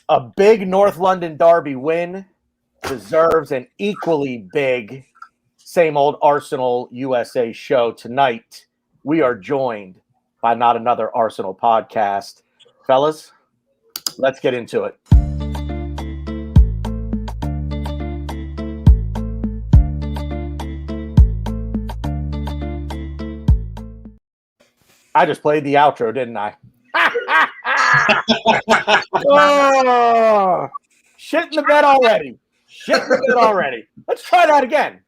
A big North London derby win deserves an equally big same old Arsenal USA show. Tonight, we are joined by not another Arsenal podcast. Fellas, let's get into it. I just played the outro, didn't I? Oh, shit in the bed already. Shit in the bed already. Let's try that again.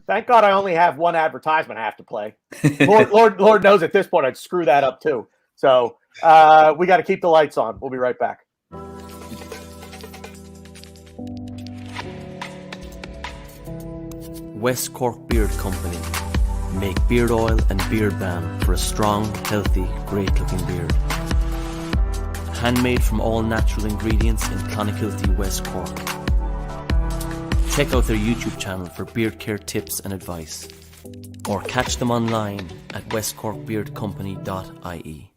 Thank God I only have one advertisement I have to play. Lord knows at this point I'd screw that up too. So we got to keep the lights on. We'll be right back. West Cork Beard Company make beard oil and beard balm for a strong, healthy, great-looking beard. Handmade from all natural ingredients in Clonakilty, West Cork. Check out their YouTube channel for beard care tips and advice, or catch them online at westcorkbeardcompany.ie.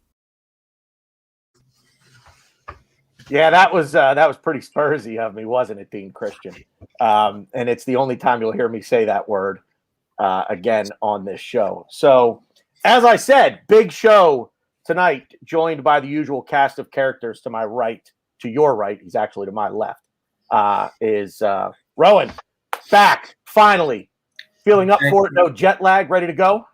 Yeah, that was pretty Spursy of me, wasn't it, Dean Christian? And it's the only time you'll hear me say that word again on this show. So, as I said, big show tonight, joined by the usual cast of characters. To my right, to your right, he's actually to my left, is Rohan, back, finally. Feeling up for it, no jet lag, ready to go?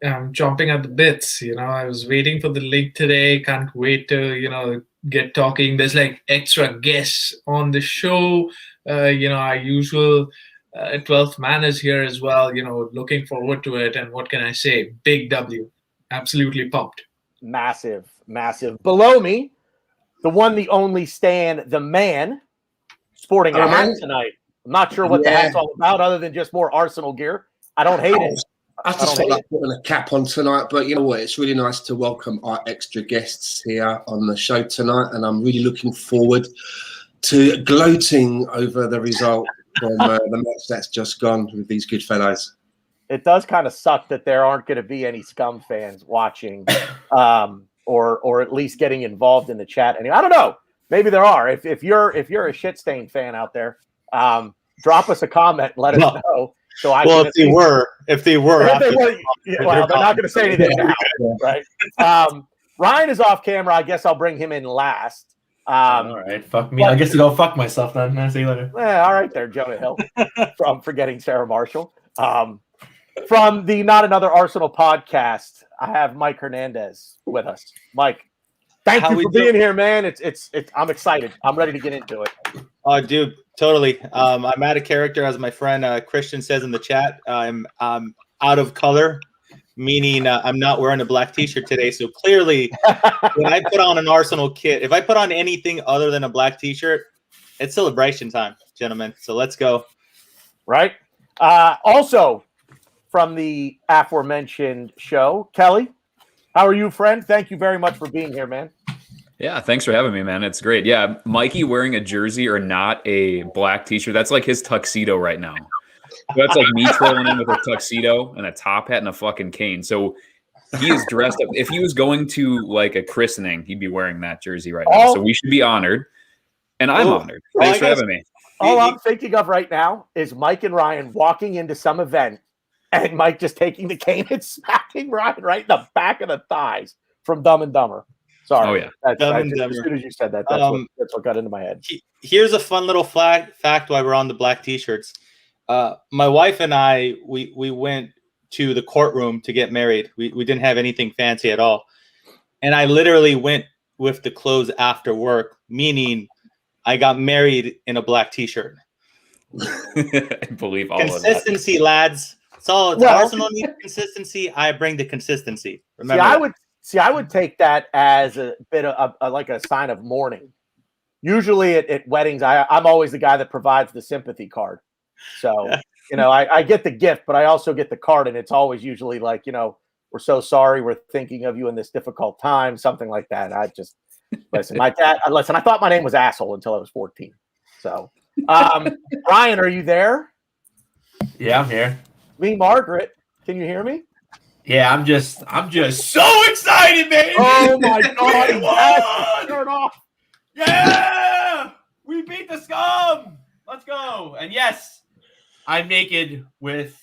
I'm chomping at the bits. I was waiting for the link today. Can't wait to, get talking. There's like extra guests on the show. Our usual 12th man is here as well. Looking forward to it. And what can I say? Big W. Absolutely pumped. Massive, massive. Below me, the one, the only Stan, the man, sporting a hat tonight. I'm not sure what the hat's all about other than just more Arsenal gear. I don't hate it. I just felt like putting a cap on tonight, but you know what? It's really nice to welcome our extra guests here on the show tonight, and I'm really looking forward to gloating over the result from the match that's just gone with these good fellows. It does kind of suck that there aren't going to be any Scum fans watching, or at least getting involved in the chat. And I don't know, maybe there are. If you're a shit stain fan out there, drop us a comment and let us know. So if they were, well, they're not going to say anything now, right? Ryan is off camera. I guess I'll bring him in last. All right, fuck me. I guess to go fuck myself then. I'll see you later. All right, there, Jonah Hill, from Forgetting Sarah Marshall. From the Not Another Arsenal podcast, I have Mike Hernandez with us. Mike, thank you for being here, man. It's I'm excited. I'm ready to get into it. Oh, dude, totally. I'm out of character, as my friend Christian says in the chat. I'm out of color, meaning I'm not wearing a black T-shirt today. So clearly, when I put on an Arsenal kit, if I put on anything other than a black T-shirt, it's celebration time, gentlemen. So let's go. Right. Also, from the aforementioned show, Kelly, how are you, friend? Thank you very much for being here, man. Yeah, thanks for having me, man. It's great. Yeah, Mikey wearing a jersey or not a black T-shirt, that's like his tuxedo right now. That's like me trolling him with a tuxedo and a top hat and a fucking cane. So he is dressed up. If he was going to like a christening, he'd be wearing that jersey right now. So we should be honored. And I'm honored. Thanks for having me. All I'm thinking of right now is Mike and Ryan walking into some event and Mike just taking the cane and smacking Ryan right in the back of the thighs from Dumb and Dumber. Sorry. Oh, yeah. As soon as you said that, that's what got into my head. Here's a fun little fact while we're on the black T-shirts. My wife and I, we went to the courtroom to get married. We didn't have anything fancy at all. And I literally went with the clothes after work, meaning I got married in a black T-shirt. I believe all consistency, of that. Lads. It's Arsenal needs consistency. I bring the consistency. Remember, I would take that as a bit of like a sign of mourning. Usually at weddings, I'm always the guy that provides the sympathy card. So, I get the gift, but I also get the card, and it's always usually like, we're so sorry, we're thinking of you in this difficult time, something like that. Listen, my dad. Listen, I thought my name was asshole until I was 14. So, Ryan, are you there? Yeah, I'm here. Me, Margaret. Can you hear me? Yeah, I'm just so excited, baby. Oh my God! We Yes, won! turn off. Yeah, we beat the scum. Let's go. And yes, I'm naked with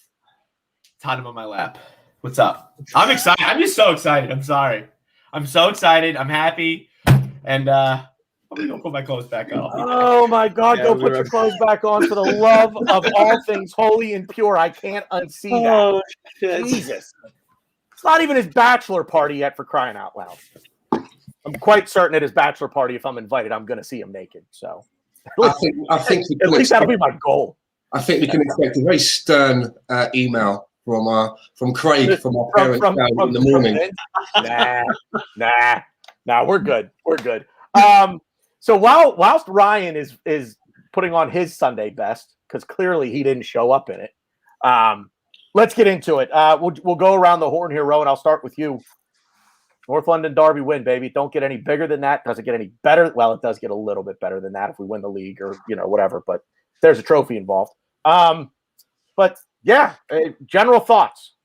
Tottenham on my lap. What's up? I'm excited. I'm just so excited. I'm sorry. I'm so excited. I'm happy. And I'm gonna put my clothes back on. Oh my God! Yeah, Go we put were- your clothes back on for the love of all things holy and pure. I can't unsee that. Oh, shit. Jesus. It's not even his bachelor party yet, for crying out loud. I'm quite certain at his bachelor party, if I'm invited, I'm going to see him naked. So I think we at can least that'll expect, be my goal. I think we can expect a very stern email from Craig from our parents in the morning. Nah, we're good. We're good. So whilst Ryan is putting on his Sunday best, because clearly he didn't show up in it, let's get into it. We'll go around the horn here, Rowan. I'll start with you. North London Derby win, baby. Don't get any bigger than that. Doesn't get any better. Well, it does get a little bit better than that if we win the league or whatever. But there's a trophy involved. But yeah, general thoughts.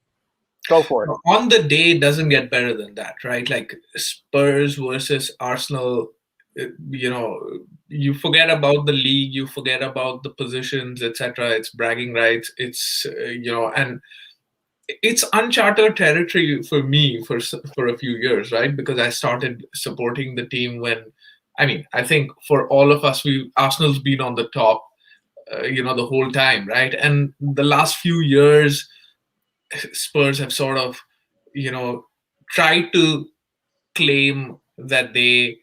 Go for it. On the day, it doesn't get better than that, right? Like Spurs versus Arsenal. You forget about the league, you forget about the positions, etc. It's bragging rights. It's and it's uncharted territory for me for a few years, right? Because I started supporting the team when, I think for all of us, Arsenal's been on the top, the whole time, right? And the last few years, Spurs have sort of, tried to claim that they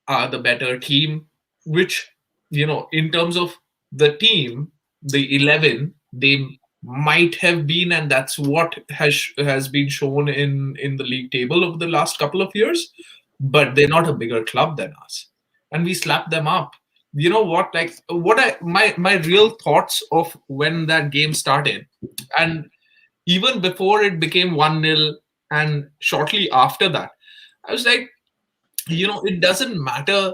are the better team, which, in terms of the team, the 11, they might have been, and that's what has been shown in the league table over the last couple of years. But they're not a bigger club than us, and we slapped them up. You know what? Like my real thoughts of when that game started, and even before it became 1-0, and shortly after that, I was like, it doesn't matter.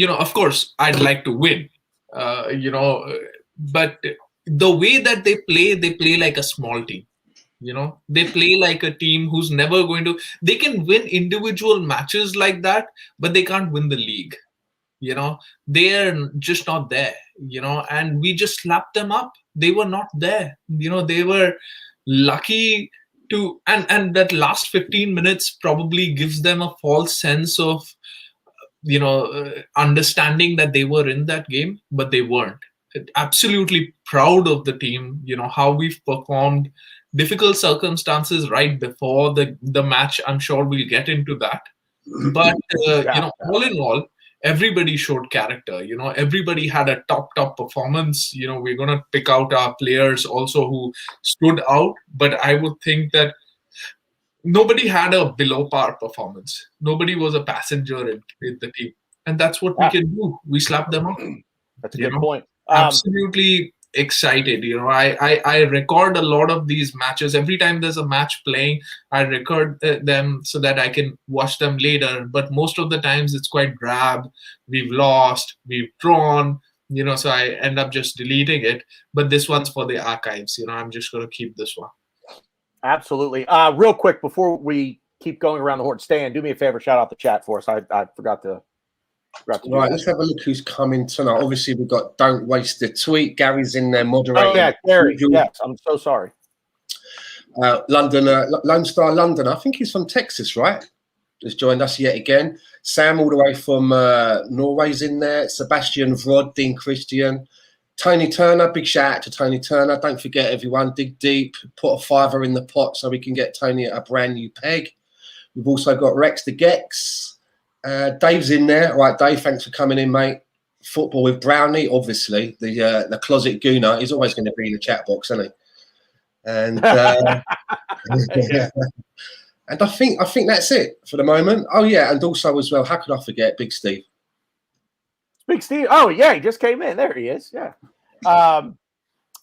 Of course, I'd like to win. But the way that they play like a small team. They play like a team who's never going to. They can win individual matches like that, but they can't win the league. They're just not there. And we just slapped them up. They were not there. They were lucky to, and that last 15 minutes probably gives them a false sense of understanding that they were in that game, but they weren't. Absolutely proud of the team, how we've performed. Difficult circumstances right before the match. I'm sure we'll get into that. But all in all, everybody showed character. Everybody had a top performance. We're gonna pick out our players also who stood out, but I would think that nobody had a below par performance. Nobody was a passenger in the team, and that's what we can do. We slap them up. That's a good point. Absolutely excited. I record a lot of these matches. Every time there's a match playing, I record them so that I can watch them later. But most of the times it's quite drab. We've lost, we've drawn, so I end up just deleting it. But this one's for the archives. I'm just going to keep this one. Absolutely. Real quick before we keep going around the horn, Stan, do me a favor, shout out the chat for us. I forgot to. Right, let's have a look who's coming tonight. Obviously, we've got Don't Waste the Tweet. Gary's in there moderating. Oh, yeah, Gary. Yes, I'm so sorry. Lone Star London, I think he's from Texas, right? Has joined us yet again. Sam, all the way from Norway's in there. Sebastian Vrod, Dean Christian. Tony Turner, big shout out to Tony Turner. Don't forget, everyone, dig deep, put a $5 in the pot so we can get Tony a brand new peg. We've also got Rex the Gex. Dave's in there. All right, Dave, thanks for coming in, mate. Football with Brownie, obviously. The closet gooner. He's always going to be in the chat box, isn't he? And and I think that's it for the moment. Oh, yeah, and also as well, how could I forget Big Steve? Big Steve. Oh, yeah, he just came in. There he is. Yeah.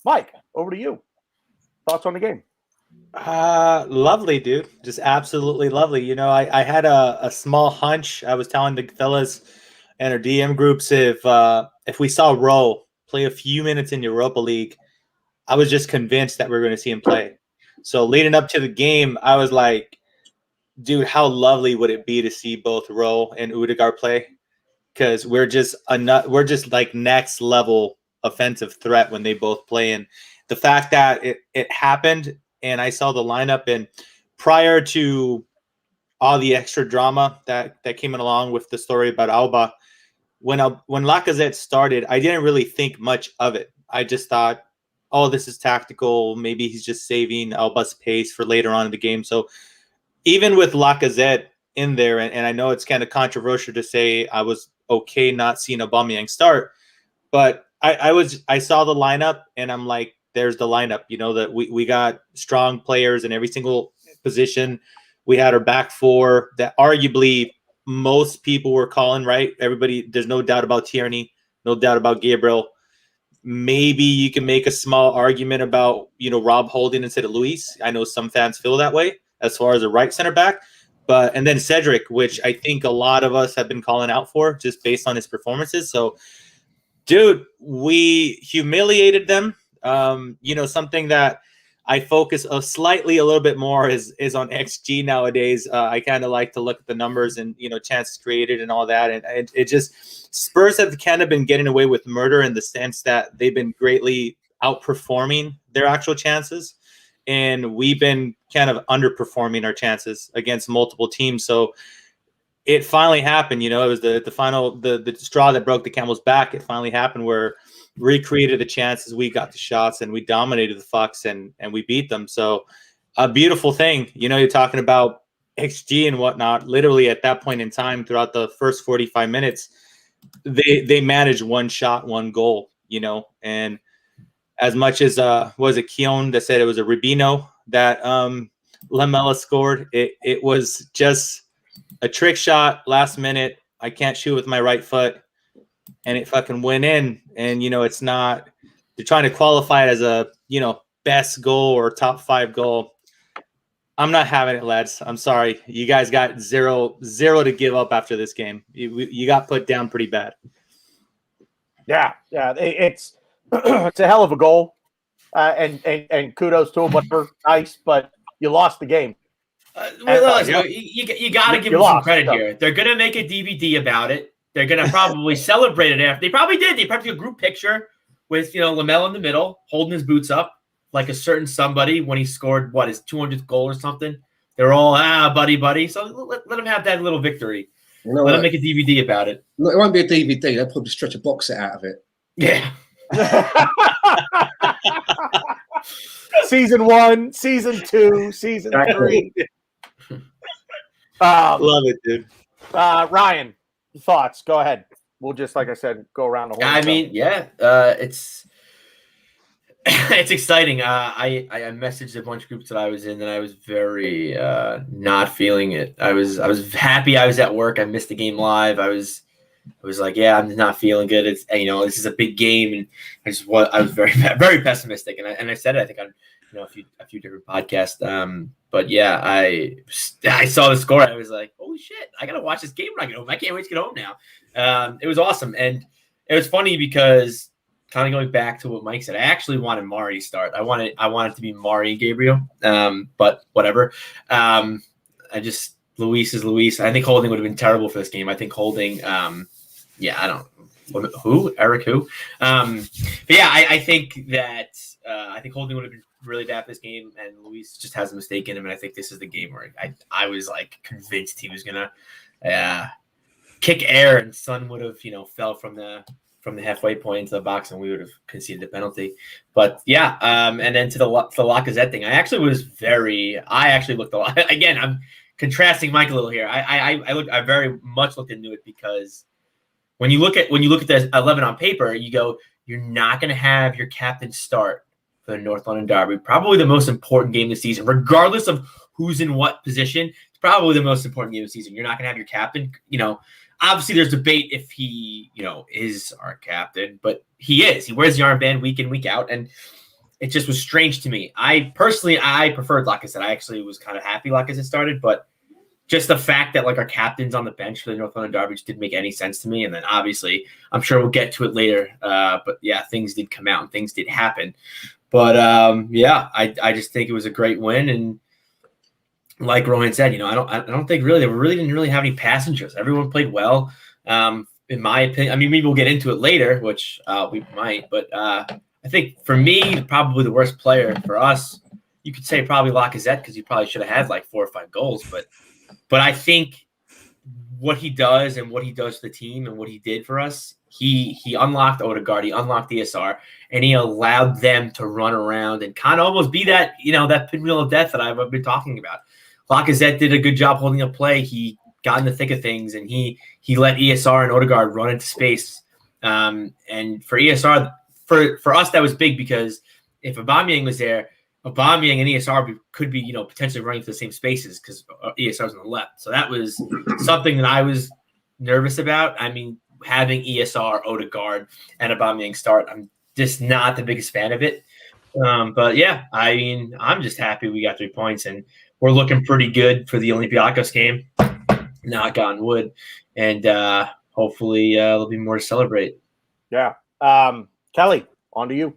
Mike, over to you. Thoughts on the game? Lovely, dude. Just absolutely lovely. You know, I had a small hunch. I was telling the fellas and our DM groups if we saw Rowe play a few minutes in Europa League, I was just convinced that we are going to see him play. So leading up to the game, I was like, dude, how lovely would it be to see both Rowe and Udegaard play? Because we're just like next level offensive threat when they both play. And the fact that it happened and I saw the lineup, and prior to all the extra drama that came along with the story about Alba, when Lacazette started, I didn't really think much of it. I just thought, oh, this is tactical. Maybe he's just saving Alba's pace for later on in the game. So even with Lacazette in there, and I know it's kind of controversial to say I was okay not seeing Aubameyang start, but I saw the lineup and I'm like, there's the lineup. You know, that we got strong players in every single position. We had our back four that arguably most people were calling, right? Everybody, there's no doubt about Tierney, no doubt about Gabriel. Maybe you can make a small argument about, you know, Rob Holding instead of Luis. I know some fans feel that way as far as a right center back. And then Cedric, which I think a lot of us have been calling out for just based on his performances. So, dude, we humiliated them. You know, something that I focus a little bit more is on XG nowadays. I kind of like to look at the numbers and, you know, chances created and all that. And it just, Spurs have kind of been getting away with murder in the sense that they've been greatly outperforming their actual chances. And we've been kind of underperforming our chances against multiple teams. So it finally happened. You know, it was the final, the straw that broke the camel's back. It finally happened where we created the chances, we got the shots, and we dominated the Fox and we beat them. So a beautiful thing. You know, you're talking about XG and whatnot. Literally at that point in time, throughout the first 45 minutes, they managed one shot, one goal, you know, and as much as was it Keown that said it was a Rubino that Lamela scored, it was just a trick shot last minute. I can't shoot with my right foot, and it fucking went in. And you know, it's not, they're trying to qualify it as a, you know, best goal or top 5 goal. I'm not having it, lads. I'm sorry. You guys got zero to give up after this game. You got put down pretty bad. Yeah, it's it's a hell of a goal, and kudos to him. Whatever, nice, but you lost the game. You got to give them some credit here. They're going to make a DVD about it. They're going to probably celebrate it after. They probably did. They probably took a group picture with, you know, Lamela in the middle, holding his boots up like a certain somebody when he scored, his 200th goal or something. They're all, buddy. So let him have that little victory. You know, let him make a DVD about it. It won't be a DVD. They'll probably stretch a box set out of it. Yeah. Season 1, season 2, season 3. Love it, dude. Ryan, thoughts? Go ahead. We'll just, like I said, go around the whole. It's exciting. I messaged a bunch of groups that I was in, and I was very not feeling it. I was happy I was at work. I missed the game live. I was like, yeah, I'm not feeling good. It's, you know, this is a big game, and I was very very pessimistic, and I said it, I think, on, you know, a few different podcasts. But yeah, I saw the score. I was like, holy shit, I gotta watch this game when I get home. I can't wait to get home now. It was awesome, and it was funny because, kind of going back to what Mike said, I actually wanted Mari to start. I wanted to be Mari and Gabriel, but whatever. Luis is Luis. I think Holding would have been terrible for this game. I think Holding, Eric who? But yeah, I think that I think Holding would have been really bad for this game, and Luis just has a mistake in him, and I think this is the game where I was like convinced he was gonna kick air, and Son would have, you know, fell from the halfway point into the box, and we would have conceded a penalty. But yeah, and then to the Lacazette thing, I actually looked a lot. Again, I'm contrasting Mike a little here. I very much looked into it because when you look at the 11 on paper, you go, you're not going to have your captain start for the North London Derby, probably the most important game this season, regardless of who's in what position. It's probably the most important game of the season. You're not going to have your captain, you know. Obviously, there's debate if he, you know, is our captain, but he is. He wears the armband week in, week out. And it just was strange to me. I preferred Lacazette. I actually was kind of happy Lacazette started, but just the fact that like our captain's on the bench for the North London Derby just didn't make any sense to me. And then obviously, I'm sure we'll get to it later. But yeah, things did come out and things did happen. But yeah, I just think it was a great win. And like Rohan said, I don't think really they didn't really have any passengers. Everyone played well. In my opinion, I mean, maybe we'll get into it later, which we might. But I think for me, probably the worst player for us, you could say probably Lacazette because he probably should have had like 4 or 5 goals. But I think what he does and what he does for the team and what he did for us, he unlocked Odegaard, he unlocked ESR, and he allowed them to run around and kind of almost be that, that pinwheel of death that I've been talking about. Lacazette did a good job holding up play. He got in the thick of things, and he let ESR and Odegaard run into space. And for ESR, for us, that was big because if Aubameyang was there, Aubameyang and ESR could be, potentially running to the same spaces because ESR's on the left. So that was something that I was nervous about. I mean, having ESR, Odegaard, and Aubameyang start, I'm just not the biggest fan of it. But yeah, I mean, I'm just happy we got 3 points, and we're looking pretty good for the Olympiacos game. Knock on wood, and hopefully there'll be more to celebrate. Yeah, Kelly, on to you.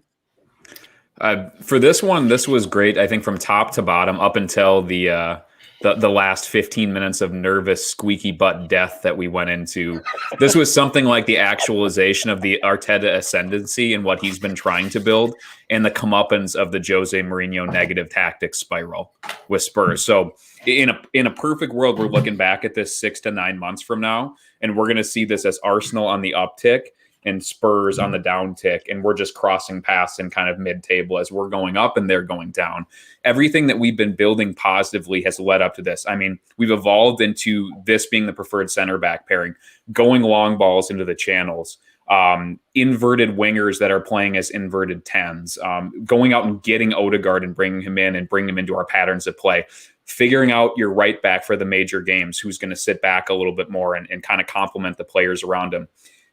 For this one, this was great. I think from top to bottom, up until the last 15 minutes of nervous, squeaky butt death that we went into. This was something like the actualization of the Arteta ascendancy and what he's been trying to build, and the comeuppance of the Jose Mourinho negative tactics spiral with Spurs. So in a perfect world, we're looking back at this 6 to 9 months from now, and we're going to see this as Arsenal on the uptick and Spurs on the downtick, and we're just crossing paths in kind of mid-table as we're going up and they're going down. Everything that we've been building positively has led up to this. I mean, we've evolved into this being the preferred center back pairing, going long balls into the channels, inverted wingers that are playing as inverted 10s, going out and getting Odegaard and bringing him in and bringing him into our patterns of play, figuring out your right back for the major games, who's going to sit back a little bit more and kind of complement the players around him.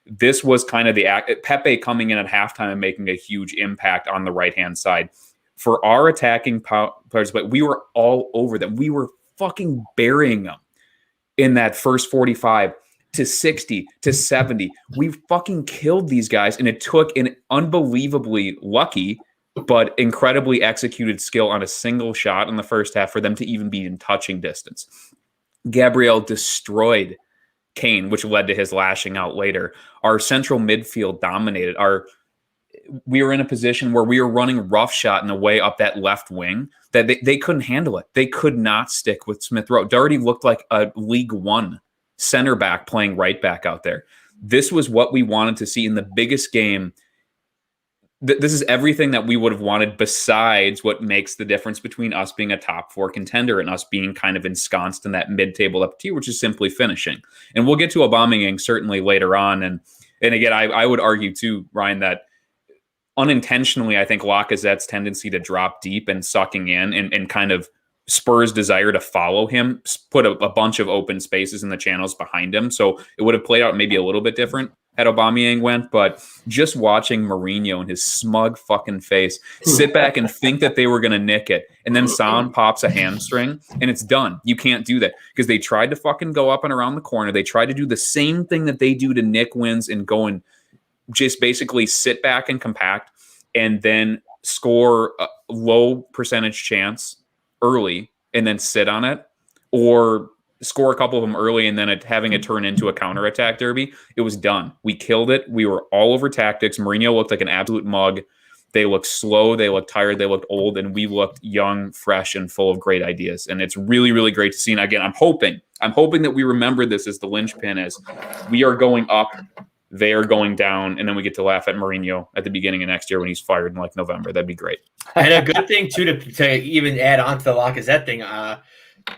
This was kind of the Pepe coming in at halftime and making a huge impact on the right-hand side. For our attacking players, but we were all over them. We were fucking burying them in that first 45 to 60 to 70. We fucking killed these guys, and it took an unbelievably lucky but incredibly executed skill on a single shot in the first half for them to even be in touching distance. Gabriel destroyed Kane, which led to his lashing out later. Our central midfield dominated. We were in a position where we were running roughshod in a way up that left wing that they couldn't handle it. They could not stick with Smith Rowe. Doherty looked like a League One center back playing right back out there. This was what we wanted to see in the biggest game. This is everything that we would have wanted besides what makes the difference between us being a top 4 contender and us being kind of ensconced in that mid-table up tier, which is simply finishing. And we'll get to Aubameyang certainly later on. And again, I would argue too, Ryan, that unintentionally, I think Lacazette's tendency to drop deep and sucking in and kind of Spurs' desire to follow him put a bunch of open spaces in the channels behind him. So it would have played out maybe a little bit different had Aubameyang went, but just watching Mourinho and his smug fucking face sit back and think that they were going to nick it, and then Son pops a hamstring, and it's done. You can't do that because they tried to fucking go up and around the corner. They tried to do the same thing that they do to nick wins and go and just basically sit back and compact and then score a low percentage chance early and then sit on it, or score a couple of them early and then having it turn into a counterattack derby. It was done. We killed it. We were all over tactics. Mourinho looked like an absolute mug. They looked slow. They looked tired. They looked old. And we looked young, fresh, and full of great ideas. And it's really, really great to see. And again, I'm hoping that we remember this as the linchpin, as we are going up, they are going down, and then we get to laugh at Mourinho at the beginning of next year when he's fired in like November. That'd be great. And a good thing too to even add on to the Lacazette thing.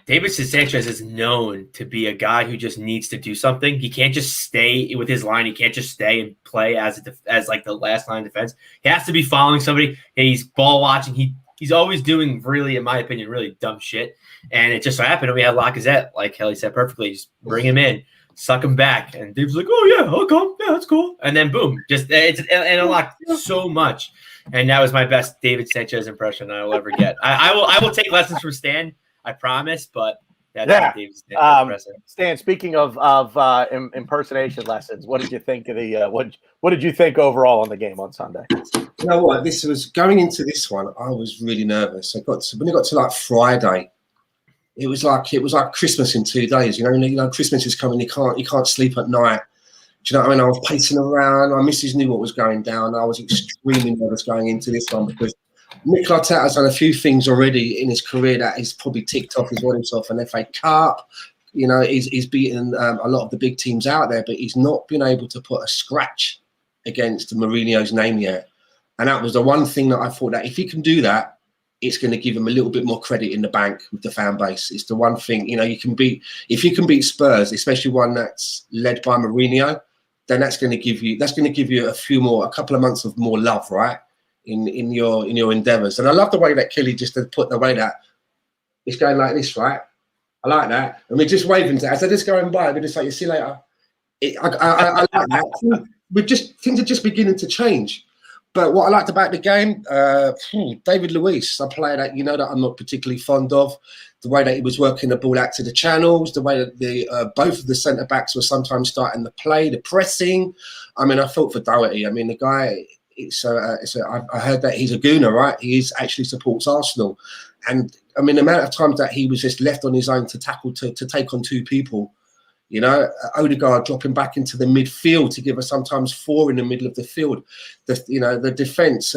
David Sanchez is known to be a guy who just needs to do something. He can't just stay with his line. He can't just stay and play as like the last line of defense. He has to be following somebody. He's ball watching. He's always doing really, in my opinion, really dumb shit. And it just so happened we had Lacazette, like Kelly said perfectly. Just bring him in, suck him back, and Dave's like, "Oh yeah, I'll come. Yeah, that's cool." And then boom, just it's and unlocked so much. and that was my best David Sanchez impression I will ever get. I will take lessons from Stan, I promise, but that's my David Sanchez impression. Stan, speaking of impersonation lessons, what did you think of the what did you think overall on the game on Sunday? You know what? This was going into this one. I was really nervous. When it got to like Friday, it was like Christmas in 2 days. You know, Christmas is coming. You can't sleep at night. Do you know what I mean? I was pacing around. My missus knew what was going down. I was extremely nervous going into this one because Mikel Arteta's done a few things already in his career that he's probably ticked off. He's won himself an FA Cup. You know, he's beaten a lot of the big teams out there, but he's not been able to put a scratch against Mourinho's name yet. And that was the one thing that I thought that if he can do that, it's going to give him a little bit more credit in the bank with the fan base. It's the one thing, you know, if you can beat Spurs, especially one that's led by Mourinho, then that's going to give you a couple of months of more love, right? In your endeavours. And I love the way that Kelly just put the way that it's going like this, right? I like that. And we're just waving to as they're just going by, we're just like, you see you later. I like that. Things are just beginning to change. But what I liked about the game, David Luiz, a player that that I'm not particularly fond of, the way that he was working the ball out to the channels, the way that both of the centre backs were sometimes starting the play, the pressing. I mean, I felt for Doherty. I mean, the guy. I heard that he's a Gooner, right? He actually supports Arsenal, and I mean, the amount of times that he was just left on his own to tackle to take on 2 people. You know, Odegaard dropping back into the midfield to give us sometimes 4 in the middle of the field. The defence,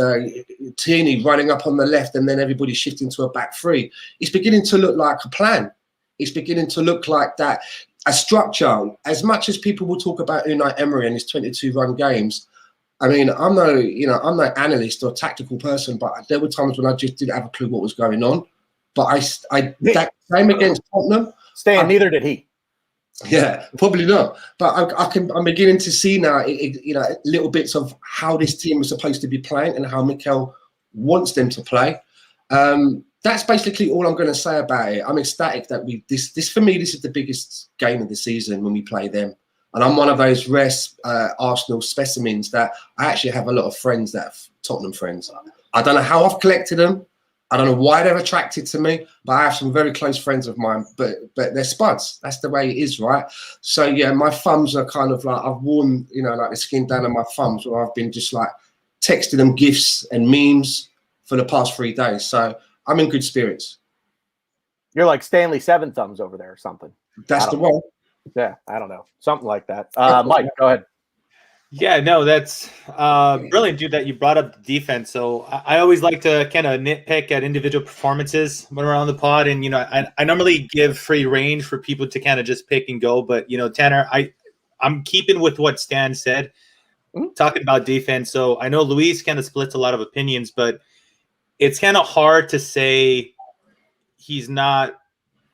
Tierney running up on the left and then everybody shifting to a back 3. It's beginning to look like a plan. It's beginning to look like that. A structure, as much as people will talk about Unai Emery and his 22-run games, I mean, I'm no analyst or tactical person, but there were times when I just didn't have a clue what was going on. But that game against Tottenham, Stan, neither did he. Yeah, probably not. But I'm beginning to see now, little bits of how this team is supposed to be playing and how Mikel wants them to play. That's basically all I'm going to say about it. I'm ecstatic that this for me, this is the biggest game of the season when we play them. And I'm one of those rare Arsenal specimens that I actually have a lot of friends that are Tottenham friends. I don't know how I've collected them. I don't know why they're attracted to me, but I have some very close friends of mine, but they're spuds. That's the way it is, right? So, yeah, my thumbs are kind of like, I've worn, like the skin down on my thumbs, where I've been just like texting them gifs and memes for the past 3 days. So I'm in good spirits. You're like Stanley Seven Thumbs over there or something. That's the one. Yeah, I don't know. Something like that. Mike, go ahead. Yeah, no, that's brilliant, dude, that you brought up the defense. So I always like to kind of nitpick at individual performances when we're on the pod. And, I normally give free range for people to kind of just pick and go. But, Tanner, I'm keeping with what Stan said, talking about defense. So I know Luis kind of splits a lot of opinions, but it's kind of hard to say he's not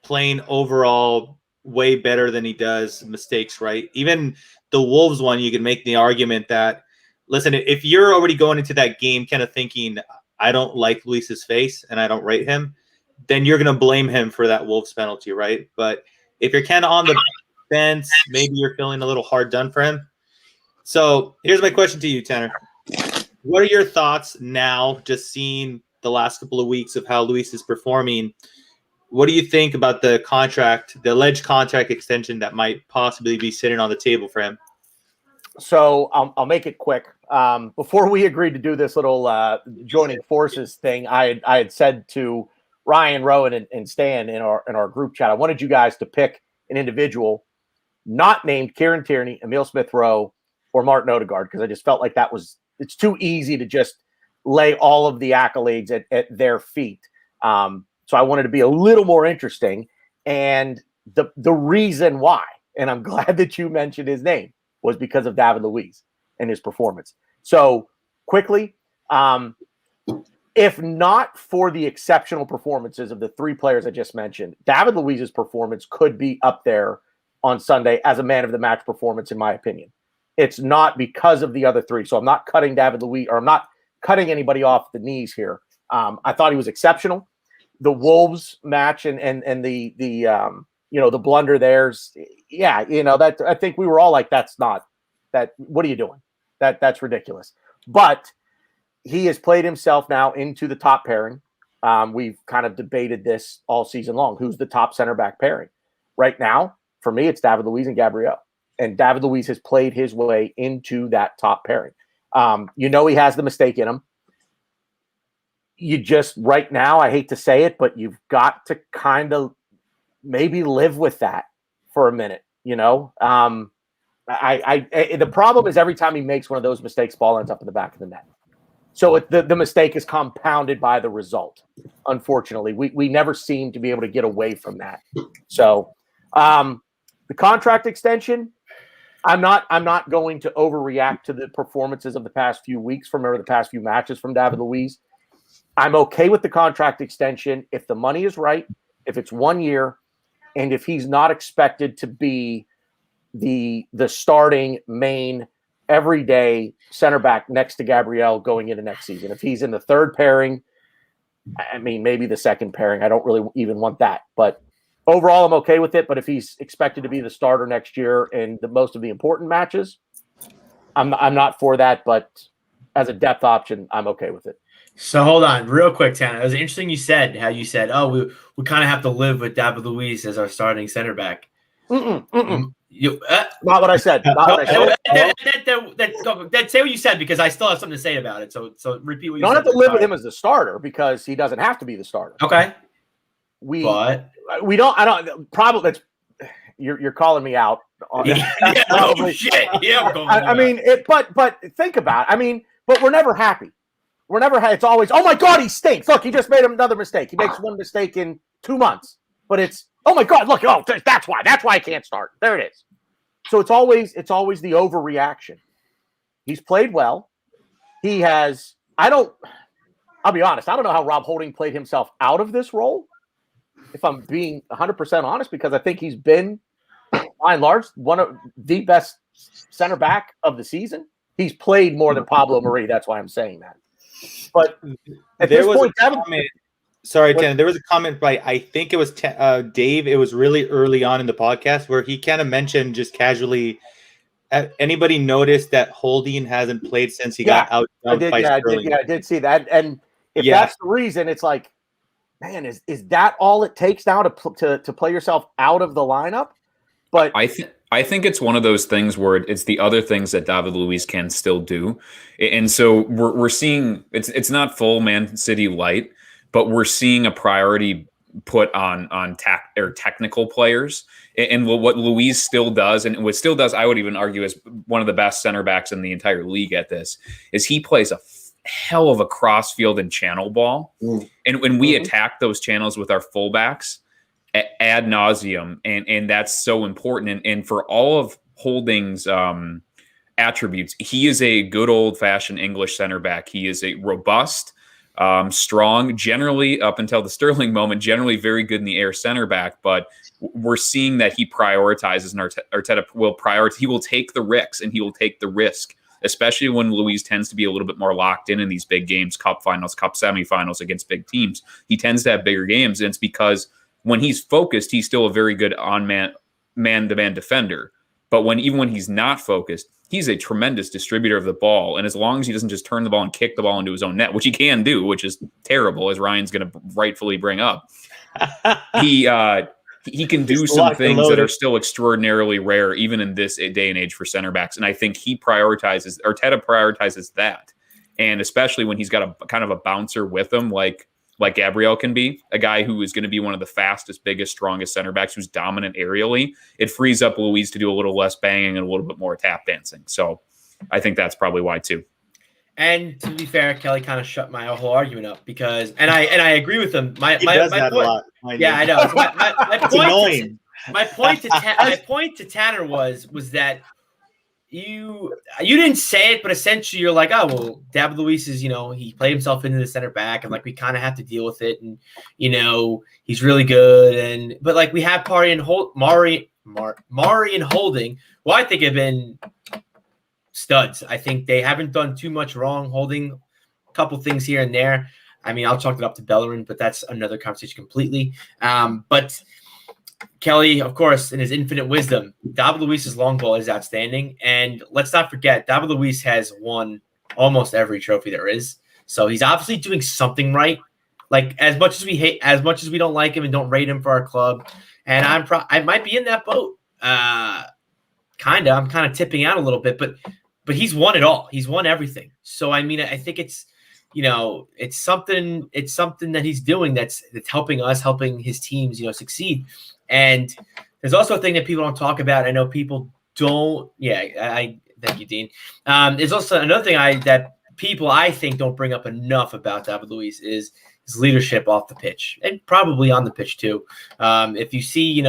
playing overall way better than he does mistakes, right? Even the Wolves one, you can make the argument that, listen, if you're already going into that game kind of thinking, I don't like Luis's face and I don't rate him, then you're going to blame him for that Wolves penalty, right? But if you're kind of on the fence, maybe you're feeling a little hard done for him. So here's my question to you, Tanner. What are your thoughts now, just seeing the last couple of weeks of how Luis is performing? What do you think about the alleged contract extension that might possibly be sitting on the table for him? So I'll make it quick. Before we agreed to do this little joining forces thing, I had said to Ryan, Rowan, and Stan in our group chat, I wanted you guys to pick an individual not named Kieran Tierney, Emile Smith-Rowe, or Martin Odegaard, because I just felt like it's too easy to just lay all of the accolades at their feet. So I wanted to be a little more interesting. And the reason why, and I'm glad that you mentioned his name, was because of David Luiz and his performance. So quickly, if not for the exceptional performances of the 3 players I just mentioned, David Luiz's performance could be up there on Sunday as a man of the match performance, in my opinion. It's not because of the other 3. So I'm not cutting David Luiz, or I'm not cutting anybody off the knees here. I thought he was exceptional. The Wolves match and the blunder there's, that I think we were all like, that's not that. What are you doing? That's ridiculous. But he has played himself now into the top pairing. We've kind of debated this all season long. Who's the top center back pairing? Right now, for me, it's David Luiz and Gabriel. And David Luiz has played his way into that top pairing. He has the mistake in him. You just, right now, I hate to say it, but you've got to kind of maybe live with that for a minute, the problem is every time he makes one of those mistakes, ball ends up in the back of the net. So the mistake is compounded by the result. Unfortunately, we never seem to be able to get away from that. So the contract extension, I'm not going to overreact to the performances of the past few weeks the past few matches from David Luiz. I'm okay with the contract extension if the money is right, if it's 1 year, and if he's not expected to be the starting main everyday center back next to Gabriel going into next season. If he's in the third pairing, I mean, maybe the second pairing, I don't really even want that. But overall, I'm okay with it. But if he's expected to be the starter next year in most of the important matches, I'm not for that. But as a depth option, I'm okay with it. So hold on real quick, Tanner. It was interesting you said how you said, oh, we kind of have to live with David Luiz as our starting center back. Not what I said. Not what I said. Say what you said because I still have something to say about it. So repeat what you said. You don't have to live with him as the starter because he doesn't have to be the starter. Okay. We don't. I don't. Probably that's you're calling me out. Oh shit! Yeah. I mean, but think about it. I mean, but we're never happy. We're never happy. It's always, oh my God, he stinks. Look, he just made another mistake. He makes one mistake in 2 months. But it's, oh my God, look, that's why I can't start. There it is. So it's always the overreaction. He's played well. He has. I'll be honest. I don't know how Rob Holding played himself out of this role. If I'm being 100% honest, because I think he's been, by and large, one of the best center back of the season. He's played more than Pablo Marie. That's why I'm saying that. But at there this was point, a comment. Sorry, Tanner. There was a comment by, I think it was Dave. It was really early on in the podcast where he kind of mentioned just casually. Anybody noticed that Holding hasn't played since he got out? I did see that. And if that's the reason, it's like, man, is that all it takes now to play yourself out of the lineup? But I think it's one of those things where it's the other things that David Luiz can still do, and so we're seeing it's not full Man City light, but we're seeing a priority put on technical players, and what Luiz still does, and what still does, I would even argue is one of the best center backs in the entire league at this, is he plays a hell of a cross-field and channel ball, and when we attack those channels with our fullbacks ad nauseum, and that's so important. And for all of Holding's attributes, he is a good old-fashioned English center back. He is a robust, strong, generally up until the Sterling moment, generally very good in the air center back. But we're seeing that he prioritizes, and Arteta will prioritize. He will take the risks, and he will take the risk, especially when Luiz tends to be a little bit more locked in these big games, cup finals, cup semifinals against big teams. He tends to have bigger games, and it's because when he's focused, he's still a very good man-to-man defender. But even when he's not focused, he's a tremendous distributor of the ball. And as long as he doesn't just turn the ball and kick the ball into his own net, which he can do, which is terrible, as Ryan's going to rightfully bring up, he can do some things that are still extraordinarily rare, even in this day and age for center backs. And I think Arteta prioritizes that. And especially when he's got a kind of a bouncer with him, like Gabriel can be, a guy who is going to be one of the fastest, biggest, strongest center backs who's dominant aerially, it frees up Luiz to do a little less banging and a little bit more tap dancing. So I think that's probably why too. And to be fair, Kelly kind of shut my whole argument up because, and I agree with him. My point, a lot. I know. So my point to Tanner was that you didn't say it, but essentially you're like, oh well, David Luiz is, he played himself into the center back, and like we kind of have to deal with it, and he's really good, but like we have Mari and Holding, who I think have been studs. I think they haven't done too much wrong. Holding a couple things here and there. I mean, I'll chalk it up to Bellerin, but that's another conversation completely. But Kelly, of course, in his infinite wisdom, David Luiz's long ball is outstanding. And let's not forget, David Luiz has won almost every trophy there is. So he's obviously doing something right. Like as much as we don't like him and don't rate him for our club, and I might be in that boat. I'm kind of tipping out a little bit, but he's won it all. He's won everything. So I mean, I think it's something that he's doing that's helping us, helping his teams, succeed. And there's also a thing that people don't talk about. I know people don't. Yeah, I thank you, Dean. There's also another thing that people I think don't bring up enough about David Luiz is his leadership off the pitch and probably on the pitch too. If you see, at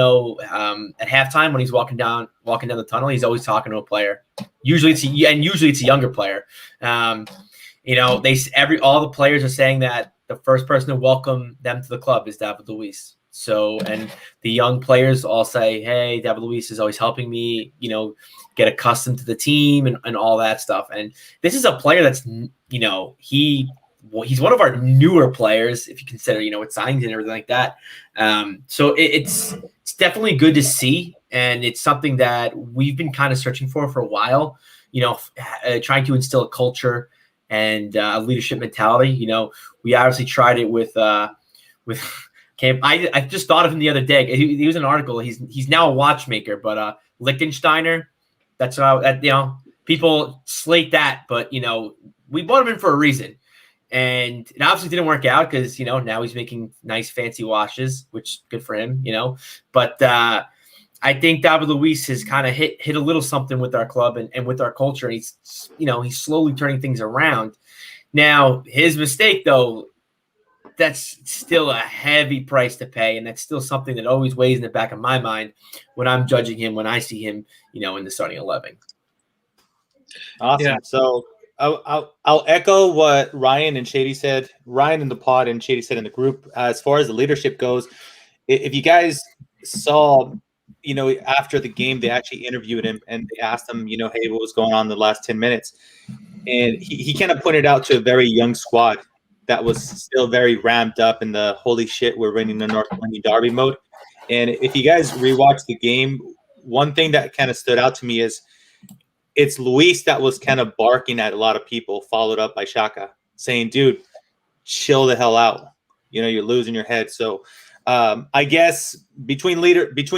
halftime when he's walking down the tunnel, he's always talking to a player. Usually it's a younger player. All the players are saying that the first person to welcome them to the club is David Luiz. So, and the young players all say, "Hey, David Luiz is always helping me, get accustomed to the team and all that stuff." And this is a player that's, he's one of our newer players, if you consider, with signings and everything like that. So it's definitely good to see. And it's something that we've been kind of searching for a while, trying to instill a culture and a leadership mentality. We obviously tried it with Cam. I just thought of him the other day. He was in an article. He's now a watchmaker, but Liechtensteiner, that's people slate that, but we brought him in for a reason. And it obviously didn't work out because, now he's making nice fancy washes, which good for him, But I think David Luiz has kind of hit a little something with our club and with our culture. And he's slowly turning things around. Now, his mistake, though, that's still a heavy price to pay. And that's still something that always weighs in the back of my mind when I'm judging him, when I see him, in the starting 11. Awesome. Yeah. So I'll echo what Ryan and Shady said. Ryan in the pod and Shady said in the group. As far as the leadership goes, if you guys saw, after the game, they actually interviewed him and they asked him, hey, what was going on the last 10 minutes? And he kind of pointed out to a very young squad that was still very ramped up in the holy shit, we're winning the North London Derby mode. And if you guys rewatch the game, one thing that kind of stood out to me is it's Luis that was kind of barking at a lot of people, followed up by Xhaka, saying, dude, chill the hell out. You're losing your head. So I guess between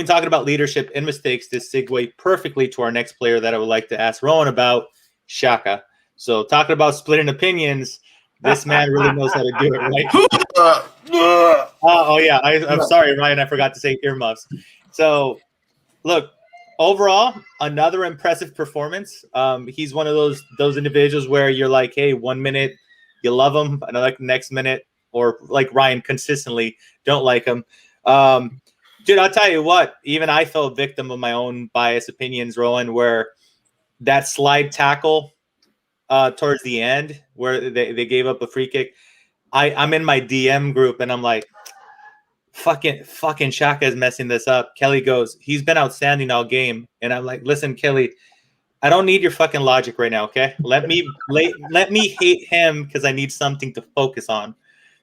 talking about leadership and mistakes, this segue perfectly to our next player that I would like to ask Rohan about, Xhaka. So talking about splitting opinions, this man really knows how to do it, right? Oh yeah. I'm sorry, Ryan. I forgot to say earmuffs. So look, overall, another impressive performance. He's one of those individuals where you're like, hey, 1 minute you love him, another next minute, or like Ryan, consistently don't like him. Dude, I'll tell you what, even I fell victim of my own biased opinions, Rohan, where that slide tackle towards the end where they gave up a free kick. I'm in my DM group and I'm like, fucking Xhaka is messing this up. Kelly goes, he's been outstanding all game. And I'm like, listen, Kelly, I don't need your fucking logic right now, okay? Let me hate him because I need something to focus on.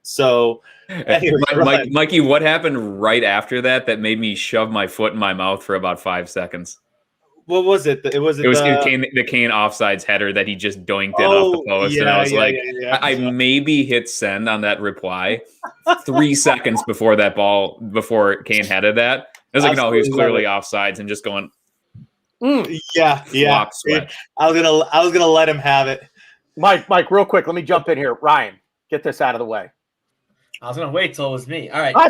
So anyway, Mikey, what happened right after that made me shove my foot in my mouth for about 5 seconds? What was it? It was the Kane offsides header that he just doinked in off the post. And I was I maybe hit send on that reply 3 seconds before Kane headed that. I was like, no, he was clearly offsides and just going, yeah. Sweat. I was gonna let him have it. Mike, real quick, let me jump in here. Ryan, get this out of the way. I was gonna wait till it was me. All right. I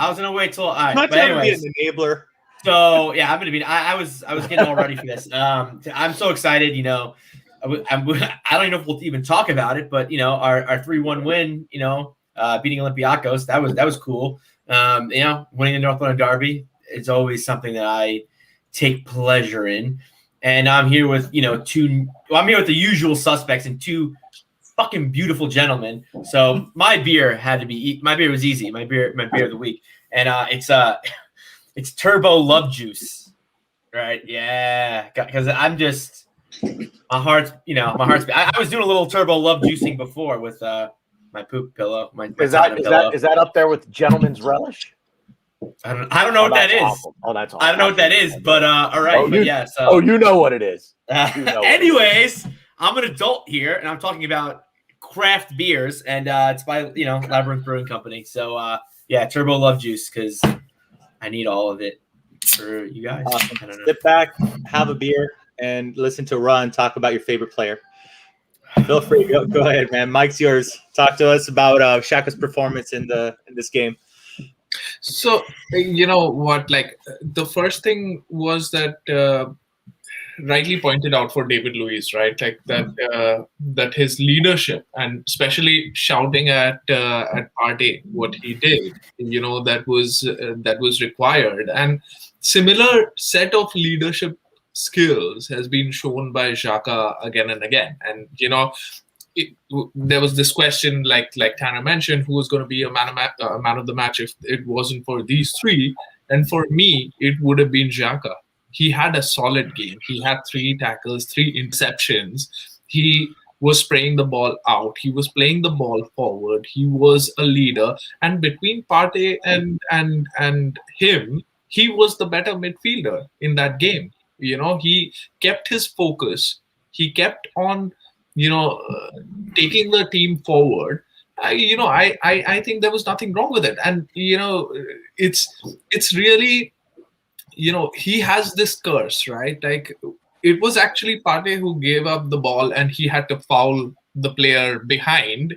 was gonna wait till. All right. Not trying to be an enabler. So yeah, I'm gonna be. I was getting all ready for this. I'm so excited. I don't even know if we'll even talk about it, but our 3-1 win. Beating Olympiacos. That was cool. Winning the North London Derby is always something that I take pleasure in. And I'm here with I'm here with the usual suspects and two fucking beautiful gentlemen. So my beer was easy. My beer of the week, and it's Turbo Love Juice, right? Yeah, because I'm just my heart's. I was doing a little Turbo Love Juicing before with my poop pillow. Is that up there with Gentleman's Relish? I don't know what that is. Awful. Oh, that's awful. I don't know what that is, but all right. You know what it is. Anyways, I'm an adult here, and I'm talking about craft beers, and it's by Labyrinth Brewing Company. So yeah, Turbo Love Juice, because I need all of it for you guys. Awesome. I don't know. Sit back, have a beer, and listen to Ron talk about your favorite player. Feel free. Go ahead, man. Mike's yours. Talk to us about Shaka's performance in this game. So, you know what, like the first thing was that rightly pointed out for David Luiz, right? Like that his leadership, and especially shouting at Partey, what he did, that was required. And similar set of leadership skills has been shown by Xhaka again and again. And there was this question, like Tanner mentioned, who was going to be a man of the match if it wasn't for these three. And for me, it would have been Xhaka. He had a solid game. He had 3 tackles, 3 interceptions. He was spraying the ball out. He was playing the ball forward. He was a leader. And between Partey and him, he was the better midfielder in that game. He kept his focus. He kept on, taking the team forward. I think there was nothing wrong with it. And, it's really, he has this curse, right? Like it was actually Partey who gave up the ball and he had to foul the player behind.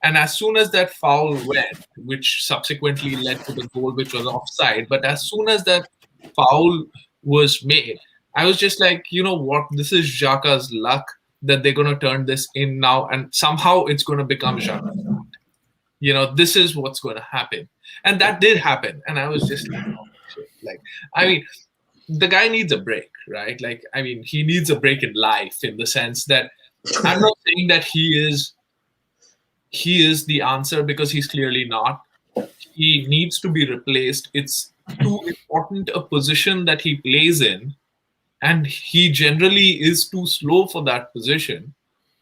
And as soon as that foul went, which subsequently led to the goal, which was offside, but as soon as that foul was made, I was just like, you know what? This is Xhaka's luck that they're going to turn this in now, and somehow it's going to become Xhaka's luck. This is what's going to happen. And that did happen. And I was just like, oh, shit. Like, I mean, the guy needs a break, right? Like, I mean, he needs a break in life, in the sense that I'm not saying that he is the answer, because he's clearly not. He needs to be replaced. It's too important a position that he plays in, and he generally is too slow for that position.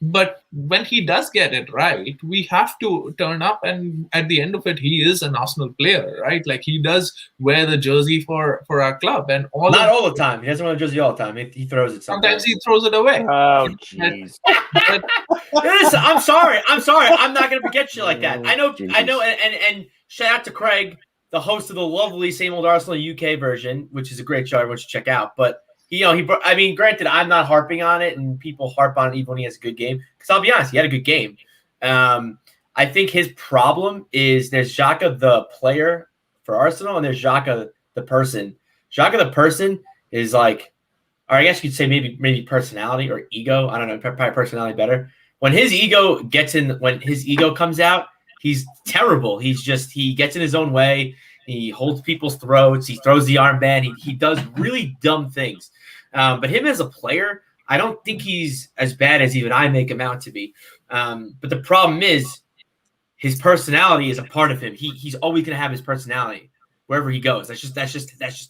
But when he does get it right, we have to turn up, and at the end of it, he is an Arsenal player, right? Like, he does wear the jersey for our club, and all He throws it away. Oh, jeez. I'm sorry. I'm not gonna forget you like that. I know. And shout out to Craig, the host of the lovely Same Old Arsenal UK version, which is a great show. Everyone should check out. But granted, I'm not harping on it, and people harp on it even when he has a good game. Because I'll be honest, he had a good game. I think his problem is there's Xhaka the player for Arsenal, and there's Xhaka the person. Xhaka the person is like, or I guess you'd say maybe personality or ego. I don't know, probably personality better. When his ego comes out, he's terrible. He gets in his own way. He holds people's throats. He throws the armband. He does really dumb things. But him as a player, I don't think he's as bad as even I make him out to be. But the problem is his personality is a part of him. He's always going to have his personality wherever he goes. That's just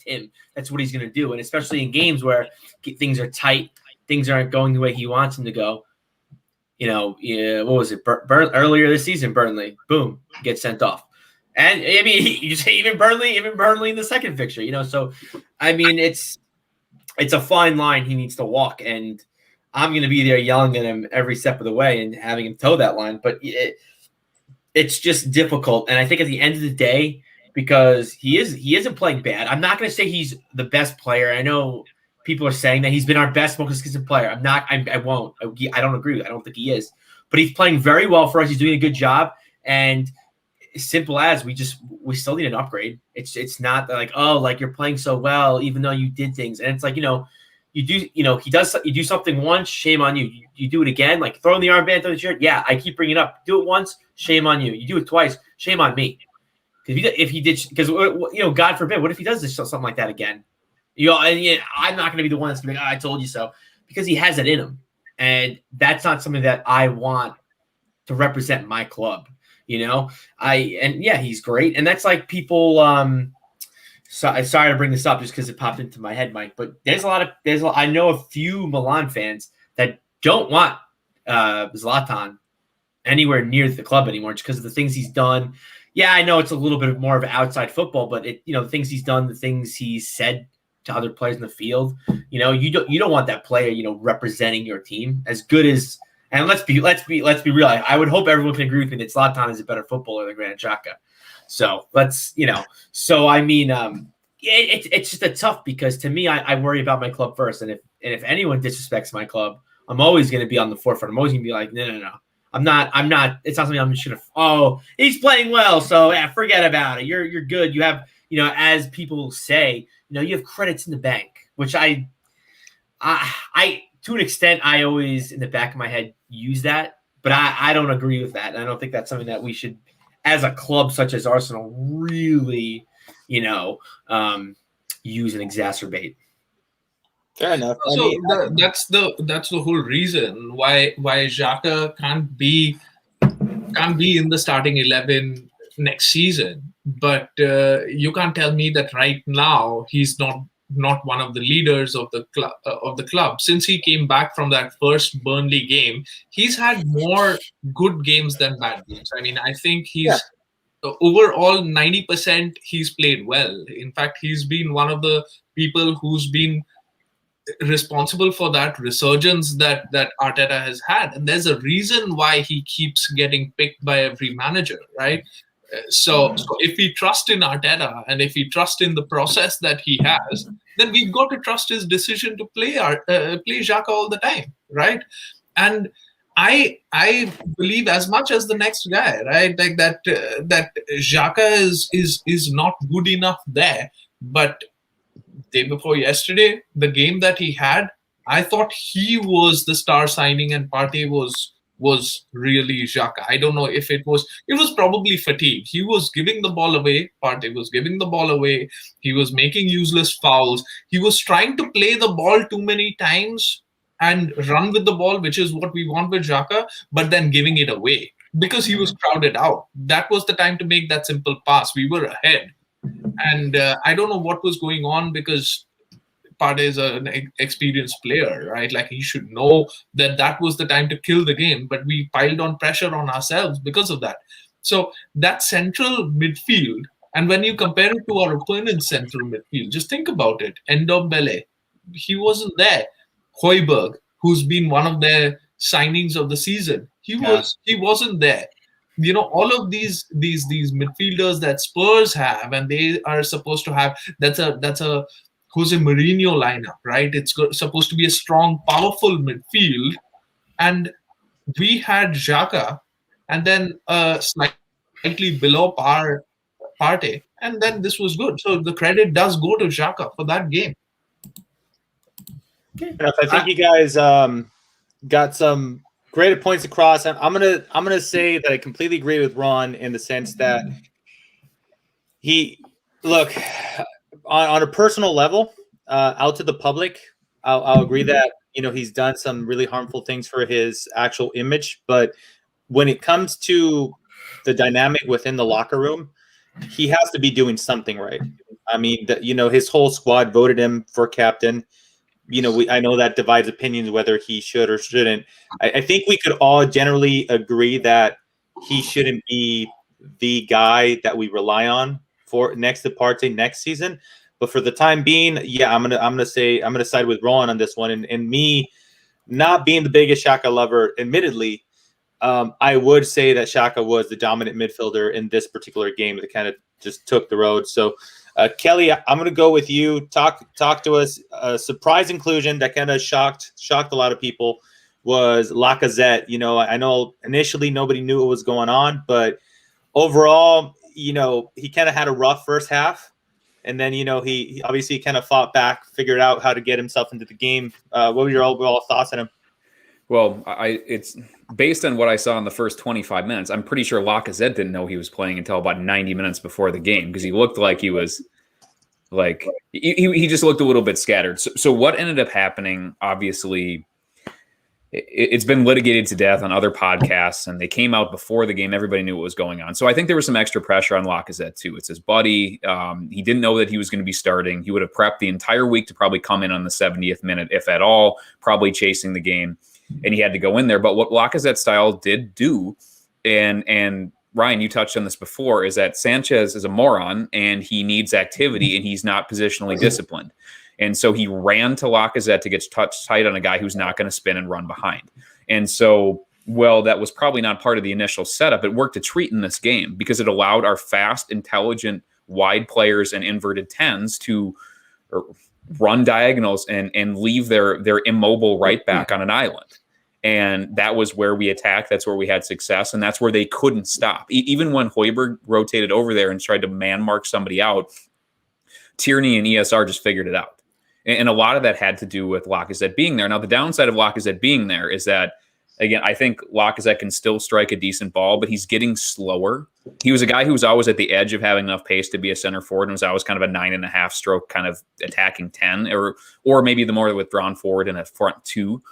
him. That's what he's going to do. And especially in games where things are tight, things aren't going the way he wants them to go. What was it? Earlier this season, Burnley, boom, gets sent off. And I mean, you say even Burnley in the second fixture, So, I mean, it's a fine line he needs to walk, and I'm going to be there yelling at him every step of the way and having him toe that line. But it's just difficult, and I think at the end of the day, because he isn't playing bad. I'm not going to say he's the best player. I know people are saying that he's been our best most consistent player. I'm not. I won't. I don't agree. I don't think he is. But he's playing very well for us. He's doing a good job, and simple as we still need an upgrade. It's not like, oh, like you're playing so well even though you did things, and it's like, you do something once, shame on you. You do it again, like throwing the armband on the shirt. Yeah, I keep bringing it up. Do it once, shame on you. You do it twice, shame on me. Because God forbid, what if he does something like that again? I'm not going to be the one that's going to be like, I told you so, because he has it in him, and that's not something that I want to represent my club. He's great. And that's like people, sorry to bring this up just because it popped into my head, Mike, but I know a few Milan fans that don't want Zlatan anywhere near the club anymore just because of the things he's done. Yeah, I know it's a little bit more of outside football, but the things he's done, the things he's said to other players in the field, you don't want that player, representing your team. As good as And let's be real. I would hope everyone can agree with me that Zlatan is a better footballer than Granit Xhaka. So it's just a tough, because to me, I worry about my club first. And if anyone disrespects my club, I'm always going to be on the forefront. I'm always going to be like, no. I'm not. It's not something I'm just going to, oh, he's playing well, so yeah, forget about it. You're good. You have, as people say, you have credits in the bank, which I to an extent, I always in the back of my head use that, but I don't agree with that. And I don't think that's something that we should, as a club such as Arsenal, really, use and exacerbate. Fair enough. So that's the whole reason why Xhaka can't be in the starting 11 next season. But you can't tell me that right now he's not one of the leaders of the club. Since he came back from that first Burnley game, he's had more good games than bad games. I mean, I think he's overall 90% he's played well. In fact, he's been one of the people who's been responsible for that resurgence that Arteta has had. And there's a reason why he keeps getting picked by every manager, right? So if we trust in Arteta and if we trust in the process that he has, then we've got to trust his decision to play Xhaka all the time, right? And I believe as much as the next guy, right? Like that Xhaka is not good enough there. But day before yesterday, the game that he had, I thought he was the star signing and Partey was really Xhaka. I don't know if it was probably fatigue. He was giving the ball away. Partey was giving the ball away. He was making useless fouls. He was trying to play the ball too many times and run with the ball, which is what we want with Xhaka, but then giving it away because he was crowded out. That was the time to make that simple pass. We were ahead. And I don't know what was going on, because Partey is an experienced player, right? Like, he should know that was the time to kill the game, but we piled on pressure on ourselves because of that. So that central midfield, and when you compare it to our opponent's central midfield, just think about it. Ndombele, he wasn't there. Højbjerg, who's been one of their signings of the season, he wasn't there. All of these midfielders that Spurs have, and they are supposed to have, that's a Jose Mourinho lineup, right? It's supposed to be a strong, powerful midfield, and we had Xhaka, and then slightly below par Partey, and then this was good. So the credit does go to Xhaka for that game. I think you guys got some great points across. I'm gonna say that I completely agree with Ron in the sense that on a personal level, out to the public, I'll agree that he's done some really harmful things for his actual image. But when it comes to the dynamic within the locker room, he has to be doing something right. I mean, his whole squad voted him for captain. I know that divides opinions whether he should or shouldn't. I think we could all generally agree that he shouldn't be the guy that we rely on for next to Partey next season. But for the time being, I'm gonna side with Rohan on this one. And me not being the biggest Xhaka lover, admittedly, I would say that Xhaka was the dominant midfielder in this particular game that kind of just took the road. So. Kelly, I'm going to go with you. Talk to us. A surprise inclusion that kind of shocked a lot of people was Lacazette. I know initially nobody knew what was going on, but overall, he kind of had a rough first half, and then he obviously kind of fought back, figured out how to get himself into the game. What were your overall thoughts on him? Well, it's based on what I saw in the first 25 minutes. I'm pretty sure Lacazette didn't know he was playing until about 90 minutes before the game, because he looked like he was he just looked a little bit scattered. So what ended up happening, obviously, it's been litigated to death on other podcasts, and they came out before the game. Everybody knew what was going on. So I think there was some extra pressure on Lacazette too. It's his buddy. He didn't know that he was going to be starting. He would have prepped the entire week to probably come in on the 70th minute, if at all, probably chasing the game. And he had to go in there. But what Lacazette's style did do, and Ryan, you touched on this before, is that Sanchez is a moron and he needs activity and he's not positionally disciplined. And so he ran to Lacazette to get touched tight on a guy who's not going to spin and run behind. And so, well, that was probably not part of the initial setup. It worked a treat in this game because it allowed our fast, intelligent, wide players and inverted 10s to run diagonals and leave their immobile right back on an island. And that was where we attacked. That's where we had success. And that's where they couldn't stop. Even when Højbjerg rotated over there and tried to man mark somebody out, Tierney and ESR just figured it out. And a lot of that had to do with Lacazette being there. Now, the downside of Lacazette being there is that, again, I think Lacazette can still strike a decent ball, but he's getting slower. He was a guy who was always at the edge of having enough pace to be a center forward and was always kind of a 9.5 stroke kind of attacking 10 or maybe the more withdrawn forward in a front 2.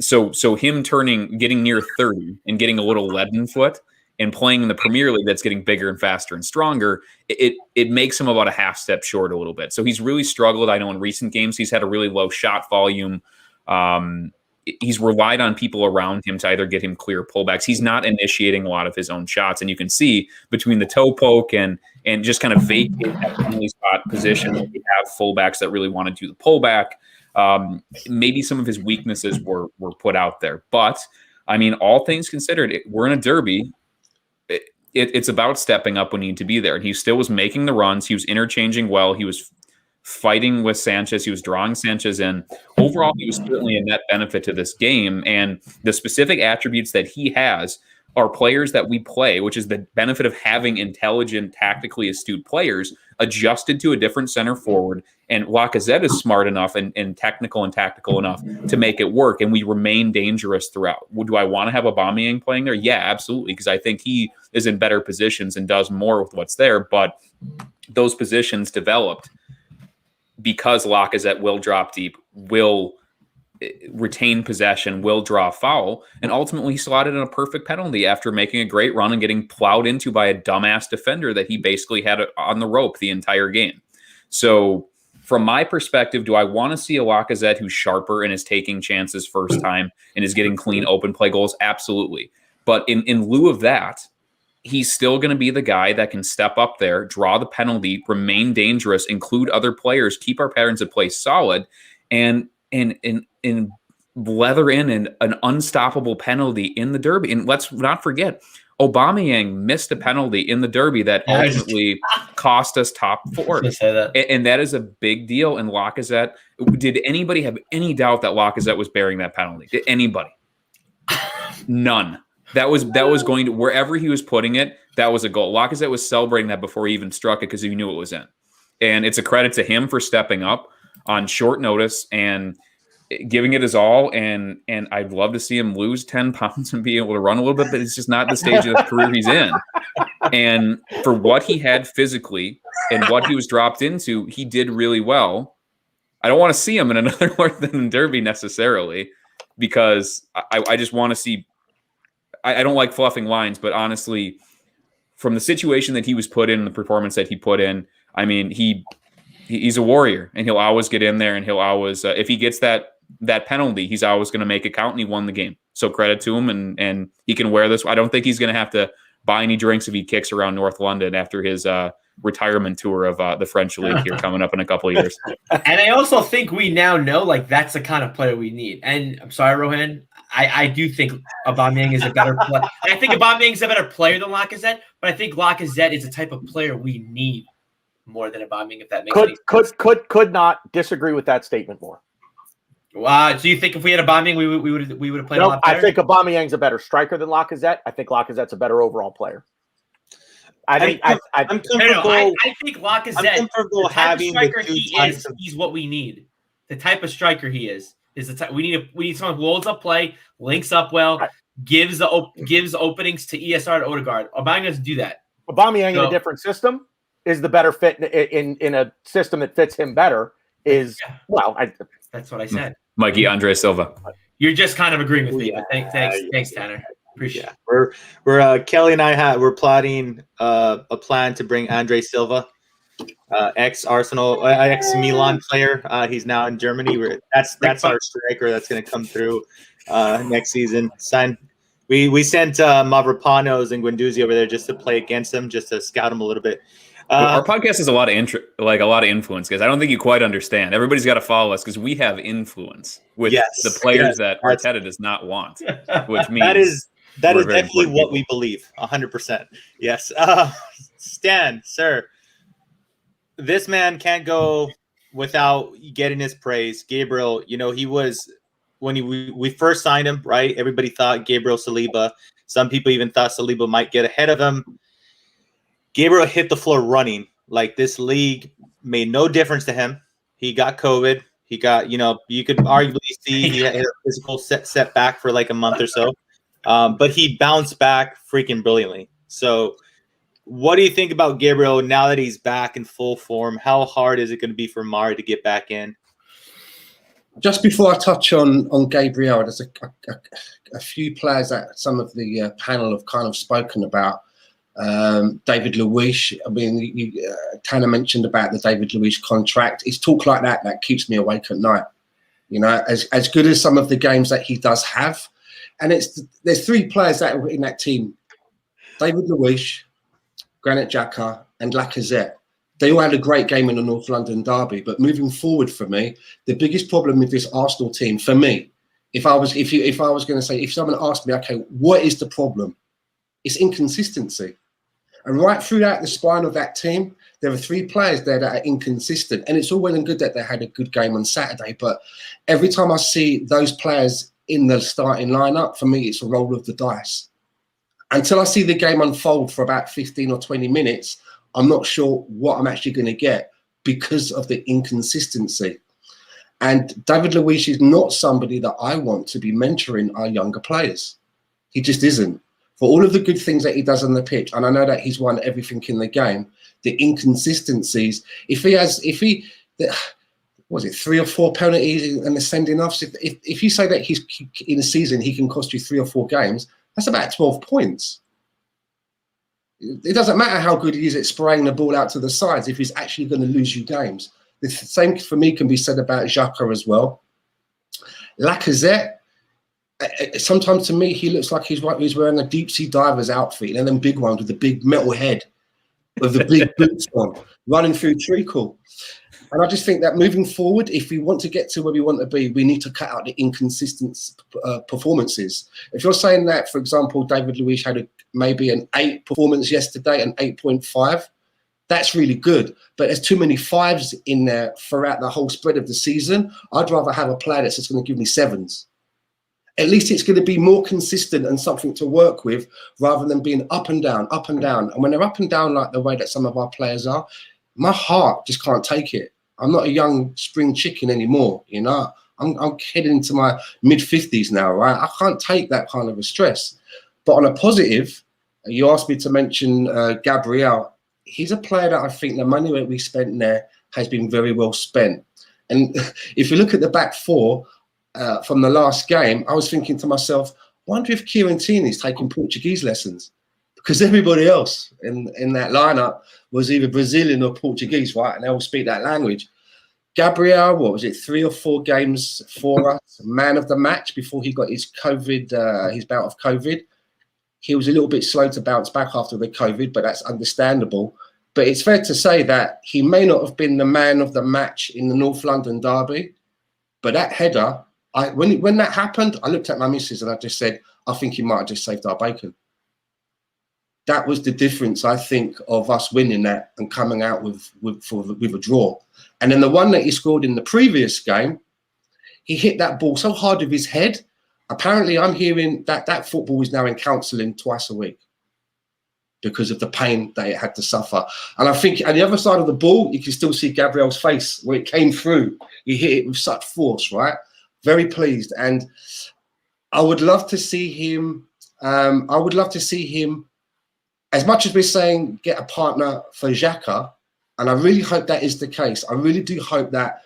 So him getting near 30 and getting a little leaden foot and playing in the Premier League that's getting bigger and faster and stronger, it makes him about a half step short a little bit. So he's really struggled. I know in recent games he's had a really low shot volume. He's relied on people around him to either get him clear pullbacks. He's not initiating a lot of his own shots. And you can see between the toe poke and just kind of vacate that penalty spot position, we have fullbacks that really want to do the pullback. Maybe some of his weaknesses were put out there. But, I mean, all things considered, we're in a derby. It's about stepping up when you need to be there. And he still was making the runs. He was interchanging well. He was fighting with Sanchez. He was drawing Sanchez in. Overall, he was certainly a net benefit to this game. And the specific attributes that he has are players that we play, which is the benefit of having intelligent, tactically astute players adjusted to a different center forward. And Lacazette is smart enough and technical and tactical enough to make it work. And we remain dangerous throughout. Do I want to have Aubameyang playing there? Yeah, absolutely. Because I think he is in better positions and does more with what's there. But those positions developed because Lacazette will drop deep, will retain possession, will draw a foul, and ultimately slotted in a perfect penalty after making a great run and getting plowed into by a dumbass defender that he basically had on the rope the entire game. So from my perspective, do I want to see a Lacazette who's sharper and is taking chances first time and is getting clean open play goals? Absolutely. But in lieu of that, he's still going to be the guy that can step up there, draw the penalty, remain dangerous, include other players, keep our patterns of play solid, and leather in an unstoppable penalty in the derby. And let's not forget, Aubameyang missed a penalty in the derby that ultimately cost us top 4. And that is a big deal. And Lacazette, did anybody have any doubt that Lacazette was bearing that penalty? Did anybody? None. That was going to, wherever he was putting it, that was a goal. Lacazette was celebrating that before he even struck it because he knew it was in. And it's a credit to him for stepping up on short notice and giving it his all. And I'd love to see him lose 10 pounds and be able to run a little bit, but it's just not the stage of the career he's in. And for what he had physically and what he was dropped into, he did really well. I don't want to see him in another North London derby necessarily because I just want to see. I don't like fluffing lines, but honestly, from the situation that he was put in, the performance that he put in, I mean, he's a warrior, and he'll always get in there, and he'll always, if he gets that penalty, he's always going to make it count, and he won the game. So credit to him, and he can wear this. I don't think he's going to have to buy any drinks if he kicks around North London after his retirement tour of the French League here coming up in a couple of years. And I also think we now know, like, that's the kind of player we need. And I'm sorry, Rohan, I do think Aubameyang is a better player. I think Aubameyang is a better player than Lacazette, but I think Lacazette is the type of player we need more than Aubameyang, if that makes any sense. Could not disagree with that statement more. So you think if we had Aubameyang, we would have played a lot better? I think Aubameyang's a better striker than Lacazette. I think Lacazette's a better overall player. I think Lacazette, the type of striker he is, he's what we need. The type of striker he is the type we need someone who holds up play, links up well, gives openings to ESR and Odegaard. Aubameyang doesn't do that. Aubameyang in a different system is the better fit in a system that fits him better. That's what I said. Mikey, Andre Silva. You're just kind of agreeing with me, but thanks, Tanner. Appreciate it. We're Kelly and I we're plotting a plan to bring Andre Silva, ex-Arsenal, ex-Milan player. He's now in Germany. That's our striker that's going to come through next season. We sent Mavropanos and Guendouzi over there just to play against them, just to scout them a little bit. Our podcast has a lot of influence, guys. I don't think you quite understand. Everybody's got to follow us because we have influence with the players that Arteta does not want, which means that is very definitely important what people. we believe. 100%. Yes. Stan, sir, this man can't go without getting his praise. Gabriel, you know, he was when we first signed him, right? Everybody thought Gabriel Saliba. Some people even thought Saliba might get ahead of him. Gabriel hit the floor running. Like, this league made no difference to him. He got COVID. He got, you know, you could arguably see he had a physical setback for like a month or so. But he bounced back freaking brilliantly. So what do you think about Gabriel now that he's back in full form? How hard is it going to be for Mari to get back in? Just before I touch on Gabriel, there's a few players that some of the panel have kind of spoken about. David Luiz. I mean, you kind of mentioned about the David Luiz contract. It's talk like that keeps me awake at night. You know, as good as some of the games that he does have, and there's three players that are in that team: David Luiz, Granit Xhaka, and Lacazette. They all had a great game in the North London derby. But moving forward, for me, the biggest problem with this Arsenal team, for me, if I was going to say, if someone asked me, okay, what is the problem? It's inconsistency. And right throughout the spine of that team, there are three players there that are inconsistent. And it's all well and good that they had a good game on Saturday. But every time I see those players in the starting lineup, for me, it's a roll of the dice. Until I see the game unfold for about 15 or 20 minutes, I'm not sure what I'm actually going to get because of the inconsistency. And David Luiz is not somebody that I want to be mentoring our younger players. He just isn't. For all of the good things that he does on the pitch, and I know that he's won everything in the game, the inconsistencies, if he was it 3 or 4 penalties and the sending offs, if you say that he's in a season he can cost you 3 or 4 games, that's about 12 points. It doesn't matter how good he is at spraying the ball out to the sides if he's actually going to lose you games. The same for me can be said about Xhaka as well. Lacazette, sometimes to me, he looks like he's wearing a deep sea diver's outfit and then big ones with the big metal head, with the big boots on, running through treacle. And I just think that moving forward, if we want to get to where we want to be, we need to cut out the inconsistent performances. If you're saying that, for example, David Luiz had maybe an 8 performance yesterday, an 8.5, that's really good. But there's too many 5s in there throughout the whole spread of the season. I'd rather have a player that's just going to give me 7s. At least it's going to be more consistent and something to work with rather than being up and down, up and down. And when they're up and down like the way that some of our players are, my heart just can't take it. I'm not a young spring chicken anymore, you know. I'm heading into my mid-50s now, right? I can't take that kind of a stress. But on a positive, you asked me to mention Gabriel. He's a player that I think the money that we spent there has been very well spent. And if you look at the back four from the last game, I was thinking to myself, I wonder if Kieran Tierney's taking Portuguese lessons, because everybody else in that lineup was either Brazilian or Portuguese, right? And they all speak that language. Gabriel, what was it, 3 or 4 games for us, man of the match before he got his COVID, his bout of COVID. He was a little bit slow to bounce back after the COVID, but that's understandable. But it's fair to say that he may not have been the man of the match in the North London derby, but that header, when that happened, I looked at my missus and I just said, I think he might have just saved our bacon. That was the difference, I think, of us winning that and coming out with a draw. And then the one that he scored in the previous game, he hit that ball so hard with his head. Apparently, I'm hearing that football is now in counselling twice a week because of the pain that it had to suffer. And I think on the other side of the ball, you can still see Gabriel's face where it came through. He hit it with such force, right? Very pleased. And I would love to see him. As much as we're saying get a partner for Xhaka, and I really hope that is the case. I really do hope that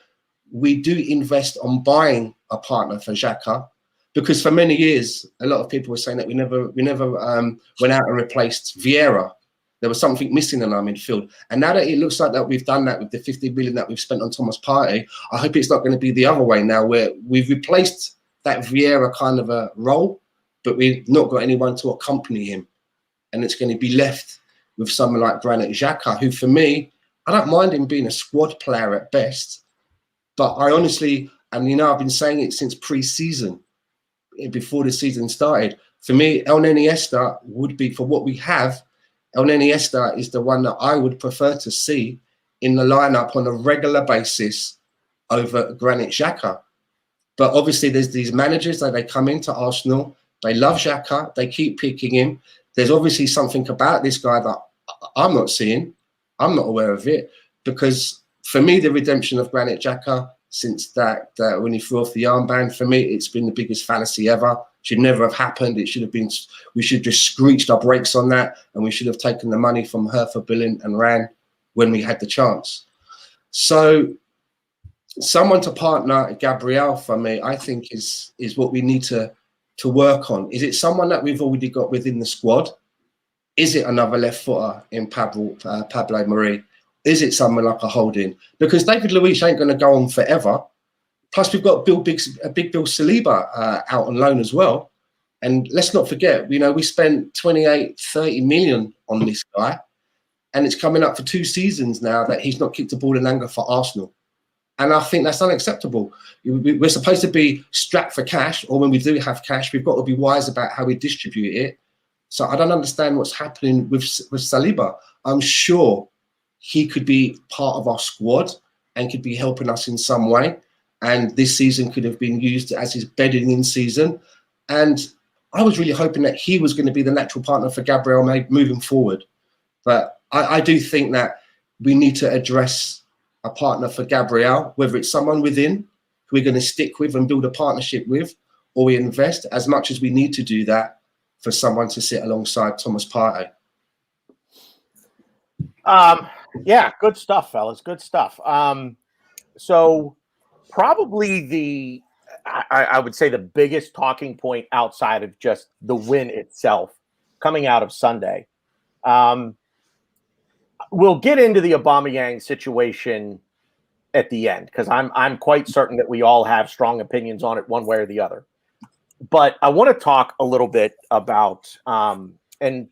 we do invest on buying a partner for Xhaka, because for many years, a lot of people were saying that we never went out and replaced Vieira. There was something missing in our midfield. And now that it looks like that we've done that with the 50 million that we've spent on Thomas Partey, I hope it's not going to be the other way now, where we've replaced that Vieira kind of a role, but we've not got anyone to accompany him. And it's going to be left with someone like Granit Xhaka, who for me, I don't mind him being a squad player at best, but I honestly, and I've been saying it since pre-season, before the season started, for me, El Iniesta would be, for what we have, El Iniesta is the one that I would prefer to see in the lineup on a regular basis over Granit Xhaka. But obviously there's these managers that they come into Arsenal, they love Xhaka, they keep picking him. There's obviously something about this guy that I'm not seeing. I'm not aware of it, because for me, the redemption of Granit Xhaka since that when he threw off the armband, for me, it's been the biggest fallacy ever. Should never have happened. It should have been, we should just screeched our brakes on that, and we should have taken the money from Hertha Berlin and ran when we had the chance. So someone to partner Gabriel for me, I think is what we need to work on. Is it someone that we've already got within the squad? Is it another left footer in Pablo Mari? Is it someone like a Holding? Because David Luiz ain't going to go on forever. Plus, we've got Big Bill Saliba out on loan as well. And let's not forget, we spent 28, 30 million on this guy. And it's coming up for 2 seasons now that he's not kicked a ball in anger for Arsenal. And I think that's unacceptable. We're supposed to be strapped for cash, or when we do have cash, we've got to be wise about how we distribute it. So I don't understand what's happening with Saliba. I'm sure he could be part of our squad and could be helping us in some way. And this season could have been used as his bedding in season. And I was really hoping that he was going to be the natural partner for Gabriel moving forward. But I do think that we need to address a partner for Gabriel, whether it's someone within who we're going to stick with and build a partnership with, or we invest as much as we need to do that for someone to sit alongside Thomas Partey. Yeah, good stuff, fellas. Good stuff. So probably I would say the biggest talking point outside of just the win itself coming out of Sunday. We'll get into the Aubameyang situation at the end, because I'm quite certain that we all have strong opinions on it one way or the other. But I want to talk a little bit about, and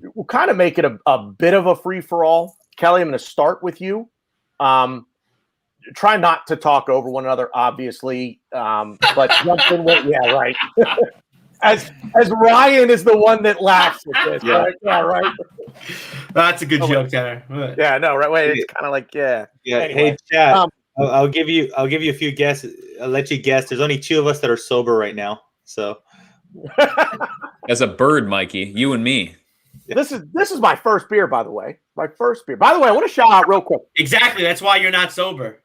we'll kind of make it a bit of a free-for-all. Kelly, I'm going to start with you. Try not to talk over one another, obviously, but jump in with, yeah, right. As Ryan is the one that laughs at this, yeah. Right? Yeah, right. That's a good joke, Tanner. Yeah, no, right. Wait, it's kind of like, yeah. Anyway, hey, chat. I'll give you a few guesses. I'll let you guess. There's only 2 of us that are sober right now, so. As a bird, Mikey, you and me. This is my first beer, by the way. My first beer. By the way, I want to shout out real quick. Exactly. That's why you're not sober.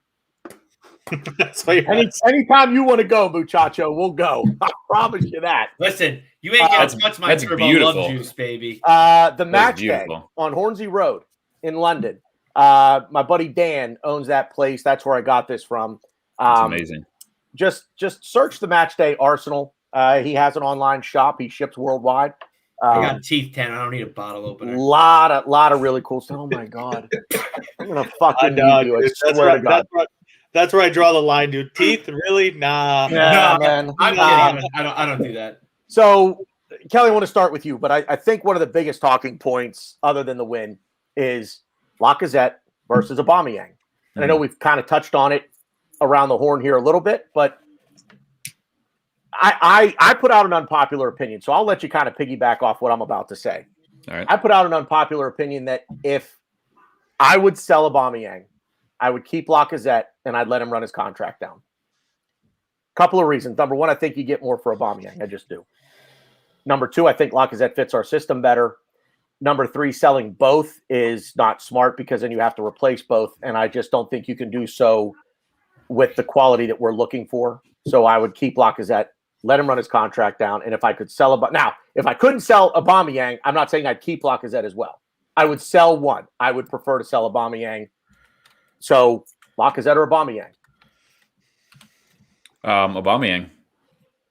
That's why anytime you want to go, muchacho, we'll go. I promise you that. Listen, you ain't gonna touch my that's turbo beautiful. love juice, baby. The match day on Hornsey Road in London. My buddy Dan owns that place. That's where I got this from. That's amazing. Just search the match day Arsenal. He has an online shop. He ships worldwide. I got teeth, Tanner. I don't need a bottle opener. Lot of really cool stuff. Oh my god, I'm gonna fucking do it. I swear to God. That's where I draw the line, dude. Teeth, really? Nah. Yeah, man. I'm kidding. I don't do that. So, Kelly, I want to start with you, but I think one of the biggest talking points, other than the win, is Lacazette versus Aubameyang. And I know we've kind of touched on it around the horn here a little bit, but I put out an unpopular opinion, so I'll let you kind of piggyback off what I'm about to say. All right. I put out an unpopular opinion that if I would sell Aubameyang, I would keep Lacazette and I'd let him run his contract down. Couple of reasons. Number one, I think you get more for Aubameyang. I just do. Number two, I think Lacazette fits our system better. Number three, selling both is not smart because then you have to replace both, and I just don't think you can do so with the quality that we're looking for. So I would keep Lacazette, let him run his contract down, and if I could sell now, if I couldn't sell Aubameyang, I'm not saying I'd keep Lacazette as well. I would sell one. I would prefer to sell Aubameyang. So Lacazette or Aubameyang? Aubameyang.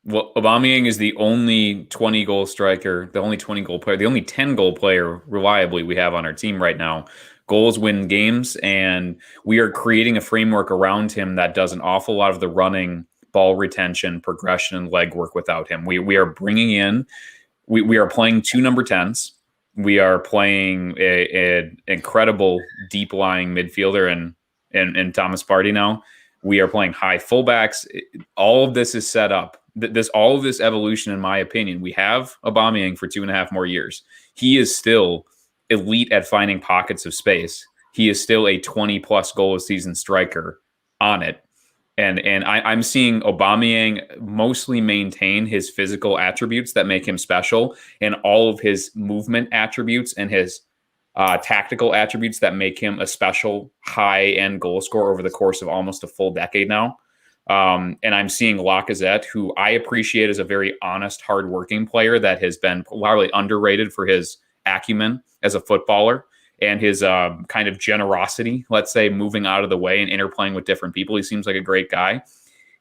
Well, Aubameyang is the only 20-goal striker, the only 20-goal player, the only 10-goal player reliably we have on our team right now. Goals win games, and we are creating a framework around him that does an awful lot of the running, ball retention, progression, and leg work without him. We are bringing in, we are playing 2 number 10s. We are playing an incredible deep lying midfielder and Thomas Partey now. We are playing high fullbacks. All of this is set up. All of this evolution, in my opinion, we have Aubameyang for 2.5 more years. He is still elite at finding pockets of space. He is still a 20+ goal a season striker on it. And I'm seeing Aubameyang mostly maintain his physical attributes that make him special, and all of his movement attributes and his tactical attributes that make him a special high-end goal scorer over the course of almost a full decade now. And I'm seeing Lacazette, who I appreciate as a very honest, hardworking player that has been largely underrated for his acumen as a footballer and his kind of generosity, let's say, moving out of the way and interplaying with different people. He seems like a great guy.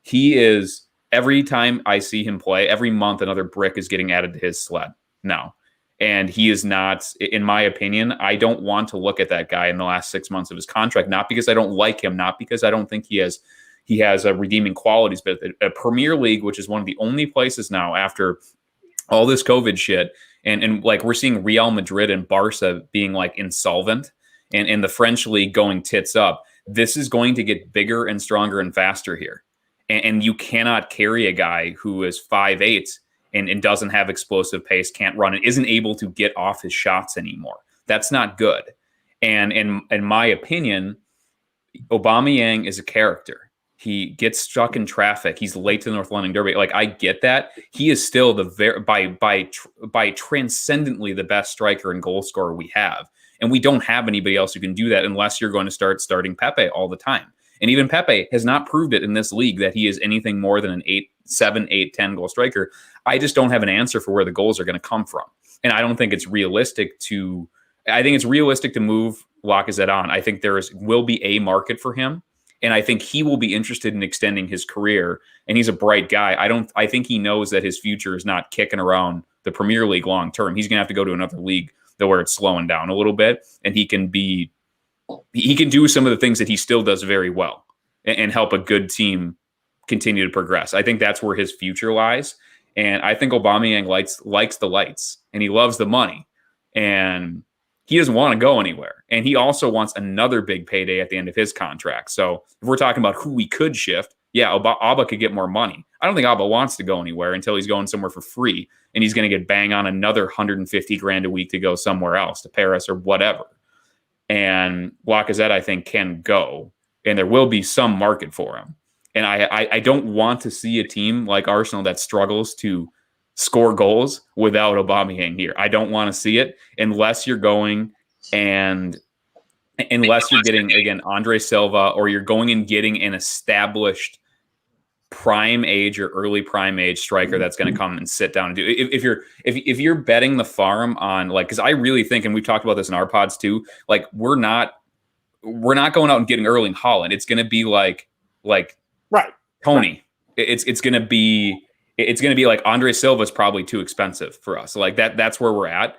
He is, every time I see him play, every month another brick is getting added to his sled now. And he is not, in my opinion, I don't want to look at that guy in the last 6 months of his contract, not because I don't like him, not because I don't think he has redeeming qualities, but a Premier League, which is one of the only places now after all this COVID shit, and like we're seeing Real Madrid and Barca being like insolvent, and the French league going tits up. This is going to get bigger and stronger and faster here. And you cannot carry a guy who is 5'8" and doesn't have explosive pace, can't run, and isn't able to get off his shots anymore. That's not good. And in my opinion, Aubameyang is a character. He gets stuck in traffic. He's late to the North London Derby. Like, I get that. He is still by transcendently the best striker and goal scorer we have. And we don't have anybody else who can do that unless you're going to start starting Pepe all the time. And even Pepe has not proved it in this league that he is anything more than an 7, 8, 10 goal striker. I just don't have an answer for where the goals are going to come from. And I don't think it's realistic to move Lacazette on. I think will be a market for him. And I think he will be interested in extending his career. And he's a bright guy. I think he knows that his future is not kicking around the Premier League long term. He's going to have to go to another league where it's slowing down a little bit. And he can do some of the things that he still does very well and help a good team continue to progress. I think that's where his future lies. And I think Aubameyang likes the lights, and he loves the money, and he doesn't want to go anywhere. And he also wants another big payday at the end of his contract. So if we're talking about who we could shift, yeah, Abba could get more money. I don't think Abba wants to go anywhere until he's going somewhere for free, and he's going to get bang on another 150 grand a week to go somewhere else, to Paris or whatever. And Lacazette, I think, can go, and there will be some market for him. And I don't want to see a team like Arsenal that struggles to score goals without Aubameyang here. I don't want to see it unless you're getting, again, Andre Silva, or you're going and getting an established prime age or early prime age striker that's going to come and sit down and do it. If you're betting the farm on, like, because I really think, and we've talked about this in our pods too, like we're not going out and getting Erling Haaland. It's going to be like right, Tony. Right. It's going to be like Andre Silva is probably too expensive for us. Like that's where we're at.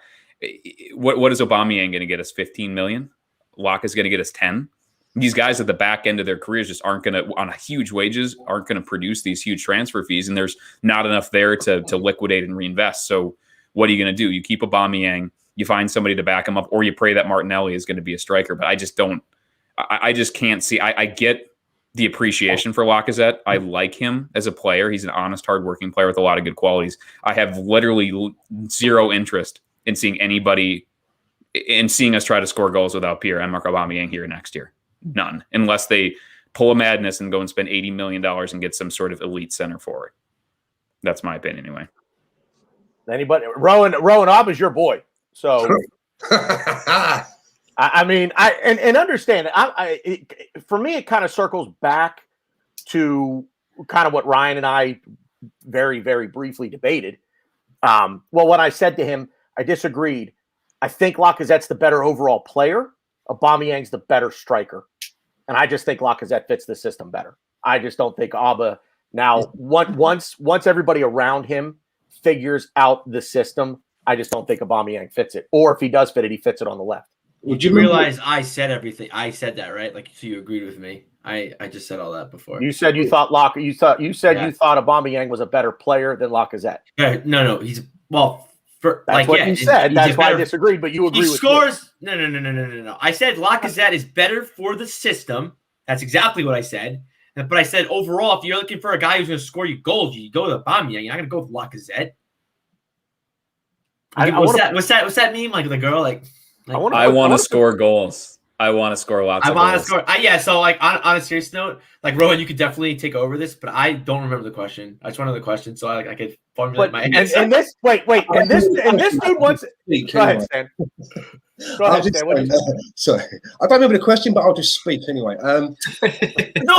What is Aubameyang going to get us? 15 million. Locke is going to get us 10. These guys at the back end of their careers just aren't going to, on huge wages, aren't going to produce these huge transfer fees, and there's not enough there to liquidate and reinvest. So what are you going to do? You keep Aubameyang, you find somebody to back him up, or you pray that Martinelli is going to be a striker. But I just can't see. I get the appreciation for Lacazette. I like him as a player. He's an honest, hardworking player with a lot of good qualities. I have literally zero interest in seeing us try to score goals without Pierre-Emerick Aubameyang here next year. None, unless they pull a madness and go and spend $80 million and get some sort of elite center forward. That's my opinion, anyway. Anybody? Rowan Ob is your boy, so I mean, understand. For me, it kind of circles back to kind of what Ryan and I very, very briefly debated. Well, when I said to him, I disagreed. I think Lacazette's the better overall player. Aubameyang's the better striker. And I just think Lacazette fits the system better. I just don't think Abba now, once everybody around him figures out the system, I just don't think Aubameyang fits it. Or if he does fit it, he fits it on the left. Would you realize I said everything? I said that, right? Like, so you agreed with me. I just said all that before. You said you thought you thought Aubameyang was a better player than Lacazette. No. For That's like, what yeah, you and said. he's That's a why I better- disagreed, but you agree He with scores. No. I said Lacazette is better for the system. That's exactly what I said. But I said overall, if you're looking for a guy who's going to score you goals, you go to Aubameyang. You're not going to go with Lacazette. What's that meme? Like the girl, like I want to score goals. I want to score lots of goals. I want to score. Yeah. So like on a serious note, like Rohan, you could definitely take over this, but I don't remember the question. I just want to know the question so I could formulate my answer. And this and this dude wants. Go ahead, Stan. Go ahead, Stan. What did you say? Sorry, I don't remember the question, but I'll just speak anyway. No,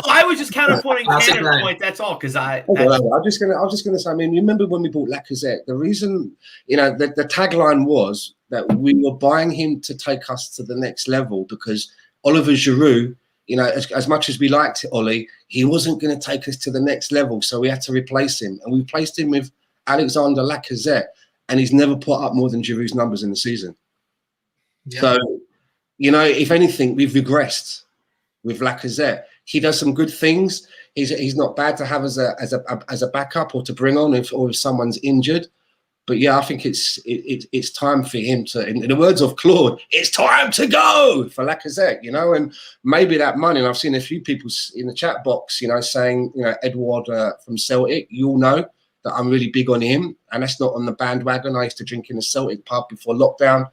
I was just counterpointing Tanner's point. That's all. Because I'm just gonna say. I mean, you remember when we bought Lacazette? The reason, the tagline was that we were buying him to take us to the next level because Oliver Giroud, as much as we liked Ollie, he wasn't going to take us to the next level, so we had to replace him, and we replaced him with Alexander Lacazette, and he's never put up more than Giroud's numbers in the season. Yeah. So, if anything, we've regressed with Lacazette. He does some good things. He's not bad to have as a backup or to bring on if someone's injured. But yeah, I think it's time for him to, in the words of Claude, it's time to go for Lacazette, and maybe that money. And I've seen a few people in the chat box, saying, Edward from Celtic, you all know that I'm really big on him, and that's not on the bandwagon. I used to drink in the Celtic pub before lockdown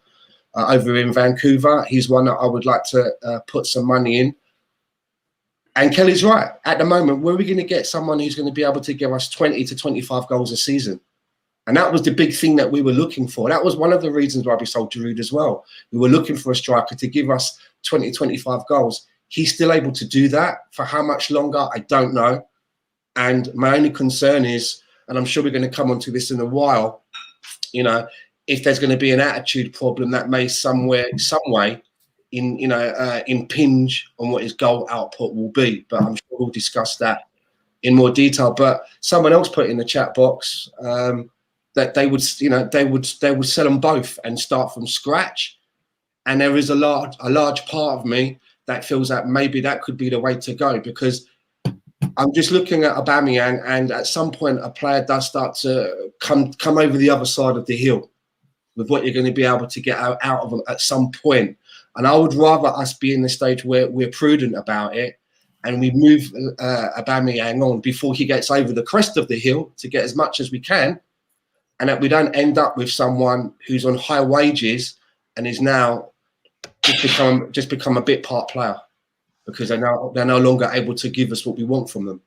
over in Vancouver. He's one that I would like to put some money in. And Kelly's right. At the moment, where are we going to get someone who's going to be able to give us 20 to 25 goals a season? And that was the big thing that we were looking for. That was one of the reasons why we sold Giroud as well. We were looking for a striker to give us 20, 25 goals. He's still able to do that. For how much longer, I don't know. And my only concern is, and I'm sure we're going to come onto this in a while, if there's going to be an attitude problem that may some way impinge on what his goal output will be. But I'm sure we'll discuss that in more detail. But someone else put in the chat box that they would sell them both and start from scratch. And there is a large part of me that feels that maybe that could be the way to go, because I'm just looking at Aubameyang, and at some point a player does start to come over the other side of the hill with what you're going to be able to get out of them at some point. And I would rather us be in the stage where we're prudent about it and we move Aubameyang on before he gets over the crest of the hill to get as much as we can, and that we don't end up with someone who's on high wages and is now just become a bit part player because they're no longer able to give us what we want from them.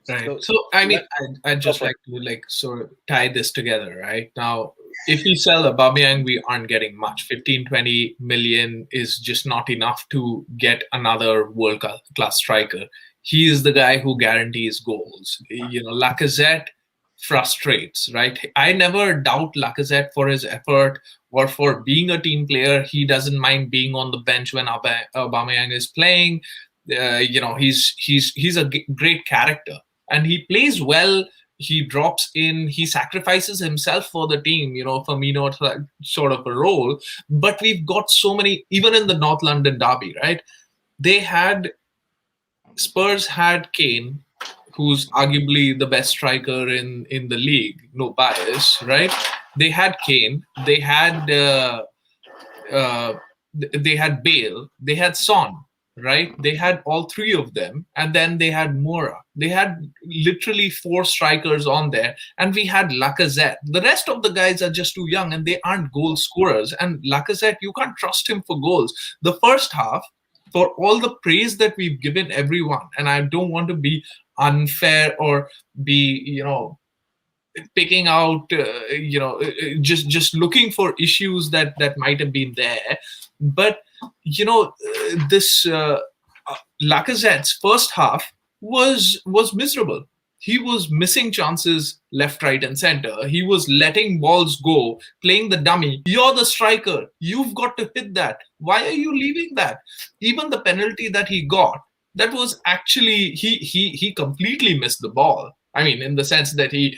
Right. So I mean, I'd just like to sort of tie this together, right? Now, if we sell Aubameyang, we aren't getting much. 15-20 million is just not enough to get another world-class striker. He is the guy who guarantees goals. Lacazette frustrates, right? I never doubt Lacazette for his effort or for being a team player. He doesn't mind being on the bench when Aubameyang is playing. He's a great character, and he plays well. He drops in, he sacrifices himself for the team, Firmino sort of a role. But we've got so many, even in the North London derby, right? Spurs had Kane, who's arguably the best striker in the league, no bias, right? They had Kane, they had Bale, they had Son, right? They had all three of them, and then they had Moura. They had literally 4 strikers on there, and we had Lacazette. The rest of the guys are just too young, and they aren't goal scorers. And Lacazette, you can't trust him for goals. The first half, for all the praise that we've given everyone, and I don't want to be unfair or be, picking out, just looking for issues that might have been there. But this Lacazette's first half was miserable. He was missing chances left, right, and center. He was letting balls go, playing the dummy. You're the striker. You've got to hit that. Why are you leaving that? Even the penalty that he got, that was actually he completely missed the ball. I mean, in the sense that the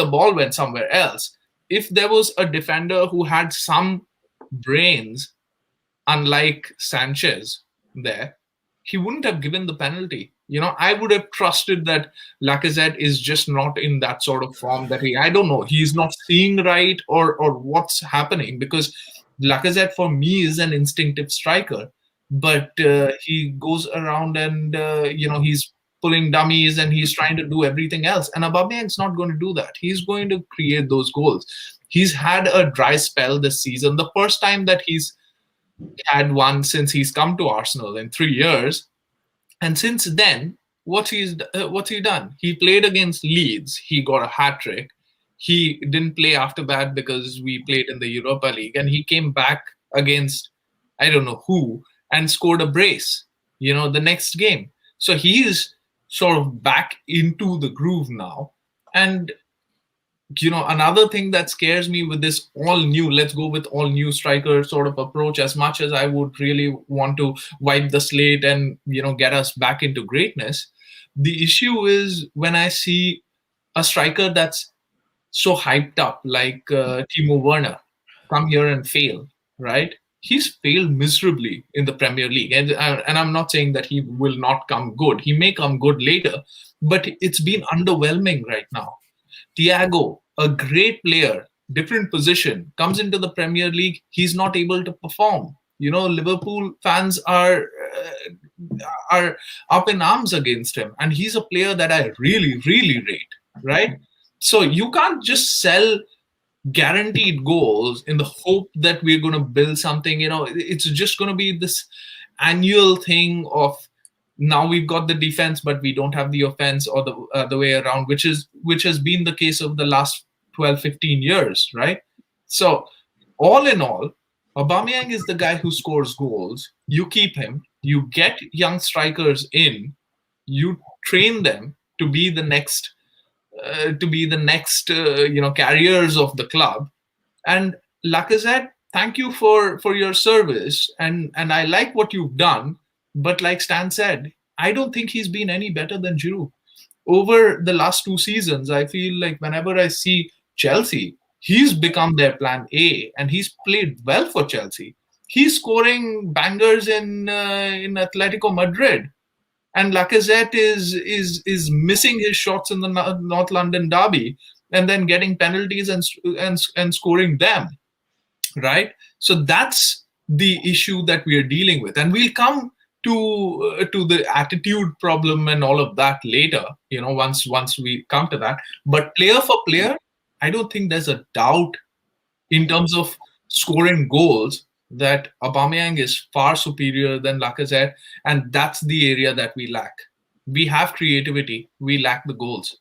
ball went somewhere else. If there was a defender who had some brains, unlike Sanchez there, he wouldn't have given the penalty. I would have trusted that Lacazette is just not in that sort of form that I don't know, he's not seeing right or what's happening, because Lacazette for me is an instinctive striker, but he goes around and he's pulling dummies and he's trying to do everything else. And Aubameyang's not going to do that. He's going to create those goals. He's had a dry spell this season. The first time that he's had one since he's come to Arsenal in 3 years. And since then, what's he done? He played against Leeds. He got a hat-trick. He didn't play after that because we played in the Europa League. And he came back against, I don't know who, and scored a brace, the next game. So he is sort of back into the groove now. And, another thing that scares me with this let's go with all new striker sort of approach, as much as I would really want to wipe the slate and, get us back into greatness. The issue is when I see a striker that's so hyped up, like Timo Werner, come here and fail, right? He's failed miserably in the Premier League. And I'm not saying that he will not come good. He may come good later, but it's been underwhelming right now. Thiago, a great player, different position, comes into the Premier League. He's not able to perform. Liverpool fans are up in arms against him. And he's a player that I really, really rate, right? So you can't just sell guaranteed goals in the hope that we're going to build something. It's just going to be this annual thing of now we've got the defense but we don't have the offense, or the way around, which has been the case of the last 12-15 years, right? So all in all, Aubameyang is the guy who scores goals. You keep him, you get young strikers in, you train them to be the next carriers of the club. And Lacazette, thank you for your service, and I like what you've done, but like Stan said, I don't think he's been any better than Giroud. Over the last 2 seasons, I feel like whenever I see Chelsea, he's become their plan A, and he's played well for Chelsea. He's scoring bangers in Atletico Madrid. And Lacazette is missing his shots in the North London derby and then getting penalties and scoring them, right? So that's the issue that we are dealing with. And we'll come to the attitude problem and all of that later, once we come to that. But player for player, I don't think there's a doubt in terms of scoring goals that Aubameyang is far superior than Lacazette, and that's the area that we lack. We have creativity, we lack the goals.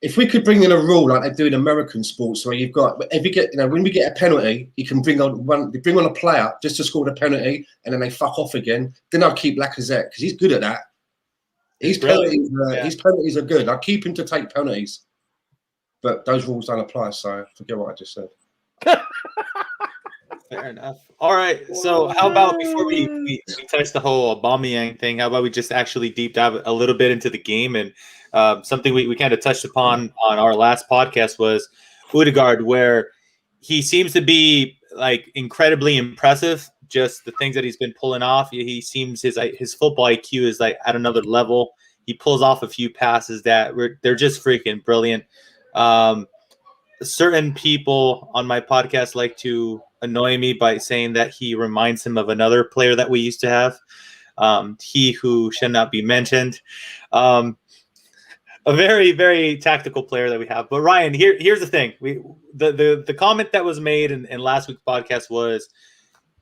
If we could bring in a rule like they do in American sports, where you've got, if you get, when we get a penalty, you can bring on a player just to score the penalty, and then they fuck off again. Then I'll keep Lacazette because he's good at that. His penalties are good. I'll keep him to take penalties, but those rules don't apply. So forget what I just said. Fair enough. All right. So how about before we touch the whole Aubameyang thing, how about we just actually deep dive a little bit into the game? And something we kind of touched upon on our last podcast was Odegaard, where he seems to be like incredibly impressive. Just the things that he's been pulling off. He seems his football IQ is like at another level. He pulls off a few passes that they're just freaking brilliant. Certain people on my podcast like to annoy me by saying that he reminds him of another player that we used to have, he who should not be mentioned, a very, very tactical player that we have. But Ryan, here's the thing: the comment that was made in last week's podcast was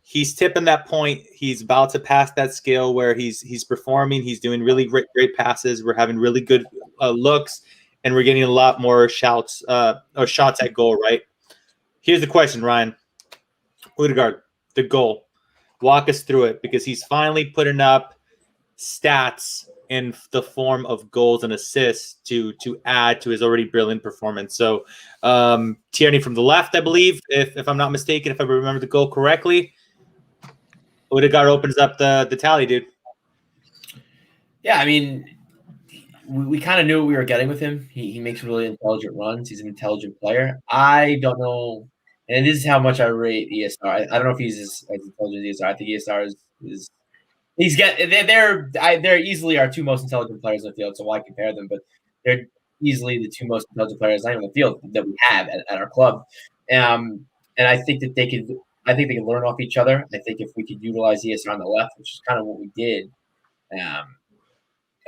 he's tipping that point. He's about to pass that scale where he's performing. He's doing really great passes. We're having really good looks, and we're getting a lot more shots or shots at goal. Right? Here's the question, Ryan. Odegaard, the goal. Walk us through it, because he's finally putting up stats in the form of goals and assists to add to his already brilliant performance. So Tierney from the left, I believe, if I'm not mistaken, if I remember the goal correctly. Odegaard opens up the tally, dude. Yeah, I mean, we kind of knew what we were getting with him. He makes really intelligent runs. He's an intelligent player. I don't know. And this is how much I rate ESR. I don't know if he's as intelligent as ESR. I think ESR is They're easily our two most intelligent players on the field. So why compare them? But they're easily the two most intelligent players on the field that we have at our club. And I think that they could. I think they can learn off each other. I think if we could utilize ESR on the left, which is kind of what we did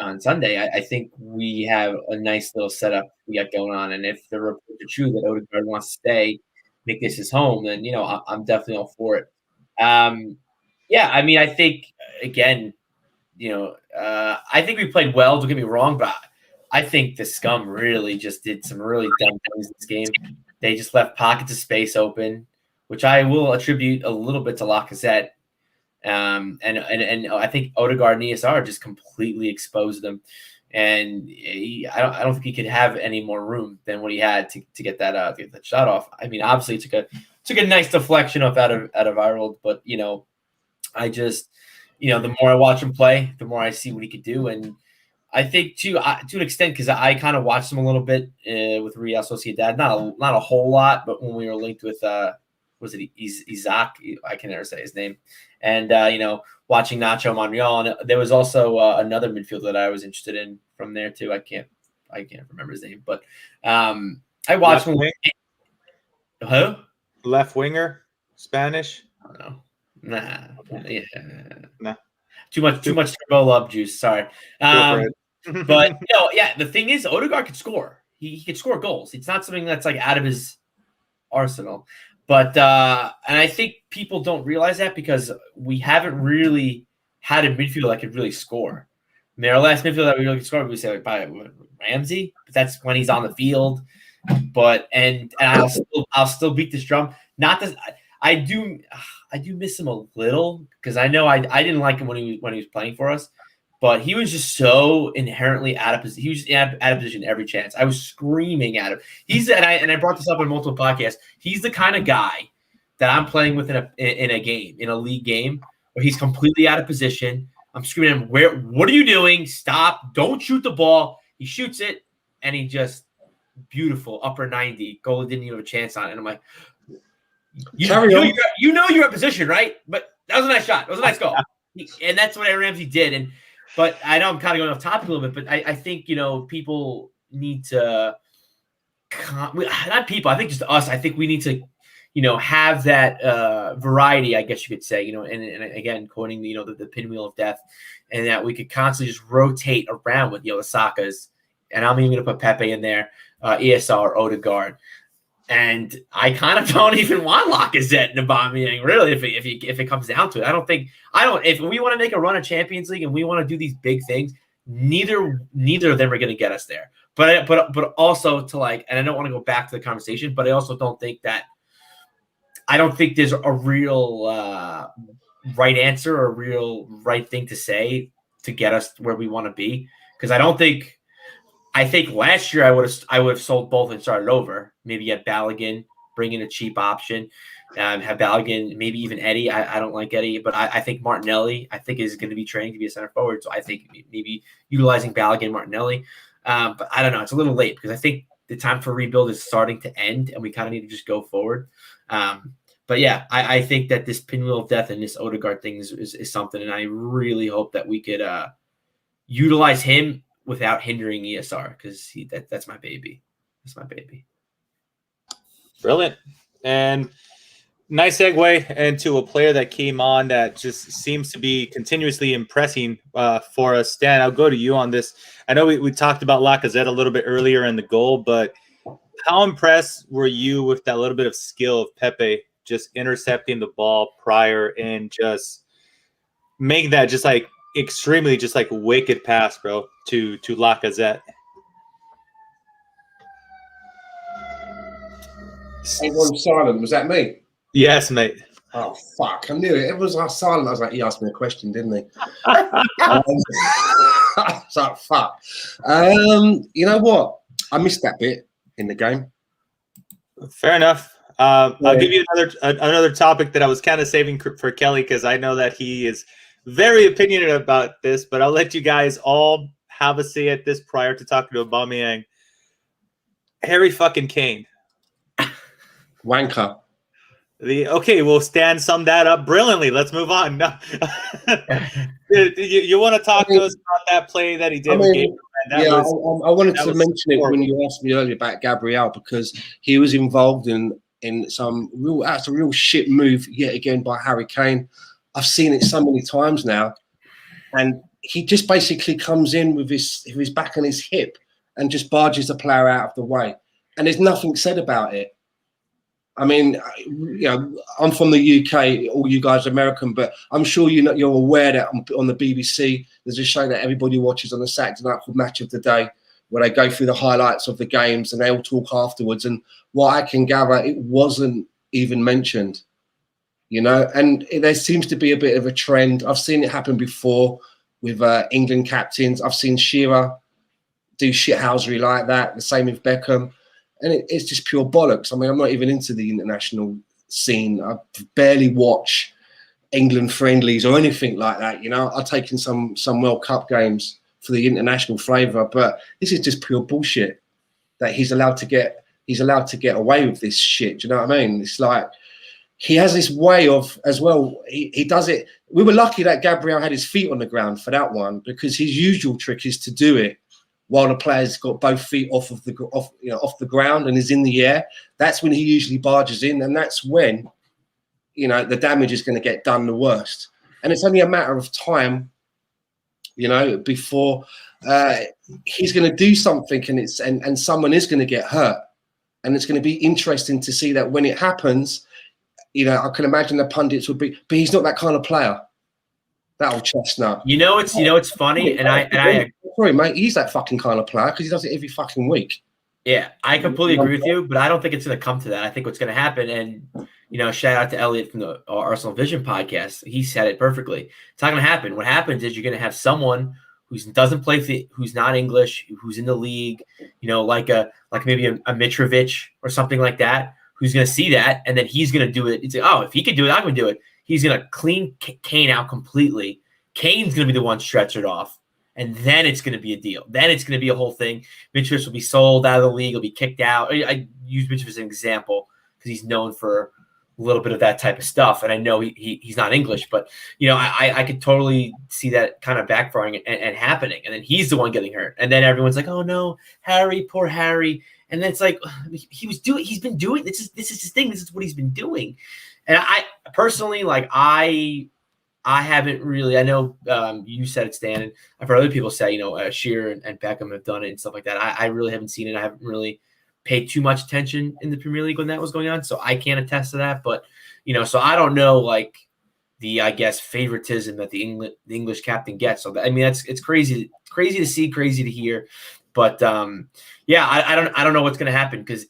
on Sunday, I think we have a nice little setup we got going on. And if the reports are true that Odegaard wants to stay, make this his home, then I'm definitely all for it. Yeah, I mean, I think again, I think we played well. Don't get me wrong, but I think the Scum really just did some really dumb things in this game. They just left pockets of space open, which I will attribute a little bit to Lacazette. And I think Odegaard and ESR just completely exposed them. And I don't think he could have any more room than what he had to get that shot off. I mean, obviously it took a nice deflection off out of Ireland, but I just the more I watch him play, the more I see what he could do. And I think to an extent, because I kind of watched him a little bit with Real Sociedad, not a whole lot, but when we were linked with was it Isaac? I can never say his name. And watching Nacho Monreal, and there was also another midfielder that I was interested in from there too. I can't remember his name, but I watched him. Who? Left winger, Spanish. I don't know. Nah. Yeah. Nah. Too much turbo love juice. Sorry. But the thing is, Odegaard could score. He could score goals. It's not something that's like out of his arsenal. But and I think people don't realize that because we haven't really had a midfielder that could really score. I mean, our last midfielder that we really could score, we say like Ramsey, but that's when he's on the field. But and I'll still beat this drum. Not that I do miss him a little because I know I didn't like him when he was playing for us, but he was just so inherently out of position. He was just out of position every chance. I was screaming at him. I brought this up on multiple podcasts. He's the kind of guy that I'm playing with in a league game where he's completely out of position. I'm screaming at him, what are you doing? Stop. Don't shoot the ball. He shoots it, and he just beautiful upper 90. Goalie didn't even have a chance on it. And I'm like, you know you're in position, right? But that was a nice shot. It was a nice goal. And that's what Ramsey did. But I know I'm kind of going off topic a little bit, but I think, people need to not people, I think just us. I think we need to, have that variety, I guess you could say, and again, quoting the pinwheel of death, and that we could constantly just rotate around with, the Sakas, and I'm even going to put Pepe in there, ESR, Odegaard. And I kind of don't even want Lacazette and Aubameyang, really, if it comes down to it. If we want to make a run at Champions League and we want to do these big things, neither of them are going to get us there. But also to and I don't want to go back to the conversation, but I also don't think there's a real right answer or a real right thing to say to get us where we want to be. Because I think last year I would have sold both and started over. Maybe get Balogun, bring in a cheap option, have Balogun, maybe even Eddie. I don't like Eddie, but I think Martinelli is going to be trained to be a center forward. So I think maybe utilizing Balogun, Martinelli. But I don't know. It's a little late because I think the time for rebuild is starting to end, and we kind of need to just go forward. But yeah, I think that this pinwheel of death and this Odegaard thing is something, and I really hope that we could utilize him without hindering ESR, because that's my baby. That's my baby. Brilliant. And nice segue into a player that came on that just seems to be continuously impressing for us. Stan, I'll go to you on this. I know we talked about Lacazette a little bit earlier in the goal, but how impressed were you with that little bit of skill of Pepe just intercepting the ball prior and just making that just extremely wicked pass, bro, to Lacazette? Everyone's silent. Was that me? Yes, mate. Oh, fuck. I knew it. Everyone's silent. I was like, he asked me a question, didn't he? I was like, fuck. You know what? I missed that bit in the game. Fair enough. I'll give you another topic that I was kind of saving for Kelly, because I know that he is very opinionated about this, but I'll let you guys all have a say at this prior to talking to Aubameyang. Harry fucking Kane. Wanker. Okay, well, Stan summed that up brilliantly. Let's move on. No. you want to talk to us about that play that he did with Gabriel? I wanted to mention it when you asked me earlier about Gabriel, because he was involved in some real shit move yet again by Harry Kane. I've seen it so many times now, and he just basically comes in with his back on his hip and just barges the player out of the way, and there's nothing said about it. I mean, I'm from the UK, all you guys are American, but I'm sure you're aware that on the BBC, there's a show that everybody watches on a Saturday night called Match of the Day, where they go through the highlights of the games and they all talk afterwards. And what I can gather, it wasn't even mentioned, and there seems to be a bit of a trend. I've seen it happen before with England captains. I've seen Shearer do shithousery like that, the same with Beckham. And it's just pure bollocks. I mean, I'm not even into the international scene. I barely watch England friendlies or anything like that. I've taken some World Cup games for the international flavour, but this is just pure bullshit that he's allowed to get away with this shit. Do you know what I mean? It's like he has this way of, as well, he does it. We were lucky that Gabriel had his feet on the ground for that one, because his usual trick is to do it while the player's got both feet off the ground and is in the air. That's when he usually barges in, and that's when the damage is going to get done the worst. And it's only a matter of time, before he's going to do something, and someone is going to get hurt. And it's going to be interesting to see that when it happens. I can imagine the pundits would be, but he's not that kind of player. That old chestnut. It's funny, and I sorry, mate. He's that fucking kind of player because he does it every fucking week. Yeah, I completely agree with you, but I don't think it's going to come to that. I think what's going to happen, and shout out to Elliot from the Arsenal Vision podcast. He said it perfectly. It's not going to happen. What happens is you're going to have someone who's doesn't play, who's not English, who's in the league, like maybe a Mitrovic or something like that, who's going to see that, and then he's going to do it. It's like, oh, if he could do it, I'm going to do it. He's going to clean Kane out completely. Kane's going to be the one stretchered off, and then it's going to be a deal. Then it's going to be a whole thing. Mitrovic will be sold out of the league. He'll be kicked out. I use Mitrovic as an example because he's known for a little bit of that type of stuff, and I know he's not English, but I could totally see that kind of backfiring and happening, and then he's the one getting hurt, and then everyone's like, "Oh no, Harry, poor Harry," and then it's like he's been doing this is his thing. This is what he's been doing. And I personally, I haven't really. I know you said it, Stan, and I've heard other people say, Shearer and Beckham have done it and stuff like that. I really haven't seen it. I haven't really paid too much attention in the Premier League when that was going on, so I can't attest to that. But so I don't know, the favoritism that the English captain gets. So it's crazy to see, crazy to hear. But I don't know what's going to happen because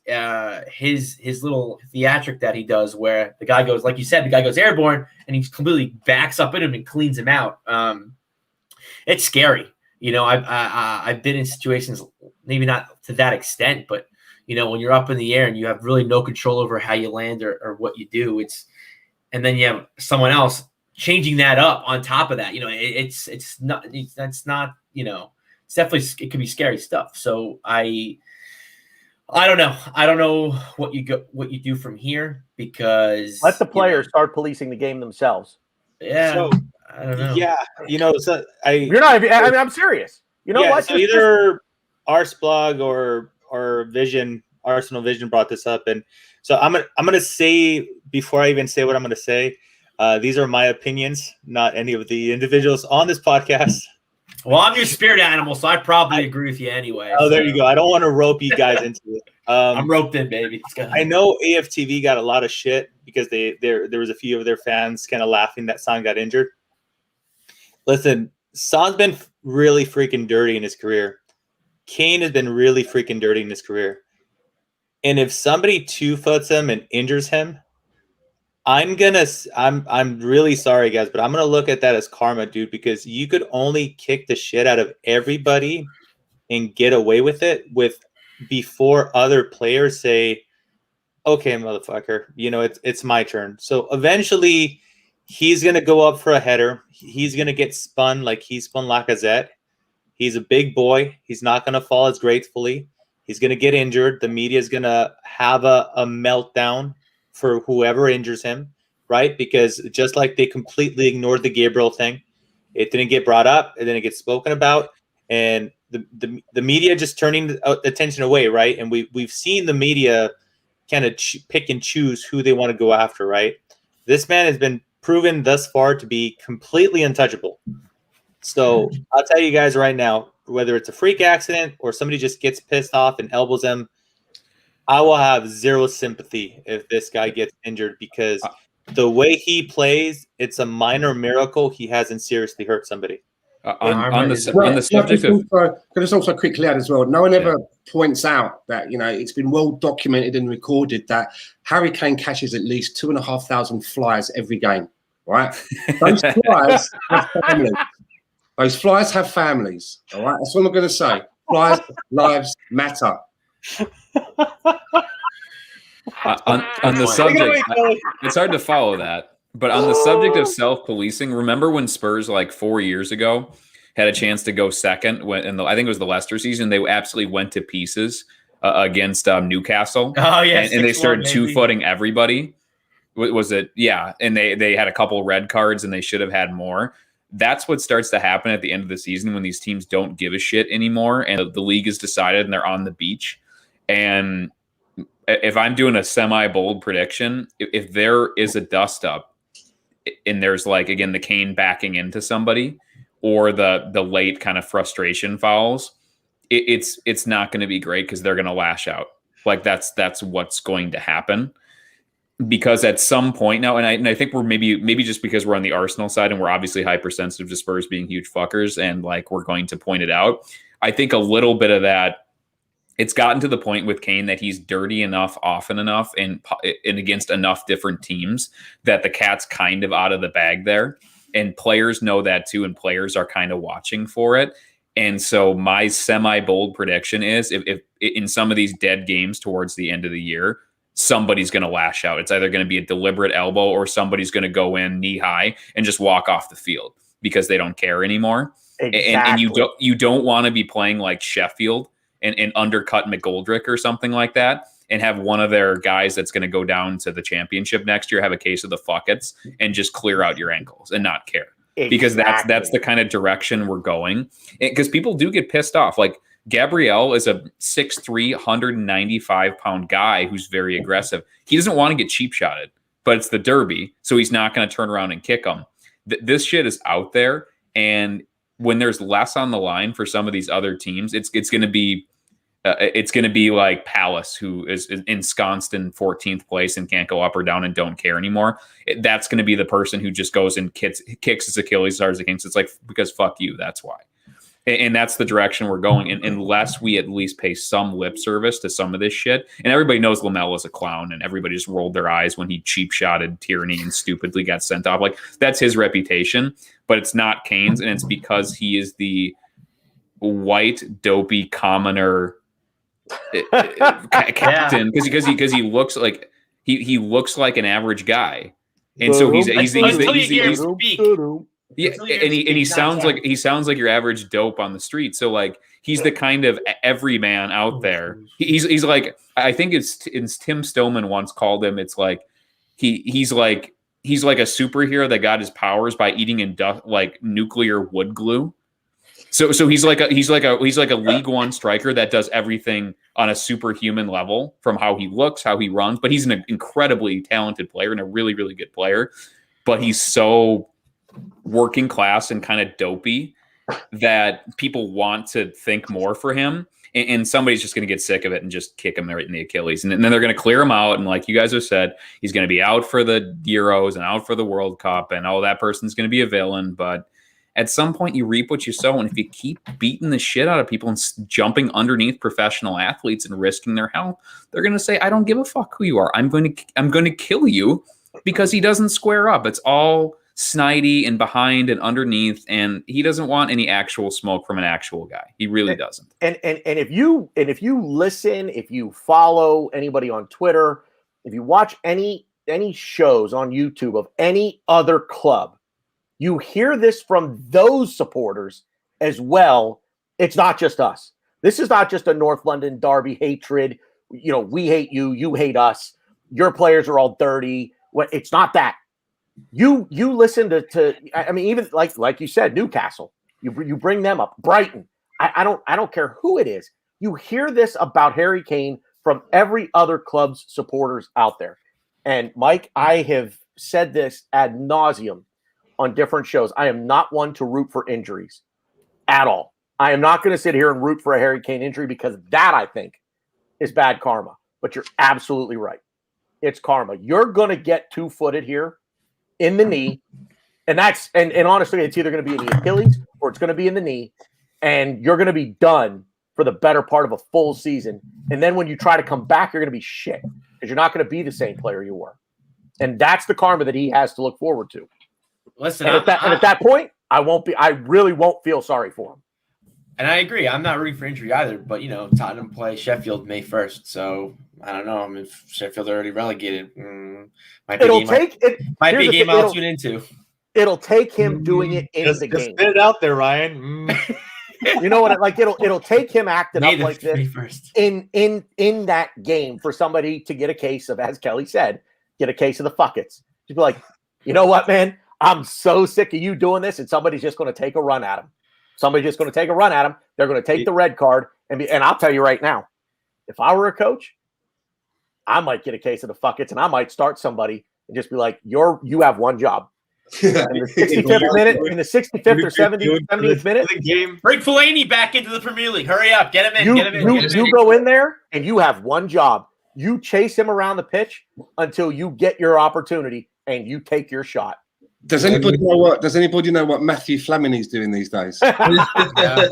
his little theatric that he does, where the guy goes, like you said, the guy goes airborne and he completely backs up in him and cleans him out. It's scary. I've been in situations, maybe not to that extent, but when you're up in the air and you have really no control over how you land or what you do, and then you have someone else changing that up on top of that. It's definitely, it could be scary stuff. So I don't know. I don't know what you do from here, because let the players start policing the game themselves. Yeah. So, I don't know. Yeah. So you're not. I mean, I'm serious. What? So either Arse blog or Arsenal Vision brought this up, and so I'm gonna say, before I even say what I'm gonna say, these are my opinions, not any of the individuals on this podcast. Well, I'm your spirit animal, so I probably agree with you anyway. Oh, there you go. I don't want to rope you guys into it. I'm roped in, baby. I know AFTV got a lot of shit because there was a few of their fans kind of laughing that Son got injured. Listen, Son's been really freaking dirty in his career. Kane has been really freaking dirty in his career. And if somebody 2-foots him and injures him, I'm really sorry, guys, but I'm gonna look at that as karma, dude, because you could only kick the shit out of everybody and get away with it before other players say, okay, motherfucker, it's my turn. So eventually he's gonna go up for a header. He's gonna get spun like he spun Lacazette. He's a big boy. He's not gonna fall as gracefully. He's gonna get injured. The media is gonna have a meltdown for whoever injures him, right? Because just like they completely ignored the Gabriel thing, it didn't get brought up, it didn't get spoken about, and the media just turning attention away, right? And we've seen the media kind of pick and choose who they want to go after, right? This man has been proven thus far to be completely untouchable. So I'll tell you guys right now, whether it's a freak accident or somebody just gets pissed off and elbows him, I will have zero sympathy if this guy gets injured, because the way he plays, it's a minor miracle he hasn't seriously hurt somebody. On the subject of, can I just also quickly add as well, no one ever points out that, you know, it's been well documented and recorded that Harry Kane catches at least 2,500 flies every game, right? Those flies have families. Those flies have families, all right? That's what I'm going to say. Flies' lives matter. on the subject, it's hard to follow that. But on the subject of self-policing, remember when Spurs, like 4 years ago, had a chance to go second when I think it was the Leicester season, they absolutely went to pieces against Newcastle. Oh yeah, and they started two-footing everybody. Was it? Yeah, and they had a couple red cards, and they should have had more. That's what starts to happen at the end of the season when these teams don't give a shit anymore, and the league is decided, and they're on the beach. And if I'm doing a semi-bold prediction, if there is a dust-up, and there's like, again, the Kane backing into somebody or the late kind of frustration fouls, it's not going to be great because they're going to lash out. Like that's what's going to happen, because at some point now, and I think we're maybe just because we're on the Arsenal side and we're obviously hypersensitive to Spurs being huge fuckers, and like we're going to point it out. I think a little bit of that, it's gotten to the point with Kane that he's dirty enough, often enough, and against enough different teams that the cat's kind of out of the bag there. And players know that too, and players are kind of watching for it. And so my semi-bold prediction is if in some of these dead games towards the end of the year, somebody's going to lash out. It's either going to be a deliberate elbow or somebody's going to go in knee high and just walk off the field because they don't care anymore. Exactly. And you don't want to be playing like Sheffield and undercut McGoldrick or something like that, and have one of their guys that's going to go down to the championship next year have a case of the fuckets and just clear out your ankles and not care. Exactly. Because that's the kind of direction we're going. Because people do get pissed off. Like Gabriel is a 6'3", 195-pound guy who's very aggressive. He doesn't want to get cheap shotted, but it's the derby, so he's not going to turn around and kick him. This shit is out there, and when there's less on the line for some of these other teams, it's going to be like Palace, who is ensconced in 14th place and can't go up or down and don't care anymore. That's going to be the person who just goes and kicks his Achilles as hard as he can. It's like, because fuck you, that's why. And that's the direction we're going. And unless we at least pay some lip service to some of this shit, and everybody knows Lamella's a clown, and everybody just rolled their eyes when he cheap shotted Tierney and stupidly got sent off. Like that's his reputation, but it's not Kane's, and it's because he is the white dopey commoner captain, because he looks like he looks like an average guy, and so he's yeah, and he sounds like your average dope on the street. So like he's the kind of everyman out there. He's like, I think it's Tim Stillman once called him. It's like he's like a superhero that got his powers by eating like nuclear wood glue. So he's like a League One striker that does everything on a superhuman level, from how he looks, how he runs. But he's an incredibly talented player and a really, really good player. But he's so working class and kind of dopey that people want to think more for him. And somebody's just going to get sick of it and just kick him right in the Achilles. And then they're going to clear him out. And like you guys have said, he's going to be out for the Euros and out for the World Cup. And that person's going to be a villain. But at some point you reap what you sow. And if you keep beating the shit out of people and jumping underneath professional athletes and risking their health, they're going to say, I don't give a fuck who you are. I'm going to kill you because he doesn't square up. It's all snidey and behind and underneath, and he doesn't want any actual smoke from an actual guy. He really doesn't. And if you listen, if you follow anybody on Twitter, if you watch any shows on YouTube of any other club, you hear this from those supporters as well. It's not just us. This is not just a North London derby hatred. You know, we hate you, you hate us. your players are all dirty. It's not that. You listen to I mean, even like you said, Newcastle. You bring them up. Brighton. I don't care who it is. You hear this about Harry Kane from every other club's supporters out there. And Mike, I have said this ad nauseum on different shows. I am not one to root for injuries at all. I am not going to sit here and root for a Harry Kane injury because that, I think, is bad karma. But you're absolutely right. It's karma. You're going to get two-footed here in the knee. And honestly, it's either going to be in the Achilles or it's going to be in the knee. And you're going to be done for the better part of a full season. And then when you try to come back, you're going to be shit because you're not going to be the same player you were. And that's the karma that he has to look forward to. Listen, and at that point, I really won't feel sorry for him. And I agree. I'm not rooting for injury either, but Tottenham play Sheffield May 1st, so I don't know. I mean, if Sheffield already relegated, might be a game I'll tune into. It'll take him doing it in the game. Spit it out there, Ryan. You know what? Like it'll take him acting up like this in that game for somebody to get a case of, as Kelly said, get a case of the fuckets. Just be like, you know what, man? I'm so sick of you doing this, and somebody's just going to take a run at him. Somebody's just going to take a run at him. They're going to take the red card. And I'll tell you right now, if I were a coach, I might get a case of the fuckets, and I might start somebody and just be like, you have one job. In the 65th minute, in the 65th or 70th minute, bring Fellaini back into the Premier League. Hurry up, get him in. You go in there and you have one job. You chase him around the pitch until you get your opportunity and you take your shot. Does anybody know what Matthew Flamini's doing these days?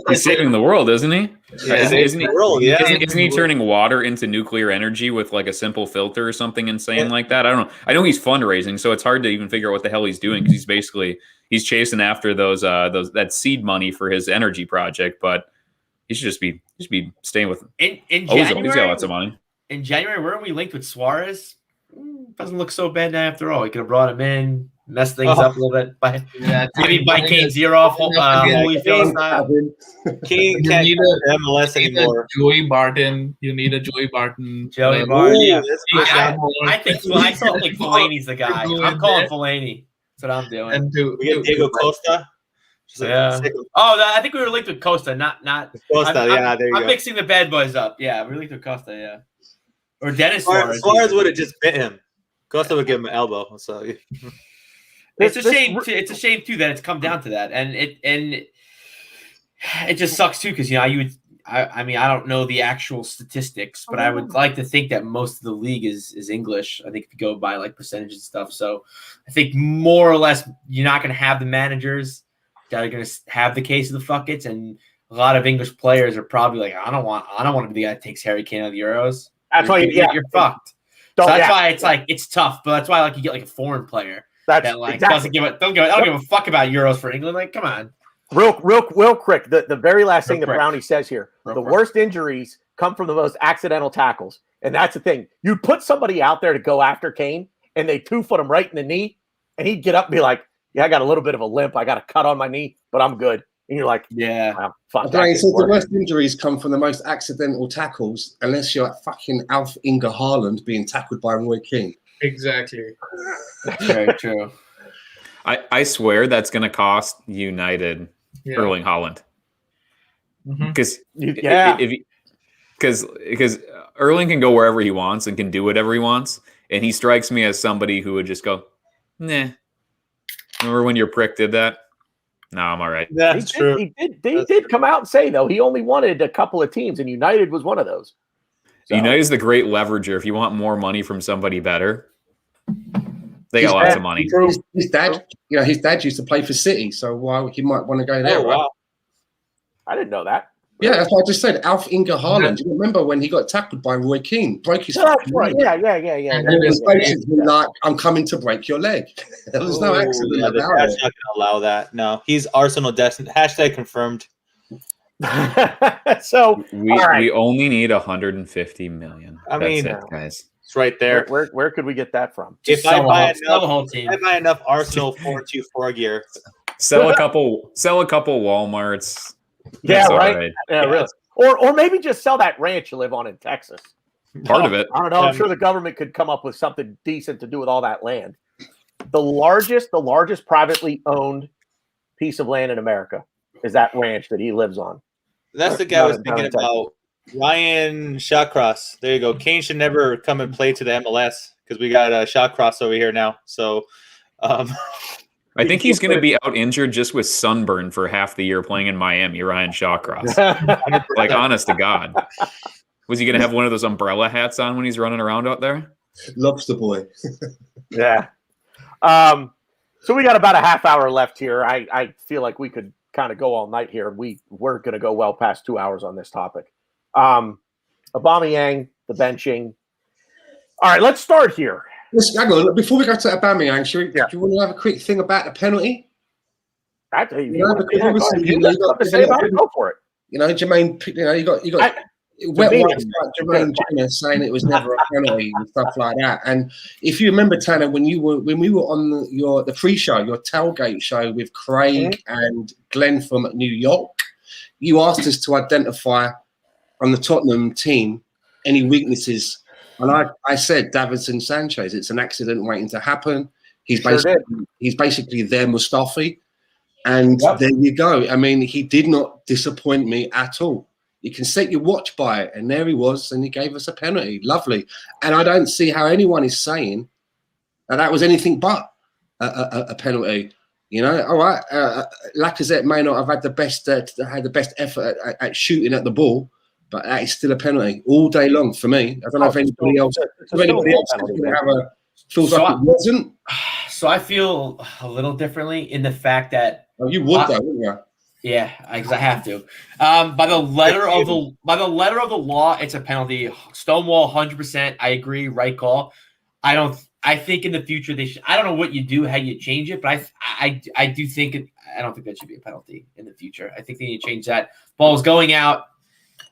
He's saving the world, isn't he? Yeah, Isn't he turning water into nuclear energy with like a simple filter or something insane like that? I don't know. I know he's fundraising, so it's hard to even figure out what the hell he's doing because he's chasing after that seed money for his energy project, but he should just be staying with in January. He's got lots of money. In January, weren't we linked with Suarez? Doesn't look so bad now after all. We could have brought him in. Mess things up a little bit. Maybe by Kane's ear off. Holyfield style. Kane can't need a MLS anymore. Joey Barton. You need a Joey Barton. Joey Barton. Yeah. I still think Fellaini's the guy. I'm calling Fellaini. That's what I'm doing. And we get Diego Costa. Yeah. I think we were linked with Costa, not Costa. There you go. I'm mixing the bad boys up. Yeah, we were linked with Costa. Yeah. Or Dennis Suarez. Suarez would have just bit him. Costa would give him an elbow. So. It's a shame. It's a shame too that it's come down to that, and it just sucks too because I mean I don't know the actual statistics, but I would like to think that most of the league is English. I think if you go by like percentages and stuff, so I think more or less you're not going to have the managers that are going to have the case of the fuckets, and a lot of English players are probably like I don't want to be the guy that takes Harry Kane out of the Euros. That's why you're fucked. So that's why it's like it's tough, but that's why like you get like a foreign player. Doesn't give a fuck about Euros for England. Like, come on. Real quick. The very last thing that Brownie says here: the worst injuries come from the most accidental tackles, and that's the thing. You put somebody out there to go after Kane, and they 2-foot him right in the knee, and he'd get up and be like, "Yeah, I got a little bit of a limp. I got a cut on my knee, but I'm good." And you're like, "Yeah, wow, fuck." So the worst injuries come from the most accidental tackles, unless you're like fucking Alf Inge Haaland being tackled by Roy Keane. Exactly. That's very true. I swear that's going to cost United Erling Haaland. Because because Erling can go wherever he wants and can do whatever he wants, and he strikes me as somebody who would just go, nah. Remember when your prick did that? No, I'm all right. That's true. He did come out and say though he only wanted a couple of teams, and United was one of those. So. United's the great leverager. If you want more money from somebody better, they got lots of money. His dad used to play for City, so he might want to go there. Oh, wow. I didn't know that. Yeah, that's what I just said. Alf Inge Haaland. Do you remember when he got tackled by Roy Keane? Broke his right. Yeah. And it was basically like, I'm coming to break your leg. There was no accident about it. That's not going to allow that. No, he's Arsenal destined. # confirmed. So we only need 150 million. I mean, that's it, guys. It's right there. Where could we get that from? If I buy enough Arsenal 424 gear, sell a couple Walmarts. Yeah, right. Yeah, really. Or maybe just sell that ranch you live on in Texas. Part of it. I don't know. I'm sure the government could come up with something decent to do with all that land. The largest privately owned piece of land in America is that ranch that he lives on. That's the guy I was thinking about. Ryan Shawcross. There you go. Kane should never come and play to the MLS because we got Shawcross over here now. So I think he's going to be out injured just with sunburn for half the year playing in Miami, Ryan Shawcross. Like, honest to God. Was he going to have one of those umbrella hats on when he's running around out there? Lobster boy. Yeah. So we got about a half hour left here. I feel like we could kind of go all night here. We're going to go well past 2 hours on this topic. Aubameyang, the benching. All right, let's start here. Hang on. Before we go to Aubameyang, do you want to have a quick thing about the penalty? Go for it. You know, Jermaine. You know, you got. Jermaine Jenner saying it was never a penalty and stuff like that. And if you remember, Tanner, when we were on the pre-show, your tailgate show with Craig and Glenn from New York, you asked us to identify on the Tottenham team any weaknesses. And I said Davinson Sanchez, it's an accident waiting to happen. He's basically their Mustafi. And there you go. I mean, he did not disappoint me at all. You can set your watch by it, and there he was, and he gave us a penalty. Lovely. And I don't see how anyone is saying that was anything but a penalty. You know, all right. Lacazette may not have had the best effort at shooting at the ball, but that is still a penalty all day long for me. I don't know if anybody else feels like it wasn't. So I feel a little differently in the fact that you would, though, wouldn't you? Yeah, because I have to. By the letter of the law, it's a penalty. Stonewall, 100%. I agree. Right call. I think in the future they should. I don't know what you do, how you change it, but I do think I don't think that should be a penalty in the future. I think they need to change that. Ball's going out.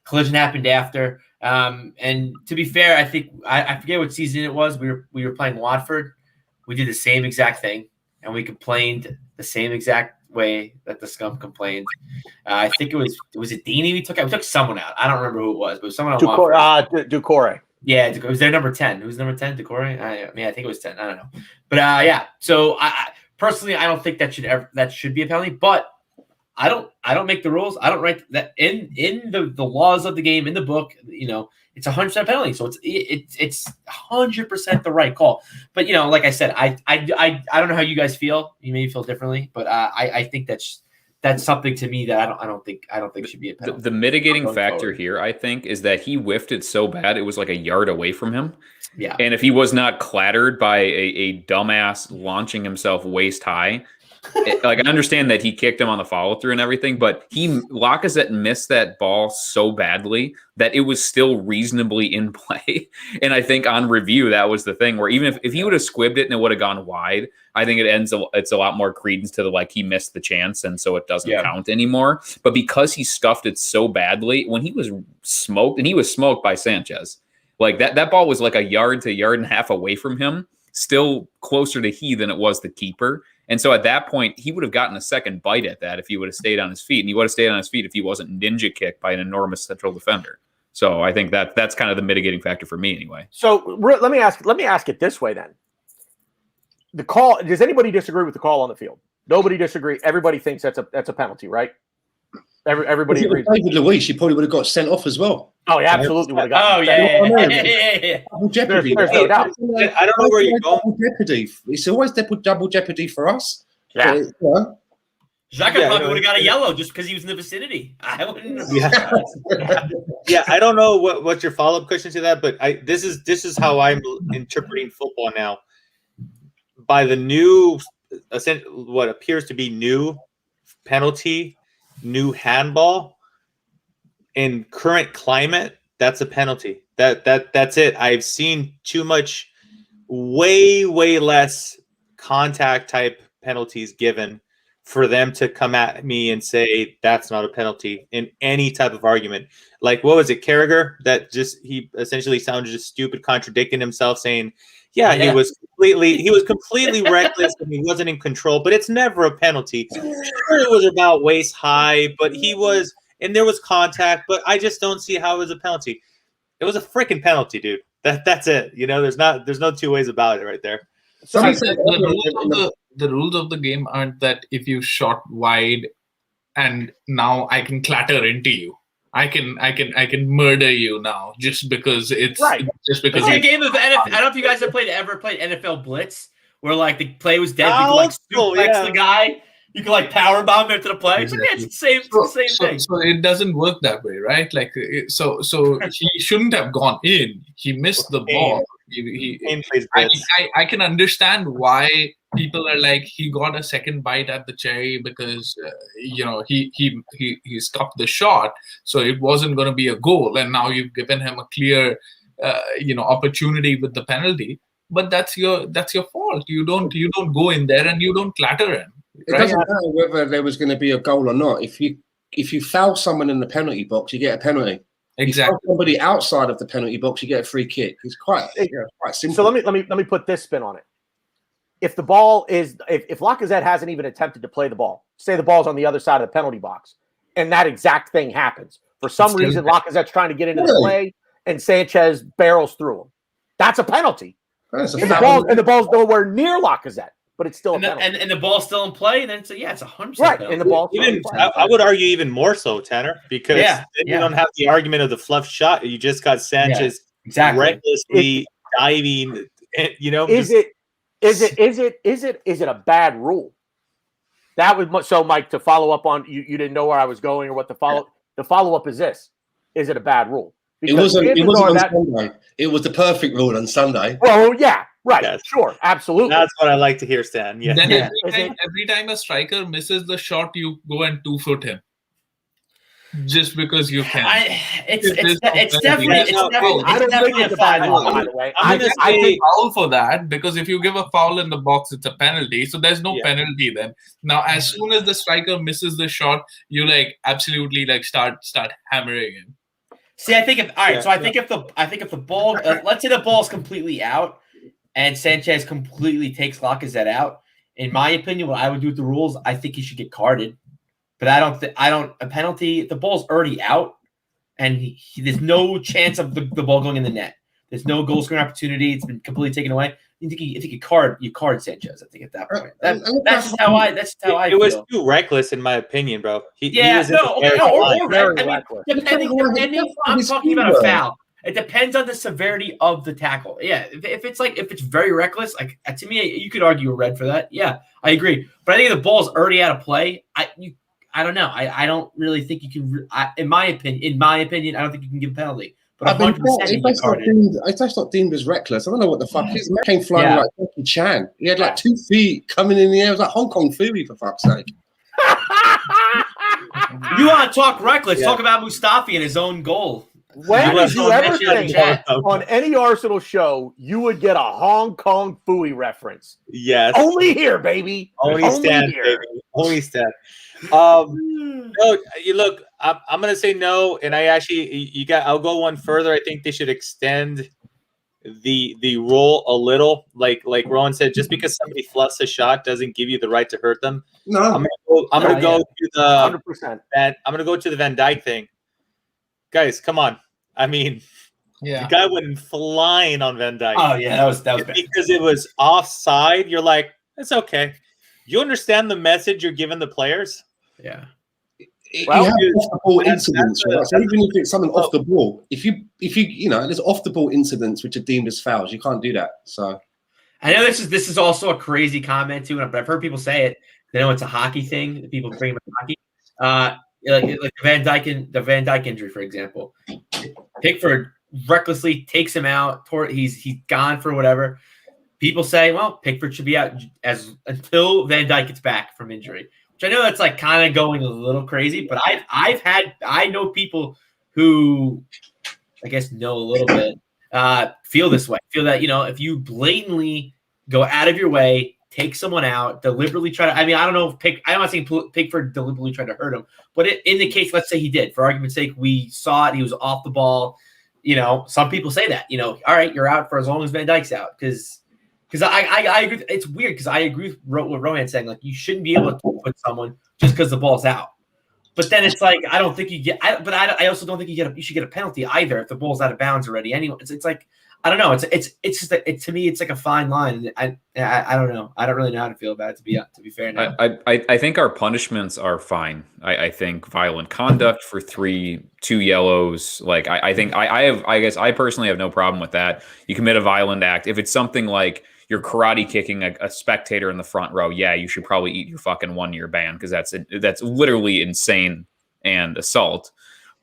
Collision happened after. And to be fair, I think I forget what season it was. We were playing Watford. We did the same exact thing, and we complained the same exact way that the scum complained. I think it was it Dini we took out. We took someone out. I don't remember who it was, but it was someone on Ducore. Yeah, it was their number 10. Who's number 10? Ducore? I think it was 10. I don't know. But yeah. So I personally, I don't think that should be a penalty. But I don't make the rules. I don't write that in the laws of the game, in the book. You know, it's 100% penalty. So it's 100% the right call. But you know, like I said, I don't know how you guys feel. You may feel differently, but I think that's something to me that I don't think should be a penalty. The mitigating factor here, I think, is that he whiffed it so bad it was like a yard away from him. Yeah. And if he was not clattered by a dumbass launching himself waist high, like I understand that he kicked him on the follow through and everything, but Lacazette missed that ball so badly that it was still reasonably in play. And I think on review, that was the thing where even if he would have squibbed it and it would have gone wide, I think it's a lot more credence to he missed the chance. And so it doesn't count anymore. But because he stuffed it so badly, when he was smoked, and he was smoked by Sanchez, like that ball was like a yard to yard and a half away from him, still closer to he than it was the keeper. And so at that point, he would have gotten a second bite at that if he would have stayed on his feet. And he would have stayed on his feet if he wasn't ninja kicked by an enormous central defender. So I think that's kind of the mitigating factor for me anyway. So let me ask it this way then. The call, does anybody disagree with the call on the field? Nobody disagree. Everybody thinks that's a penalty, right? Everybody agrees. David Luiz, you probably would have got sent off as well. Oh, yeah, absolutely would have got. Oh, yeah. Double jeopardy. There's no doubt. I don't know where you're going. Double jeopardy. It's always double jeopardy for us. Yeah. So, Xhaka probably would have got a yellow just because he was in the vicinity. I wouldn't. Yeah, I don't know what's your follow-up question to that, but this is how I'm interpreting football now. By the new, what appears to be new penalty, new handball, in current climate, that's a penalty. That's it. I've seen too much, way less contact type penalties given for them to come at me and say that's not a penalty in any type of argument. Like, what was it, Carragher? That he essentially sounded just stupid, contradicting himself, saying, yeah, he was completely reckless and he wasn't in control, but it's never a penalty. Sure, it was about waist high, but he was, and there was contact, but I just don't see how it was a penalty. It was a freaking penalty, dude. That's it. You know, there's no two ways about it right there. Somebody See, said the rules of the game aren't that if you shot wide and now I can clatter into you. I can murder you now just because it's Right. just because It's like a you- game of NFL. I don't know if you guys have ever played NFL Blitz, where like the play was dead, you could like suplex the guy, you could like power bomb into the play. It's like, yeah, it's the same thing. So it doesn't work that way, right? Like so he shouldn't have gone in. He missed the ball. I can understand why people are like, he got a second bite at the cherry because he stopped the shot, so it wasn't going to be a goal, and now you've given him a clear opportunity with the penalty. But that's your fault. You don't go in there and you don't clatter him. It doesn't matter whether there was going to be a goal or not. If you foul someone in the penalty box, you get a penalty. Exactly. If you foul somebody outside of the penalty box, you get a free kick. It's quite simple. So let me put this spin on it. If the ball is if Lacazette hasn't even attempted to play the ball, say the ball's on the other side of the penalty box, and that exact thing happens. For some reason, Lacazette's trying to get into the play, and Sanchez barrels through him. That's a penalty. That's a And foul. the ball's nowhere near Lacazette, but it's still a penalty. And the ball's still in play, and then it's 100%. Right, and the ball's even I would argue even more so, Tanner, because then you don't have the argument of the fluff shot. You just got Sanchez recklessly diving. You know, is it a bad rule? That was so, Mike. To follow up on you didn't know where I was going or what the follow up is. This is it a bad rule? Because it wasn't on Sunday. It was the perfect rule on Sunday. Well, yeah, right, Yes. sure, absolutely. That's what I like to hear, Stan. Yeah. Then Yeah. every time a striker misses the shot, you go and 2-foot him. Just because you can. It's definitely I don't think it's a bad rule, by the way. I think foul for that, because if you give a foul in the box, it's a penalty. So there's no penalty then. Now, as soon as the striker misses the shot, you absolutely start hammering him. See, I think if the ball, let's say the ball's completely out, and Sanchez completely takes Lacazette out. In my opinion, what I would do with the rules, I think he should get carded. But a penalty. If the ball's already out, and there's no chance of the ball going in the net. There's no goal scoring opportunity. It's been completely taken away. I think you card Sanchez. I think at that point. That's just how I. It was too reckless, in my opinion, bro. Depending. I'm talking about a foul. It depends on the severity of the tackle. Yeah, if it's very reckless, to me, you could argue a red for that. Yeah, I agree. But I think the ball's already out of play. I don't know. I don't really think you can. In my opinion, I don't think you can give a penalty. But 100%, if that's not deemed as reckless, I don't know what the fuck is. Man came flying like Jackie Chan. He had 2 feet coming in the air. It was like Hong Kong Fury, for fuck's sake. You want to talk reckless? Talk about Mustafi and his own goal. When did you ever think on any Arsenal show you would get a Hong Kong Fooey reference? Yes. Only here, baby. Only Stan, baby. Only Stan. No, you look. I'm gonna say no, and I'll go one further. I think they should extend the rule a little. Like Rohan said, just because somebody fluffs a shot doesn't give you the right to hurt them. No, I'm gonna go to the 100%. I'm gonna go to the Van Dijk thing. Guys, come on. I mean, the guy went flying on Van Dijk. Oh yeah, that was bad. Because it was offside. You're like, it's okay. You understand the message you're giving the players? Yeah. Well, you have off the ball incidents, right? So even if it's something off the ball, if you there's off the ball incidents which are deemed as fouls, you can't do that. So I know this is also a crazy comment too, but I've heard people say it. They know it's a hockey thing. People bring up hockey. Like the Van Dijk injury, for example. Pickford recklessly takes him out. He's gone for whatever. People say, well, Pickford should be out until Van Dijk gets back from injury. Which I know that's kind of going a little crazy, but I know people who I guess know a little bit feel this way. Feel that if you blatantly go out of your way, take someone out, deliberately try to. I mean, I don't know if I'm not saying Pickford deliberately tried to hurt him, but in the case, let's say he did. For argument's sake, we saw it. He was off the ball. Some people say that. All right, you're out for as long as Van Dijk's out because I agree. It's weird because I agree with what Rohan's saying. You shouldn't be able to put someone just because the ball's out. But then it's like I don't think you get. I also don't think you should get a penalty either if the ball's out of bounds already. Anyway, it's like I don't know. It's just to me it's like a fine line. I don't know. I don't really know how to feel about it. To be fair, now. I think our punishments are fine. I think violent conduct for 2 yellows. Like I guess I personally have no problem with that. You commit a violent act if it's something like you're karate kicking a spectator in the front row. Yeah, you should probably eat your fucking 1-year ban because that's literally insane and assault.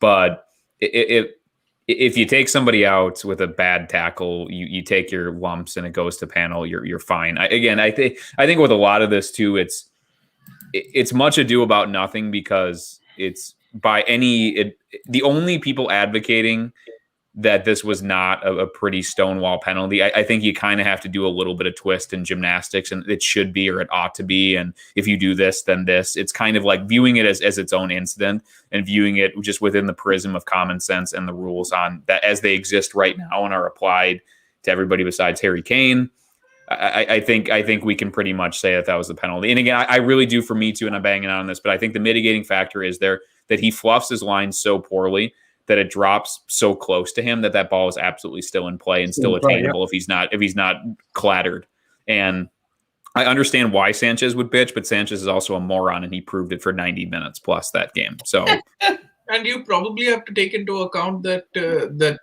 But if you take somebody out with a bad tackle, you take your lumps and it goes to panel, you're fine. I think with a lot of this too, it's much ado about nothing because it's the only people advocating that this was not a pretty stonewall penalty. I think you kind of have to do a little bit of twist in gymnastics, and it should be or it ought to be. And if you do this, then this. It's kind of like viewing it as its own incident and viewing it just within the prism of common sense and the rules on that as they exist right now and are applied to everybody besides Harry Kane. I think we can pretty much say that was the penalty. And again, I really do for me too, and I'm banging on this, but I think the mitigating factor is there that he fluffs his line so poorly that it drops so close to him that ball is absolutely still in play and still attainable if he's not clattered. And I understand why Sanchez would bitch, but Sanchez is also a moron and he proved it for 90 minutes plus that game. So, and you probably have to take into account that that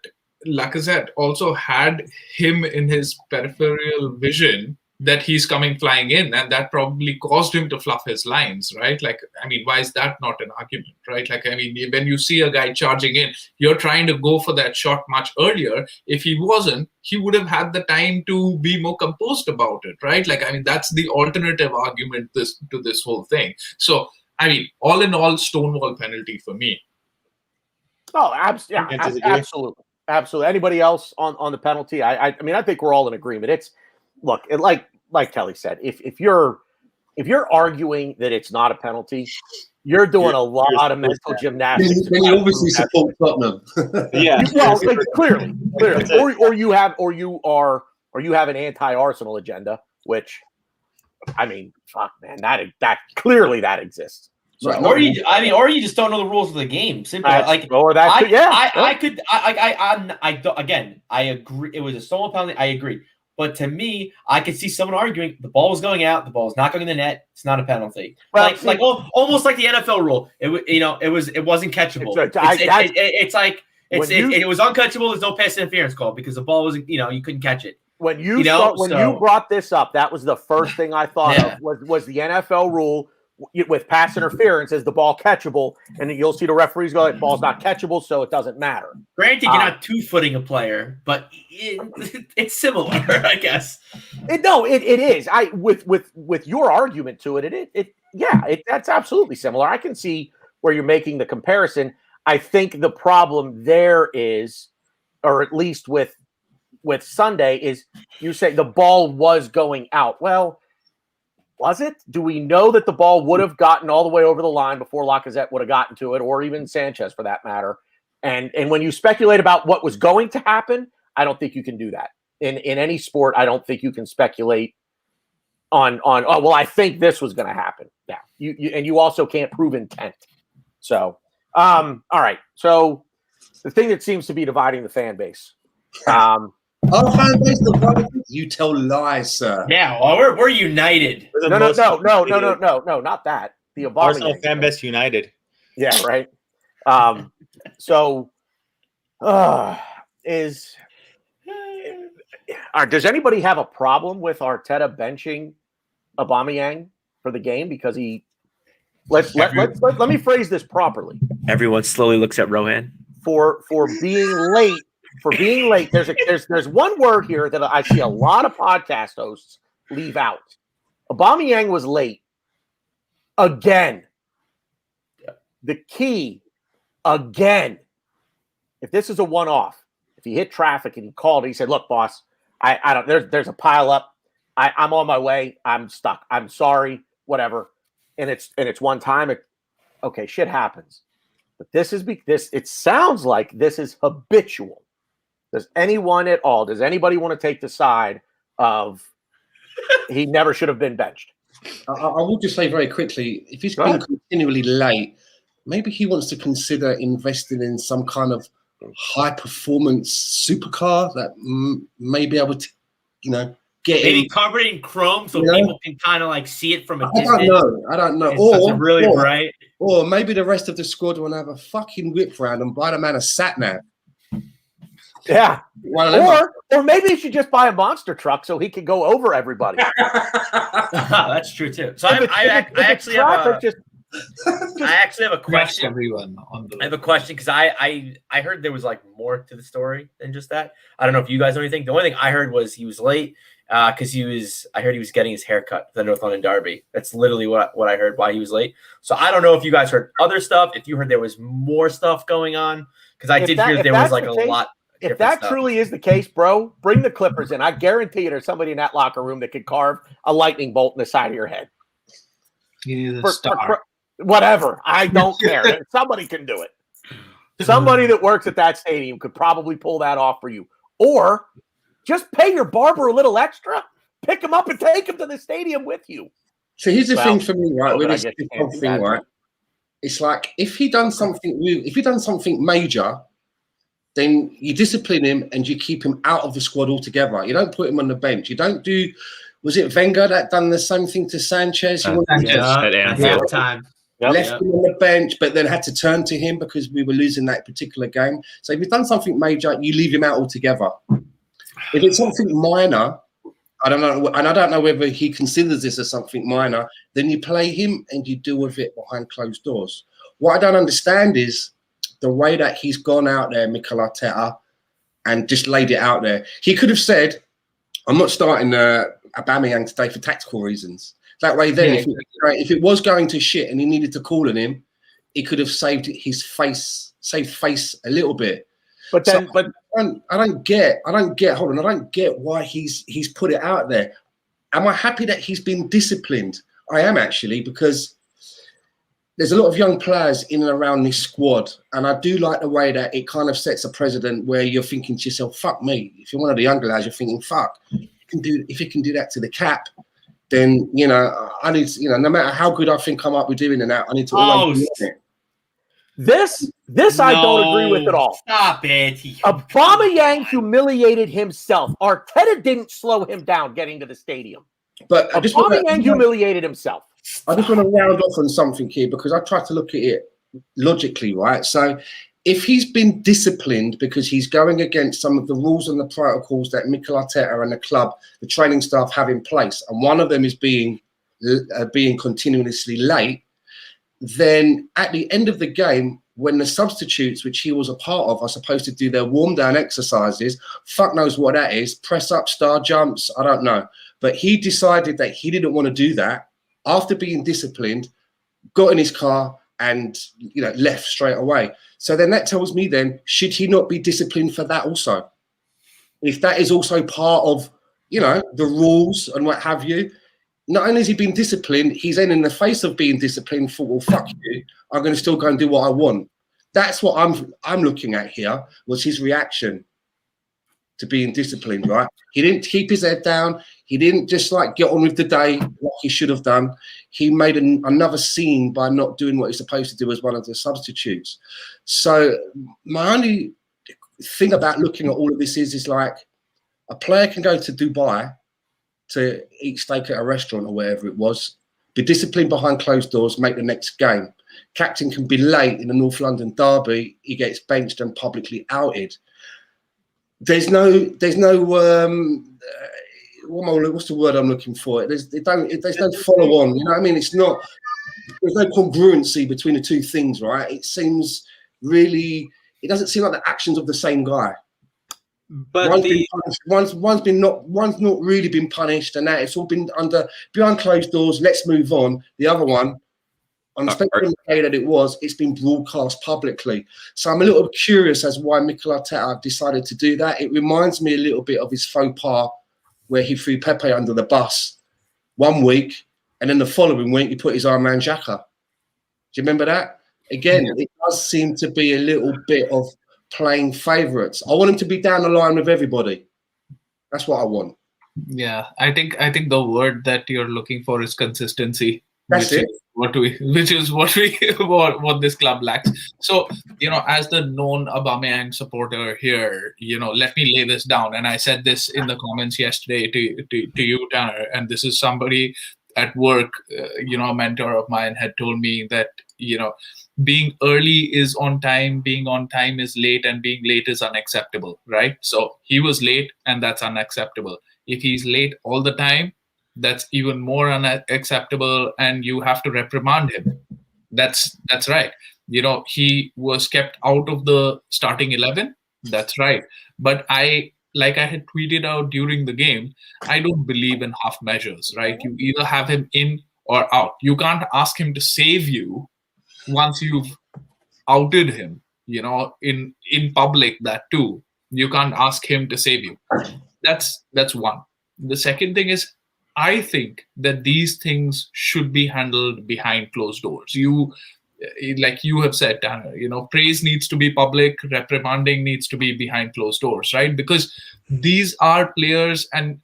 Lacazette also had him in his peripheral vision that he's coming flying in, and that probably caused him to fluff his lines, right? Like, I mean, why is that not an argument, right? Like, I mean, when you see a guy charging in, you're trying to go for that shot much earlier. If he wasn't, he would have had the time to be more composed about it, right? Like, I mean, that's the alternative argument to this whole thing. So, I mean, all in all, stonewall penalty for me. Oh, absolutely. Absolutely. Anybody else on the penalty? I mean, I think we're all in agreement. Look, like Kelly said, if you're arguing that it's not a penalty, you're doing a lot of mental gymnastics. Then you obviously support Tottenham. Yeah. Well, clearly, or you have an anti-Arsenal agenda, which, I mean, fuck, man, that clearly that exists. So, or you just don't know the rules of the game. Simply, again, I agree. It was a stonewall penalty. I agree. But to me, I could see someone arguing the ball was going out, the ball was not going in the net. It's not a penalty. Well, almost like the NFL rule. It wasn't catchable. It was uncatchable. There's no pass interference call because the ball was you couldn't catch it. When you brought this up, that was the first thing I thought of was the NFL rule with pass interference is the ball catchable, and you'll see the referees go, "That ball's not catchable, so it doesn't matter." Granted, you're not two-footing a player, but it's similar, I guess. It is. With your argument to it, that's absolutely similar. I can see where you're making the comparison. I think the problem there is, or at least with Sunday, is you say the ball was going out. Well, was it? Do we know that the ball would have gotten all the way over the line before Lacazette would have gotten to it, or even Sanchez for that matter? And when you speculate about what was going to happen, I don't think you can do that. In any sport, I don't think you can speculate on I think this was going to happen. Yeah. You also can't prove intent. So, all right. So the thing that seems to be dividing the fan base. Our fan base divided. You tell lies, sir. Yeah, well, we're united. No, not that. The Arsenal fan base united. Yeah, right. Does anybody have a problem with Arteta benching Aubameyang for the game because he? Let me phrase this properly. Everyone slowly looks at Rohan for being late. For being late, there's one word here that I see a lot of podcast hosts leave out. Aubameyang was late again. The key again. If this is a one-off, if he hit traffic and he called, he said, "Look, boss, I don't. There's a pile up. I'm on my way. I'm stuck. I'm sorry. Whatever." And it's one time. Okay, shit happens. But it sounds like this is habitual. Does anybody want to take the side of he never should have been benched? I will just say very quickly, if he's been continually late, maybe he wants to consider investing in some kind of high performance supercar that may be able to, get Maybe him. covered in chrome so You know? people can kind of like see it from a I distance. don't know. It's such a really bright. Or maybe the rest of the squad will have a fucking whip round and buy the man a sat nav. Yeah. Or maybe he should just buy a monster truck so he can go over everybody. That's true too. So I actually have a question. Everyone on the I have a question because I heard there was like more to the story than just that. I don't know if you guys know anything. The only thing I heard was he was late because I heard he was getting his hair cut for the North London Derby. That's literally what I heard why he was late. So I don't know if you guys heard other stuff. If you heard there was more stuff going on because I did hear there was like a lot. If that truly is the case, bro, bring the Clippers in. I guarantee you there's somebody in that locker room that could carve a lightning bolt in the side of your head. He is a star. Whatever. I don't care. Somebody can do it. Somebody that works at that stadium could probably pull that off for you. Or just pay your barber a little extra, pick him up and take him to the stadium with you. So here's the thing for me, right? With this whole thing, right? Right? It's like if he done something major, then you discipline him and you keep him out of the squad altogether. You don't put him on the bench. You don't do. Was it Wenger that done the same thing to Sanchez? At Anfield. Time. Left him on the bench, but then had to turn to him because we were losing that particular game. So if you've done something major, you leave him out altogether. If it's something minor, I don't know, and I don't know whether he considers this as something minor, then you play him and you deal with it behind closed doors. What I don't understand is the way that he's gone out there, Mikel Arteta, and just laid it out there. He could have said, I'm not starting Aubameyang today for tactical reasons. That way then, if it was going to shit and he needed to call on him, he could have saved face a little bit. But then, I don't get why he's put it out there. Am I happy that he's been disciplined? I am actually, because there's a lot of young players in and around this squad, and I do like the way that it kind of sets a precedent where you're thinking to yourself, fuck me. If you're one of the younger lads, you're thinking, fuck, if you can do that to the cap, then, I need to, no matter how good I think I might be doing and that, I need to always do it. This I don't agree with at all. Stop it. Aubameyang humiliated himself. Arteta didn't slow him down getting to the stadium. But Aubameyang humiliated himself. I just want to round off on something here because I try to look at it logically, right? So if he's been disciplined because he's going against some of the rules and the protocols that Mikel Arteta and the club, the training staff have in place, and one of them is being continuously late, then at the end of the game, when the substitutes, which he was a part of, are supposed to do their warm-down exercises, fuck knows what that is, press-up, star jumps, I don't know. But he decided that he didn't want to do that. After being disciplined, got in his car and left straight away. So then that tells me then, should he not be disciplined for that also? If that is also part of, the rules and what have you, not only has he been disciplined, he's then in the face of being disciplined for, well, fuck you, I'm going to still go and do what I want. That's what I'm looking at here, was his reaction to being disciplined, right? He didn't keep his head down. He didn't just get on with the day like he should have done. He made another scene by not doing what he's supposed to do as one of the substitutes. So my only thing about looking at all of this is a player can go to Dubai to eat steak at a restaurant or wherever it was, be disciplined behind closed doors, make the next game. Captain can be late in the North London Derby. He gets benched and publicly outed. There's no what's the word I'm looking for? There's no follow on. You know what I mean? There's no congruency between the two things, right? It seems it doesn't seem like the actions of the same guy. But one's not really been punished, and that it's all been behind closed doors. Let's move on. The other one, on the spectrum of the day that it's been broadcast publicly. So I'm a little curious as why Mikel Arteta decided to do that. It reminds me a little bit of his faux pas where he threw Pepe under the bus one week, and then the following week he put his Iron Man Xhaka. Do you remember that? Again, It does seem to be a little bit of playing favourites. I want him to be down the line with everybody. That's what I want. Yeah, I think the word that you're looking for is consistency. That's it. which is what we what this club lacks. So, as the known Aubameyang supporter here, let me lay this down. And I said this in the comments yesterday to you, Tanner. And this is somebody at work, a mentor of mine had told me that, being early is on time, being on time is late, and being late is unacceptable, right? So he was late, and that's unacceptable. If he's late all the time, that's even more unacceptable, and you have to reprimand him. That's right. He was kept out of the starting 11. That's right. But like I had tweeted out during the game, I don't believe in half measures, right? You either have him in or out. You can't ask him to save you once you've outed him, in public, that too. You can't ask him to save you. That's one. The second thing is, I think that these things should be handled behind closed doors. Like you have said, Tanner, praise needs to be public, reprimanding needs to be behind closed doors, right? Because these are players, and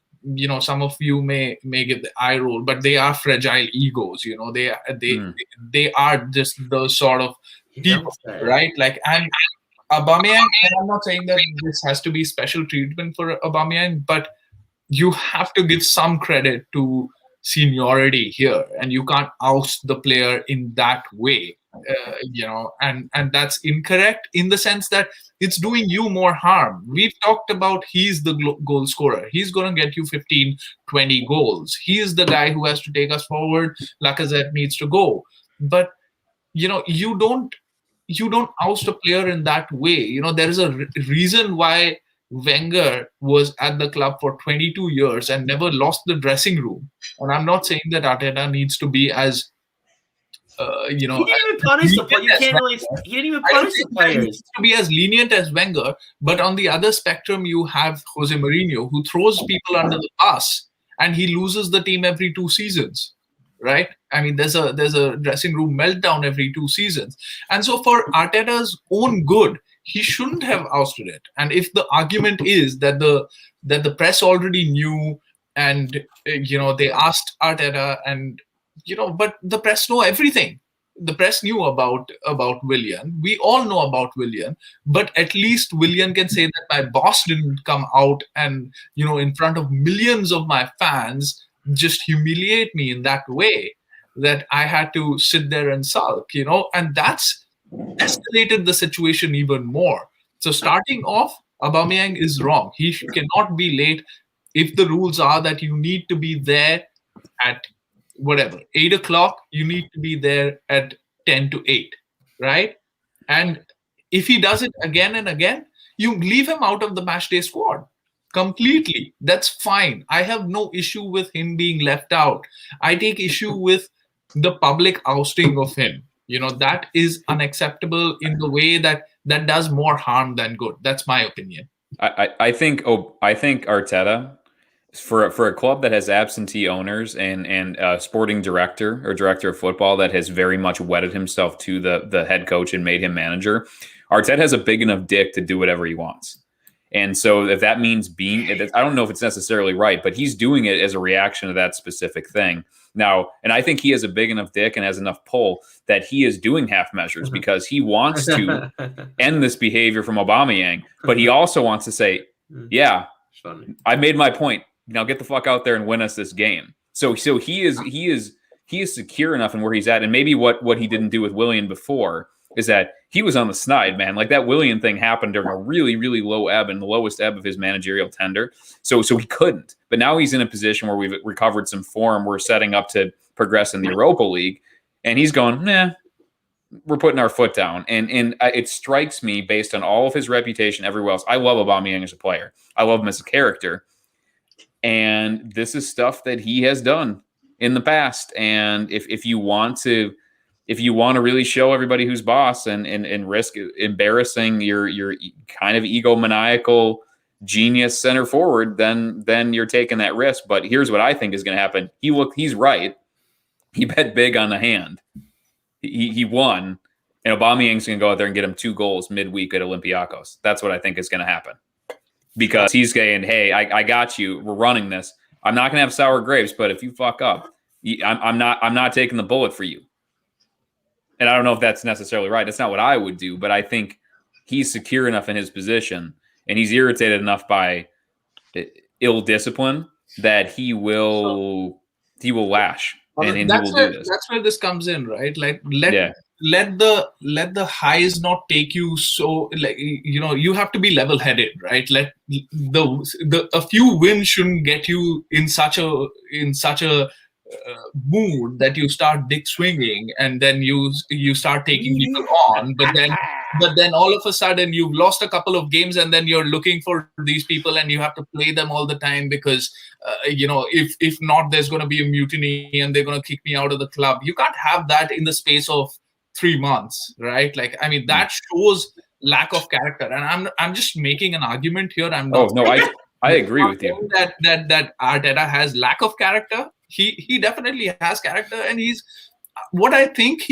some of you may get the eye roll, but they are fragile egos. They are just those sort of people, right? Like, and Aubameyang, and I'm not saying that this has to be special treatment for Aubameyang, but you have to give some credit to seniority here, and you can't oust the player in that way, and that's incorrect in the sense that it's doing you more harm. We've talked about he's the goal scorer. He's going to get you 15, 20 goals. He is the guy who has to take us forward. Lacazette needs to go. But, you don't oust a player in that way. There is a reason why Wenger was at the club for 22 years and never lost the dressing room. And I'm not saying that Arteta needs to be as, he didn't even punish the players. He didn't even punish the players. He needs to be as lenient as Wenger, but on the other spectrum, you have Jose Mourinho, who throws people under the bus, and he loses the team every 2 seasons, right? I mean, there's a dressing room meltdown every 2 seasons, and so for Arteta's own good, he shouldn't have ousted it. And if the argument is that the press already knew, and they asked Arteta, and but the press know everything. The press knew about Willian. We all know about Willian, but at least Willian can say that my boss didn't come out and in front of millions of my fans just humiliate me in that way, that I had to sit there and sulk, and that's escalated the situation even more. So starting off, Aubameyang is wrong. He cannot be late. If the rules are that you need to be there at 8 o'clock, you need to be there at 10 to 8, right? And if he does it again and again, you leave him out of the matchday squad completely. That's fine. I have no issue with him being left out. I take issue with the public ousting of him. That is unacceptable in the way that does more harm than good. That's my opinion. I think Arteta, for a club that has absentee owners and a sporting director or director of football that has very much wedded himself to the head coach and made him manager, Arteta has a big enough dick to do whatever he wants. And so if that means I don't know if it's necessarily right, but he's doing it as a reaction to that specific thing. Now, and I think he has a big enough dick and has enough pull that he is doing half measures because he wants to end this behavior from Aubameyang, but he also wants to say, yeah, I made my point. Now get the fuck out there and win us this game. So he is secure enough in where he's at. And maybe what he didn't do with Willian before is that he was on the snide, man. Like that Willian thing happened during a really, really low ebb and the lowest ebb of his managerial tender. So he couldn't. But now he's in a position where we've recovered some form. We're setting up to progress in the Europa League. And he's going, we're putting our foot down. And it strikes me based on all of his reputation everywhere else. I love Aubameyang as a player. I love him as a character. And this is stuff that he has done in the past. And if you want to really show everybody who's boss and risk embarrassing your kind of egomaniacal genius center forward, then you're taking that risk. But here's what I think is going to happen. He's right. He bet big on the hand. He won, and Aubameyang's going to go out there and get him 2 goals midweek at Olympiacos. That's what I think is going to happen. Because he's saying, hey, I got you. We're running this. I'm not going to have sour grapes, but if you fuck up, I'm not taking the bullet for you. and I don't know if that's necessarily right. That's not what I would do, but I think he's secure enough in his position and he's irritated enough by ill discipline that he will lash and he will do this. That's where this comes in, right? Like Yeah. let the highs not take you so, like, you have to be level headed, right? Let a few wins shouldn't get you in such a mood that you start dick swinging and then you start taking people on, but then all of a sudden you've lost a couple of games and then you're looking for these people and you have to play them all the time because if not, there's going to be a mutiny and they're going to kick me out of the club. You can't have that in the space of 3 months, right? Like, I mean, that shows lack of character, and I'm just making an argument here. I'm not. Oh no, I agree with you that Arteta has lack of character. He definitely has character, and what I think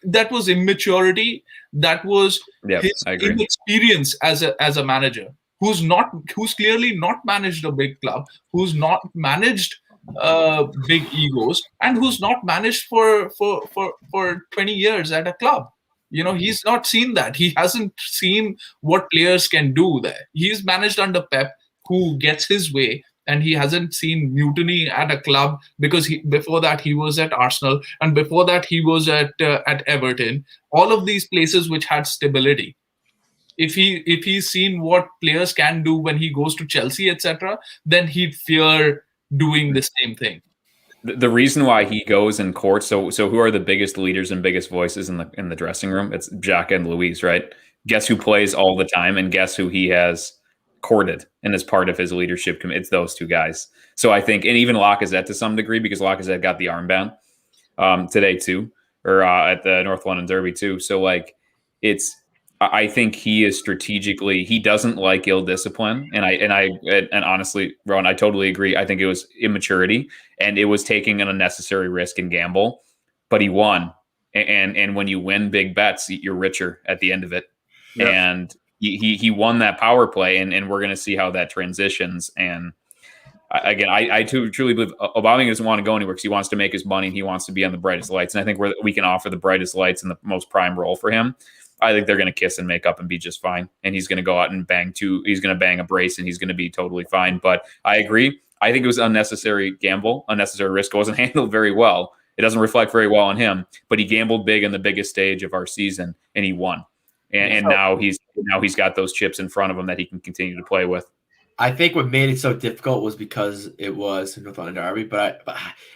that was immaturity. That was his inexperience as a manager who's clearly not managed a big club, who's not managed big egos, and who's not managed for 20 years at a club. He's not seen that. He hasn't seen what players can do there. He's managed under Pep, who gets his way, and he hasn't seen mutiny at a club because before that he was at Arsenal, and before that he was at Everton. All of these places which had stability. If he's seen what players can do when he goes to Chelsea, etc., then he'd fear doing the same thing. The reason why he goes in court, so who are the biggest leaders and biggest voices in the dressing room? It's Xhaka and Luiz, right? Guess who plays all the time, and guess who he has courted and as part of his leadership committee? It's those two guys. So I think, and even Lacazette to some degree, because Lacazette got the armband today too, or at the North London Derby too. So like, I think he is strategically, he doesn't like ill discipline, and honestly, Rohan, I totally agree. I think it was immaturity and it was taking an unnecessary risk and gamble, but he won. And when you win big bets, you're richer at the end of it. Yep. And he won that power play, and we're going to see how that transitions. And again, I truly believe Aubameyang doesn't want to go anywhere because he wants to make his money and he wants to be on the brightest lights. And I think we can offer the brightest lights and the most prime role for him. I think they're going to kiss and make up and be just fine. And he's going to go out and he's going to bang a brace and he's going to be totally fine. But I agree. I think it was unnecessary gamble, unnecessary risk. It wasn't handled very well. It doesn't reflect very well on him, but he gambled big in the biggest stage of our season and he won. And now he's got those chips in front of him that he can continue to play with. I think what made it so difficult was because it was North London Derby, but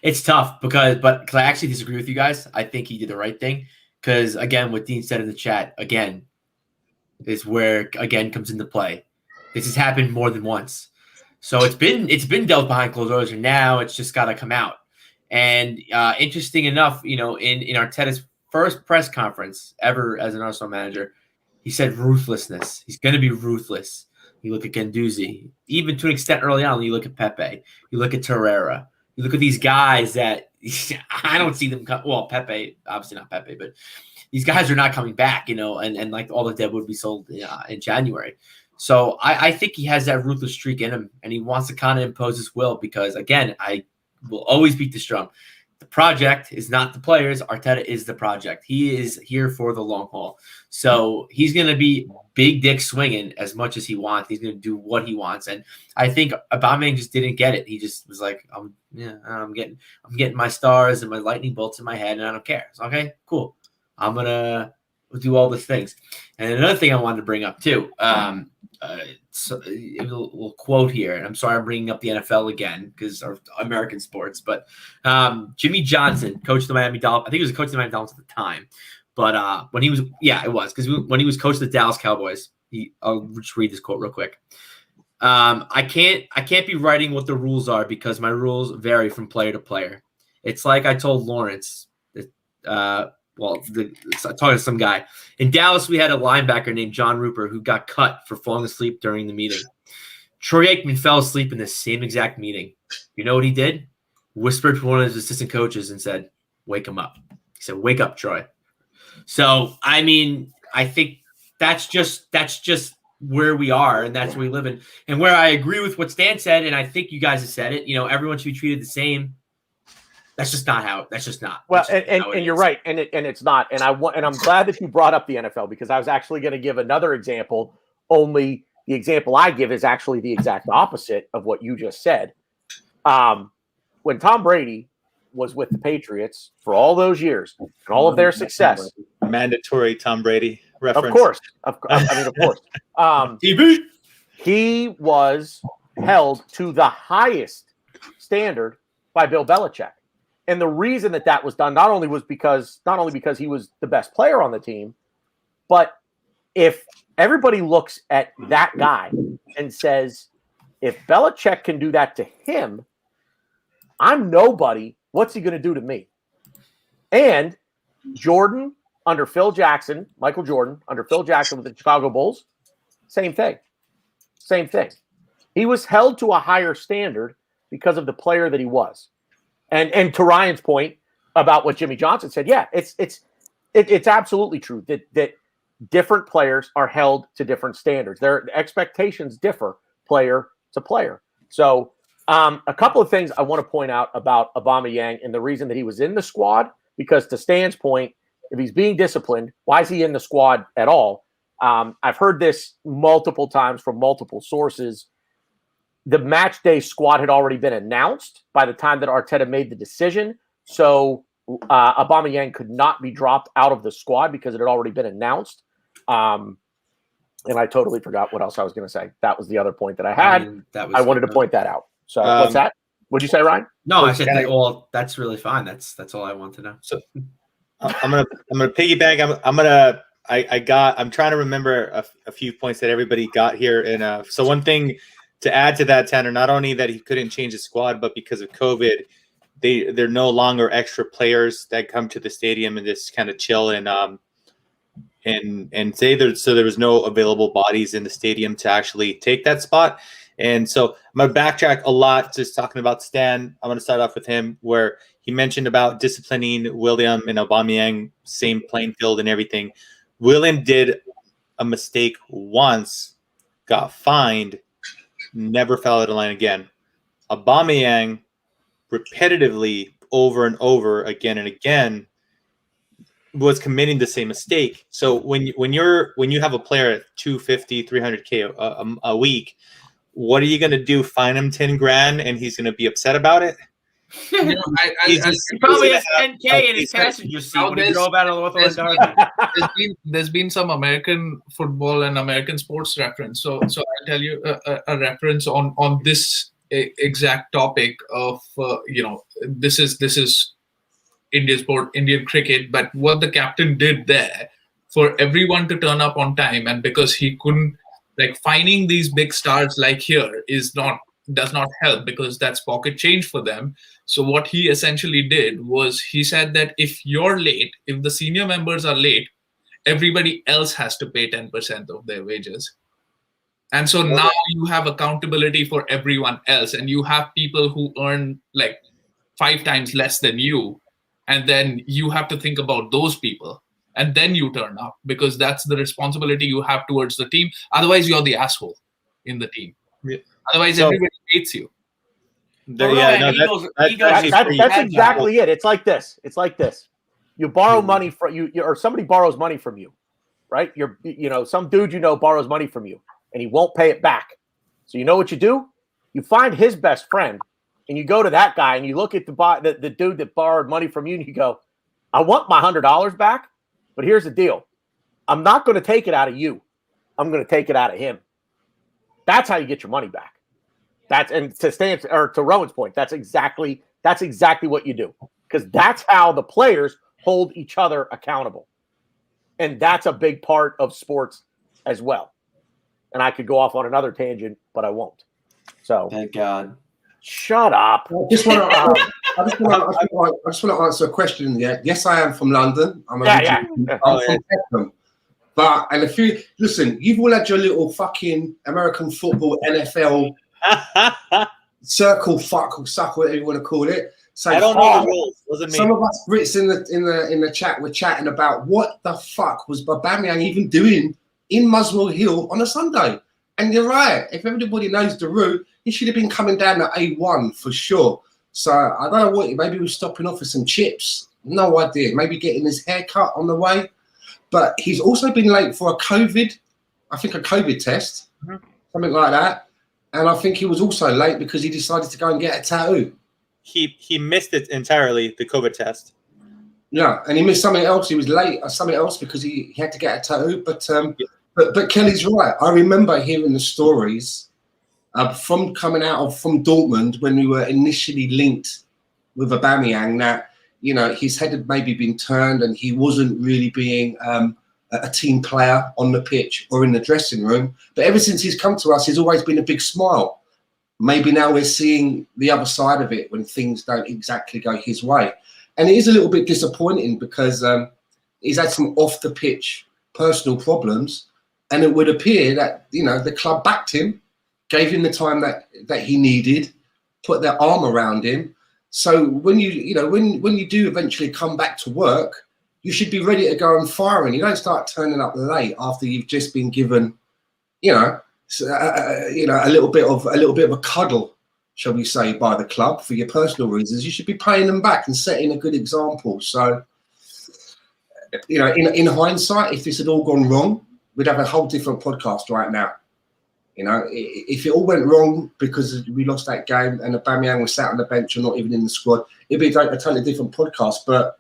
it's tough because I actually disagree with you guys. I think he did the right thing. Because, again, what Dean said in the chat, again, is where, again, comes into play. This has happened more than once. So it's been dealt behind closed doors, and now it's just got to come out. And interesting enough, in Arteta's first press conference ever as an Arsenal manager, he said ruthlessness. He's going to be ruthless. You look at Guendouzi. Even to an extent early on, you look at Pepe. You look at Torreira. You look at these guys that I don't see them come. Well, Pepe, obviously not Pepe, but these guys are not coming back, and like all the dead would be sold in January. So I think he has that ruthless streak in him, and he wants to kind of impose his will because, again, I will always beat this drum. The project is not the players. Arteta is the project. He is here for the long haul. So he's going to be big dick swinging as much as he wants. He's going to do what he wants. And I think Aubameyang just didn't get it. He just was like, I'm getting my stars and my lightning bolts in my head, and I don't care. So, okay, cool. I'm going to do all these things. And another thing I wanted to bring up too, so a little quote here, and I'm sorry I'm bringing up the NFL again because of American sports, but Jimmy Johnson, coach of the Miami Dolphins, I think he was a coach of the Miami Dolphins at the time, but when he was, it was, because when he was coach of the Dallas Cowboys, I'll just read this quote real quick. I can't be writing what the rules are because my rules vary from player to player. It's like I told Lawrence, talking to some guy. In Dallas, we had a linebacker named John Rupert who got cut for falling asleep during the meeting. Troy Aikman fell asleep in the same exact meeting. You know what he did? Whispered to one of his assistant coaches and said, "Wake him up." He said, "Wake up, Troy." So, I mean, I think that's just where we are, and that's where we live in. And where I agree with what Stan said, and I think you guys have said it, everyone should be treated the same. That's just not how. That's just not. Well, that's just how it and you're is. right, and it's not. And I'm glad that you brought up the NFL because I was actually going to give another example. Only the example I give is actually the exact opposite of what you just said. When Tom Brady was with the Patriots for all those years and all of their success, Mandatory Tom Brady reference. of course, of course, he was held to the highest standard by Bill Belichick. And the reason that was done not only because he was the best player on the team, but if everybody looks at that guy and says, if Belichick can do that to him, I'm nobody. What's he going to do to me? And Jordan under Phil Jackson, Michael Jordan under Phil Jackson with the Chicago Bulls, same thing. Same thing. He was held to a higher standard because of the player that he was. And to Ryan's point about what Jimmy Johnson said, yeah, it's absolutely true that different players are held to different standards. Their expectations differ player to player. So a couple of things I want to point out about Aubameyang and the reason that he was in the squad, because to Stan's point, if he's being disciplined, why is he in the squad at all? I've heard this multiple times from multiple sources. The match day squad had already been announced by the time that Arteta made the decision. So Aubameyang could not be dropped out of the squad because it had already been announced. And I totally forgot what else I was going to say. That was the other point that I had. I wanted to point that out. So what's that? What'd you say, Ryan? No, I said that. Well, that's really fine. That's all I want to know. So I'm gonna piggyback. I'm trying to remember a few points that everybody got here. And so one thing to add to that, Tanner, not only that he couldn't change the squad, but because of COVID, they're no longer extra players that come to the stadium and just kind of chill and say there was no available bodies in the stadium to actually take that spot. And so I'm going to backtrack a lot, just talking about Stan. I'm going to start off with him, where he mentioned about disciplining William and Aubameyang, same playing field and everything. William did a mistake once, got fined, never fell out of line again. Aubameyang repetitively, over and over, again and again, was committing the same mistake. So when you have a player at 250, 300K a week, what are you going to do? Fine him 10 grand and he's going to be upset about it? He probably has 10K in his passenger seat when he drove out of Northwest Derby. There's been some American football and American sports reference. So I'll tell you a reference on this exact topic of this is Indian sport, Indian cricket, but what the captain did there for everyone to turn up on time, and because he couldn't, finding these big stars like here does not help because that's pocket change for them. So what he essentially did was he said that if you're late, if the senior members are late, everybody else has to pay 10% of their wages. And so now you have accountability for everyone else, and you have people who earn 5 times less than you, and then you have to think about those people. And then you turn up because that's the responsibility you have towards the team. Otherwise, you're the asshole in the team. Yeah. Otherwise, everybody hates you. That's exactly it. It's like this. You borrow money from you, or somebody borrows money from you, right? Some dude borrows money from you, and he won't pay it back. So you know what you do? You find his best friend, and you go to that guy, and you look at the dude that borrowed money from you, and you go, "I want my $100 back." But here's the deal. I'm not going to take it out of you. I'm going to take it out of him. That's how you get your money back. To Rowan's point, that's exactly what you do. Because that's how the players hold each other accountable. And that's a big part of sports as well. And I could go off on another tangent, but I won't. So thank God. Shut up. I just want to answer a question. Yeah, yes, I am from London. I'm from Peckham. But listen, you've all had your little fucking American football NFL circle, fuck, or suck, whatever you want to call it. So I don't know the rules. Wasn't me. Some of us Brits in the chat were chatting about what the fuck was Aubameyang even doing in Muswell Hill on a Sunday. And you're right. If everybody knows the route, he should have been coming down to A1 for sure. So I don't know what. Maybe he was stopping off for some chips. No idea. Maybe getting his hair cut on the way. But he's also been late for a COVID test, something like that. And I think he was also late because he decided to go and get a tattoo. He missed it entirely, the COVID test. Yeah, and he missed something else. He was late or something else because he had to get a tattoo. But Kelly's right. I remember hearing the stories from Dortmund when we were initially linked with Aubameyang that, you know, his head had maybe been turned and he wasn't really being a team player on the pitch or in the dressing room. But ever since he's come to us, he's always been a big smile. Maybe now we're seeing the other side of it when things don't exactly go his way. And it is a little bit disappointing because he's had some off-the-pitch personal problems, and it would appear that, you know, the club backed him, gave him the time that he needed, put their arm around him. So when you do eventually come back to work, you should be ready to go and firing. You don't start turning up late after you've just been given, a little bit of a cuddle, shall we say, by the club for your personal reasons. You should be paying them back and setting a good example. So, you know, in hindsight, if this had all gone wrong, we'd have a whole different podcast right now. You know, if it all went wrong because we lost that game and Aubameyang was sat on the bench or not even in the squad, it'd be a totally different podcast. But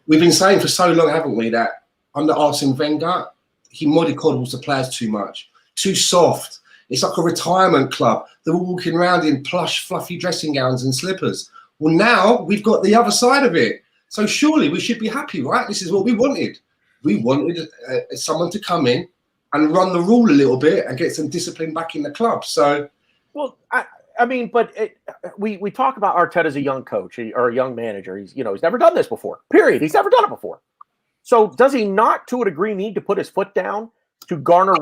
we've been saying for so long, haven't we, that under Arsene Wenger, he mollycoddles the players too much, too soft. It's like a retirement club. They're all walking around in plush, fluffy dressing gowns and slippers. Well, now we've got the other side of it. So surely we should be happy, right? This is what we wanted. We wanted someone to come in and run the rule a little bit and get some discipline back in the club. So, well, I mean, but we talk about Arteta as a young coach or a young manager. He's never done this before. Period. He's never done it before. So does he not, to a degree, need to put his foot down to garner?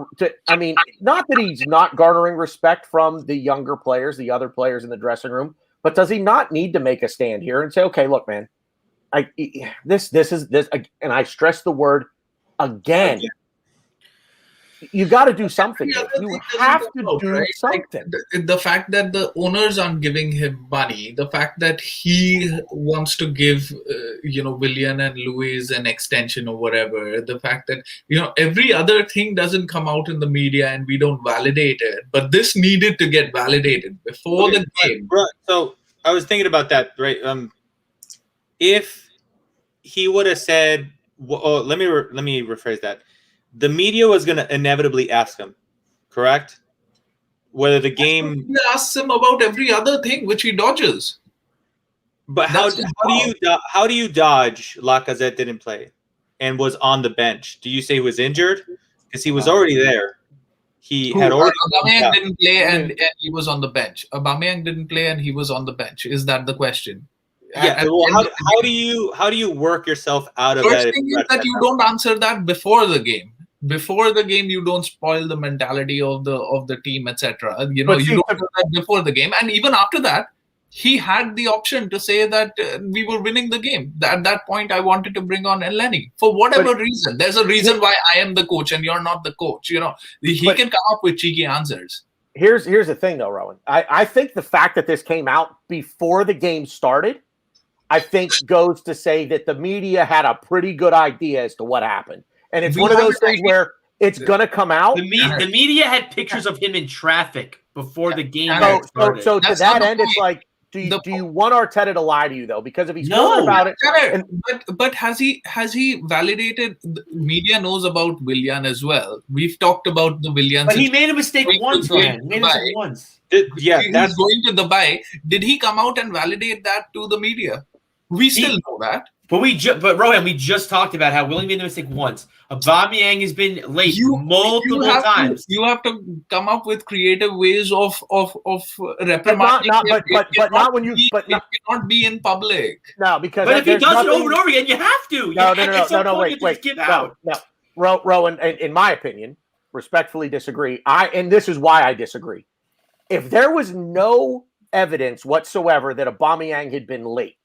Not that he's not garnering respect from the younger players, the other players in the dressing room, but does he not need to make a stand here and say, okay, look, man, this is this, and I stress the word again. You got to do something. You have to do something. Like the fact that the owners aren't giving him money, the fact that he wants to give, Willian and Louis an extension or whatever, the fact that, every other thing doesn't come out in the media and we don't validate it. But this needed to get validated before the game. Right. So I was thinking about that, right? If he would have said, let me rephrase that. The media was going to inevitably ask him, correct? Whether the game... He asks him about every other thing, which he dodges. But how do you dodge Lacazette didn't play and was on the bench? Do you say he was injured? Because he was already there. He had already... Aubameyang didn't play and he was on the bench. Aubameyang didn't play and he was on the bench. Is that the question? Yeah. Well, how do you work yourself out of that? First thing is that you don't answer that before the game. Before the game, you don't spoil the mentality of the team, etc. You don't do that before the game, and even after that, he had the option to say that we were winning the game. At that point, I wanted to bring on Elneny for whatever reason. There's a reason why I am the coach and you're not the coach. He can come up with cheeky answers. Here's the thing, though, Rowan. I think the fact that this came out before the game started, I think goes to say that the media had a pretty good idea as to what happened. And it's one of those things where it's going to come out. The media had pictures of him in traffic before the game started. So to that end, it's like, do you want Arteta to lie to you, though? Because if he's talking about it... But has he validated... The media knows about Willian as well. We've talked about the Willian... But he made a mistake once, man. He made a mistake once. That's going to Dubai. Did he come out and validate that to the media? We still know that. But Rohan, we just talked about how Willian made the mistake once. Aubameyang has been late multiple times. You have to come up with creative ways of reprimanding. But not when you. But it cannot be in public. No, because if he does it over and over again, you have to. No. Wait. No. Rowan, in my opinion, respectfully disagree. And this is why I disagree. If there was no evidence whatsoever that Aubameyang had been late,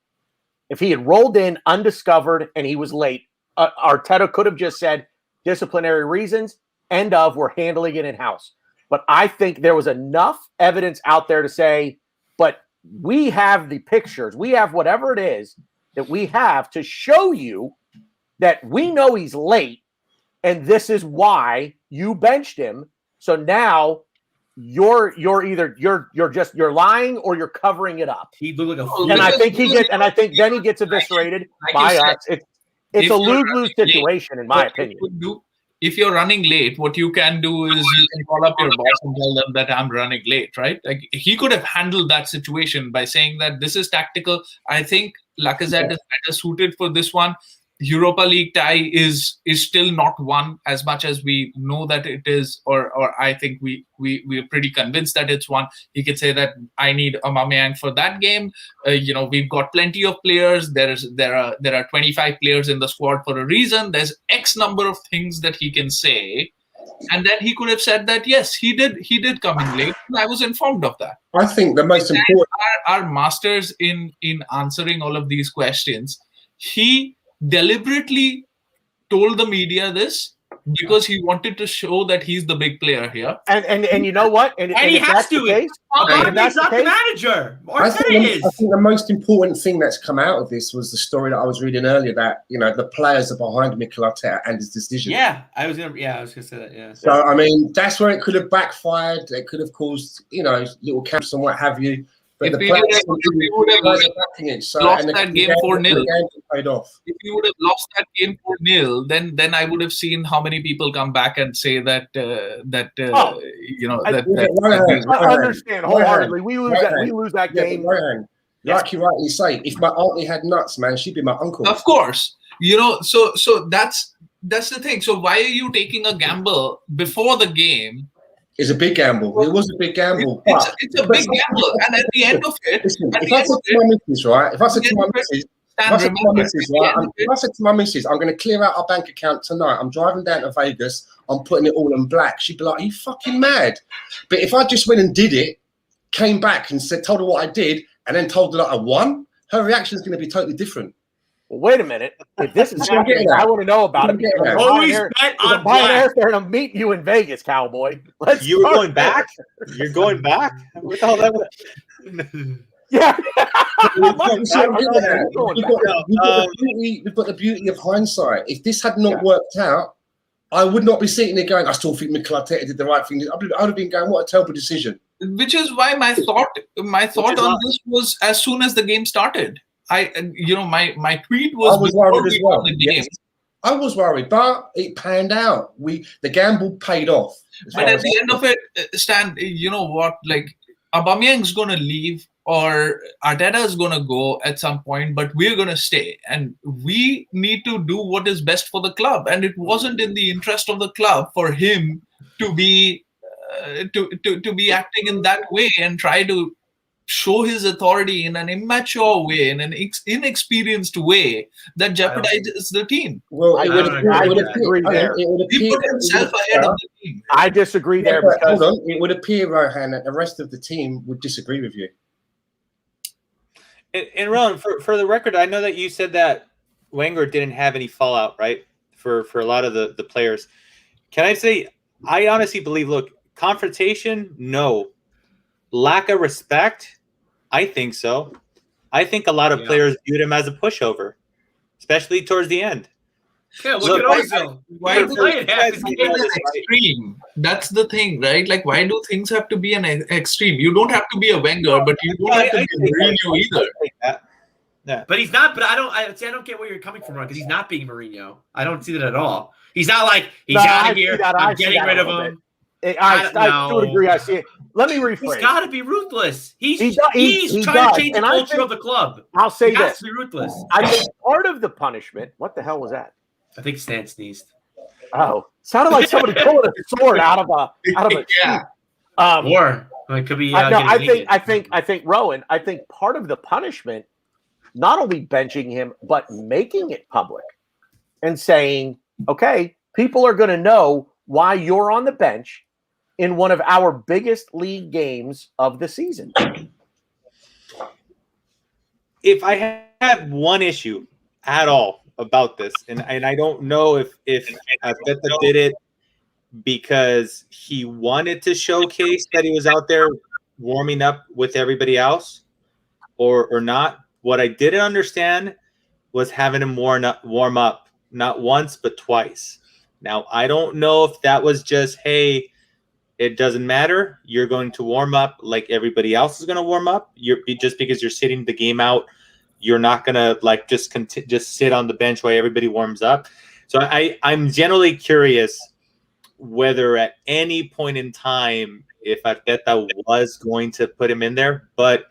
if he had rolled in undiscovered and he was late, Arteta could have just said disciplinary reasons, we're handling it in-house. But I think there was enough evidence out there to say, but we have the pictures. We have whatever it is that we have to show you that we know he's late, and this is why you benched him. So now you're lying or you're covering it up. He looked like a fool. And I think then he gets eviscerated by us. It's a lose-lose situation, in my opinion. If you're running late, what you can do is you can call up your boss and tell them that I'm running late, right? Like he could have handled that situation by saying that this is tactical. I think Lacazette is better suited for this one. Europa League tie is still not won as much as we know that it is, or I think we're pretty convinced that it's won. He could say that I need Aubameyang for that game. We've got plenty of players. There are 25 players in the squad for a reason. There's X number of things that he can say, and then he could have said that yes, he did come in late. I was informed of that. I think the most important are masters in answering all of these questions. He deliberately told the media this because he wanted to show that he's the big player here. And you know what? And he has to. He's not the manager. I think the most important thing that's come out of this was the story that I was reading earlier, that the players are behind Mikel Arteta and his decision. Yeah, I was gonna say that. Yeah. So I mean, that's where it could have backfired. It could have caused little camps and what have you. But if we would have lost that game 4-0, if we would have lost that game 4-0, then I would have seen how many people come back and say that I understand wholeheartedly. We lose that game. Like you rightly say, if my auntie had nuts, man, she'd be my uncle. Of course, so that's the thing. So why are you taking a gamble before the game? It's a big gamble. It was a big gamble. It's a big gamble, and at the end of it, if I said to my missus, I'm going to clear out our bank account tonight. I'm driving down to Vegas. I'm putting it all in black. She'd be like, "Are you fucking mad?" But if I just went and did it, came back and told her what I did, and then told her that I won, her reaction is going to be totally different. Well, wait a minute. If this is happening, I want to know about it. Always bet on black. And I'm meeting you in Vegas, cowboy. You were going back? You're going back? What the hell that was? Yeah. We've got the beauty of hindsight. If this had not worked out, I would not be sitting there going, I still think Mikel Arteta did the right thing. I would have been going, what a terrible decision. Which is why my thought on this was as soon as the game started. My tweet was. I was worried as well. Yes. I was worried, but it panned out. The gamble paid off. But at the end of it, Stan, you know what? Like Aubameyang's gonna leave or Arteta is gonna go at some point, but we're gonna stay, and we need to do what is best for the club. And it wasn't in the interest of the club for him to be to be acting in that way and try to show his authority in an immature way, in an inexperienced way that jeopardizes the team. Well, I would agree there. He put himself ahead of the team. I disagree there because hold on. It would appear, Rohan, that the rest of the team would disagree with you. And Rohan, for the record, I know that you said that Wenger didn't have any fallout, right? For a lot of the players. Can I say, I honestly believe, look, confrontation, no. Lack of respect, I think so. I think a lot of players viewed him as a pushover, especially towards the end. Yeah, look at Ozil. Why do things have to be an extreme? That's the thing, right? Like, why do things have to be an extreme? You don't have to be a Wenger, but you don't have to be Mourinho either. Yeah. But he's not. But I don't get where you're coming from, because he's not being Mourinho. I don't see that at all. He's not like he's out of here. I'm getting rid of him. I would agree. I see it. Let me rephrase. He's got to be ruthless. He's he trying does. to change the culture of the club. I'll say he has this. to be ruthless. I think part of the punishment. What the hell was that? I think Stan sneezed. Oh, sounded like somebody pulling a sword out of a. Yeah. Or it could be. No, I think Rowan. I think part of the punishment, not only benching him, but making it public and saying, "Okay, people are going to know why you're on the bench in one of our biggest league games of the season." If I have one issue at all about this, and I don't know if Arteta did it because he wanted to showcase that he was out there warming up with everybody else, or not. What I didn't understand was having him warm up not once but twice. Now I don't know if that was just, hey, it doesn't matter. You're going to warm up like everybody else is going to warm up. You're just because you're sitting the game out, you're not going to like just sit on the bench while everybody warms up. So I'm generally curious whether at any point in time if Arteta was going to put him in there. But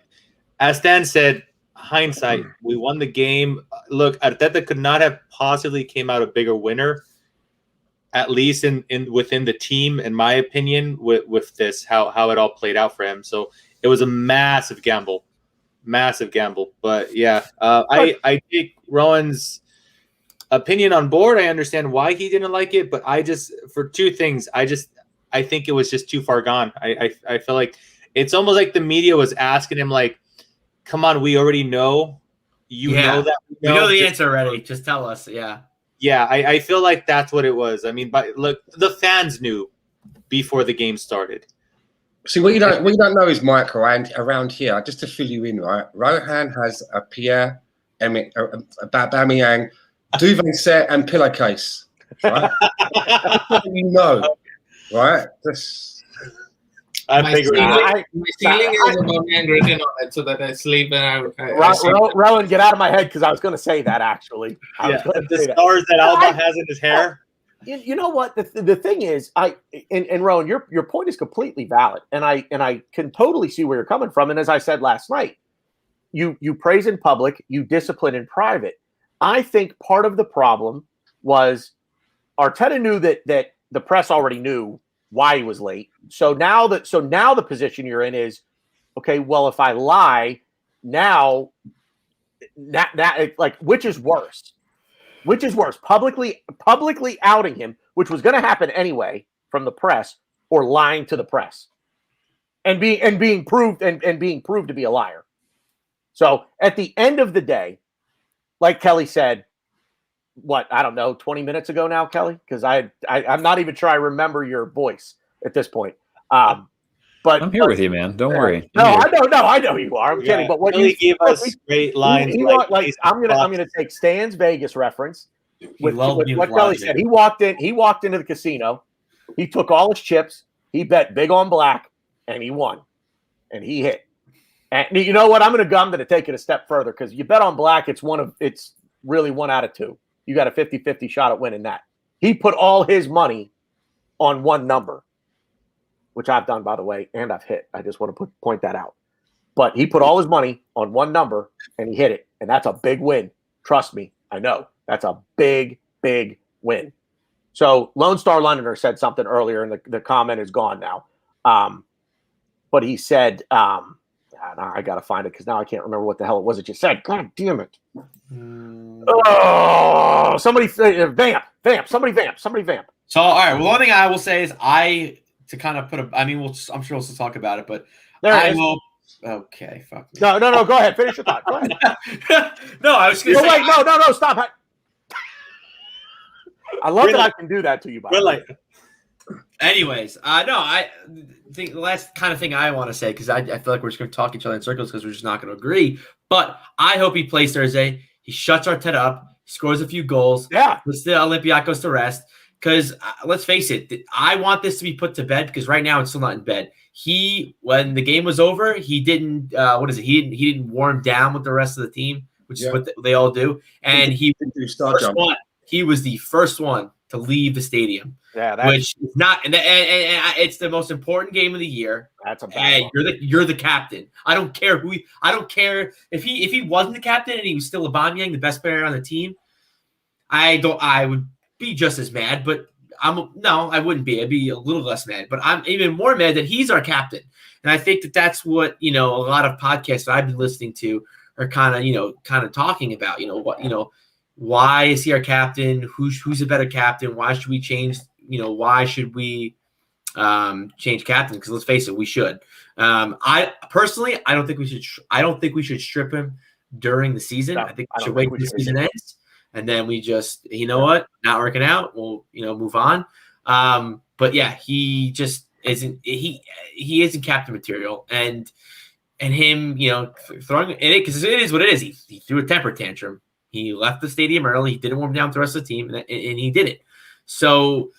as Stan said, hindsight, we won the game. Look, Arteta could not have possibly came out a bigger winner, at least in within the team, in my opinion, with this, how it all played out for him. So it was a massive gamble. But yeah, I take Rowan's opinion on board. I understand why he didn't like it, but for two things, I think it was just too far gone. I feel like it's almost like the media was asking him like, come on, we already know. You know that. We know the answer already. Just tell us. Yeah. Yeah, I feel like that's what it was. I mean, but look, the fans knew before the game started. See, what you don't know is, Mike, around here, just to fill you in, right? Rohan has a Pierre, Emmet, a Bamiyang, duvet set, and pillowcase. Right? That's what you know, right? My ceiling has a Bamiyang written on it so that I sleep and I sleep. Rowan, get out of my head because I was going to say that actually. The stars that Alba has in his hair. You know what? The thing is, and Rowan, your point is completely valid, and I can totally see where you're coming from. And as I said last night, you praise in public, you discipline in private. I think part of the problem was Arteta knew that the press already knew why he was late. So now the position you're in is, okay, well, if I lie now, that like, which is worse? Which is worse, publicly outing him, which was going to happen anyway from the press, or lying to the press and being proved to be a liar? So at the end of the day, like Kelly said, I don't know, 20 minutes ago now, Kelly, because I'm not even sure I remember your voice at this point. But I'm here with you, man. Don't worry. I know you are. I'm kidding. But what Kelly gave us great lines. I'm gonna take Stan's Vegas reference with what Kelly said. He walked into the casino, he took all his chips, he bet big on black, and he won, and he hit. And you know what? I'm gonna take it a step further, because you bet on black, it's really 1 out of 2. You got a 50-50 shot at winning that. He put all his money on one number, which I've done, by the way, and I've hit. I just want to point that out. But he put all his money on one number, and he hit it. And that's a big win. Trust me, I know. That's a big, big win. So Lone Star Londoner said something earlier, and the comment is gone now. But he said, I got to find it because now I can't remember what the hell it was that you said. God damn it. Oh, somebody vamp. Somebody vamp. So, all right. Well, one thing I will say is I'm sure we'll still talk about it, but okay, fuck me. No, go ahead. Finish your thought. Go ahead. No, I was going to say. Wait, no, stop. I love that I can do that to you, by the way. Anyways, I think the last kind of thing I want to say, because I feel like we're just going to talk each other in circles because we're just not going to agree. But I hope he plays Thursday. He shuts Arteta up. He scores a few goals. Yeah. Puts the Olympiacos to rest. Because let's face it, I want this to be put to bed, because right now it's still not in bed. When the game was over, he didn't. He didn't warm down with the rest of the team, which is what they all do. And he was the first one to leave the stadium. Yeah, which is not, and it's the most important game of the year. That's a bad one. You're the captain. I don't care I don't care if he wasn't the captain and he was still Aubameyang, the best player on the team. I would be just as mad, but I wouldn't be. I'd be a little less mad, but I'm even more mad that he's our captain. And I think that's what, a lot of podcasts that I've been listening to are kind of talking about, why is he our captain? Who's a better captain? Why should we change? Why should we change captain? Because let's face it, we should. I personally, I don't think we should strip him during the season. No, I think we should wait until the season ends, and then we just, not working out, we'll move on. But yeah, he just isn't. He isn't captain material, and and him, throwing in it because it is what it is. He threw a temper tantrum. He left the stadium early. He didn't warm down with the rest of the team, and he did it. So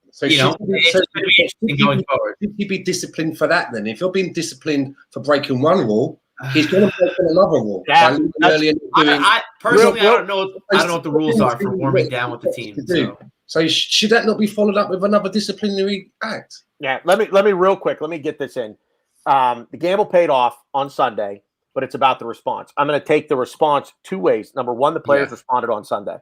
it's going to be interesting going forward. Should he be disciplined for that then? If you're being disciplined for breaking one rule, he's going to break another rule. Yeah, I personally, I don't know what the rules are for warming down with the team. So should that not be followed up with another disciplinary act? Yeah, let me real quick. Let me get this in. The gamble paid off on Sunday, but it's about the response. I'm going to take the response two ways. Number one, the players responded on Sunday.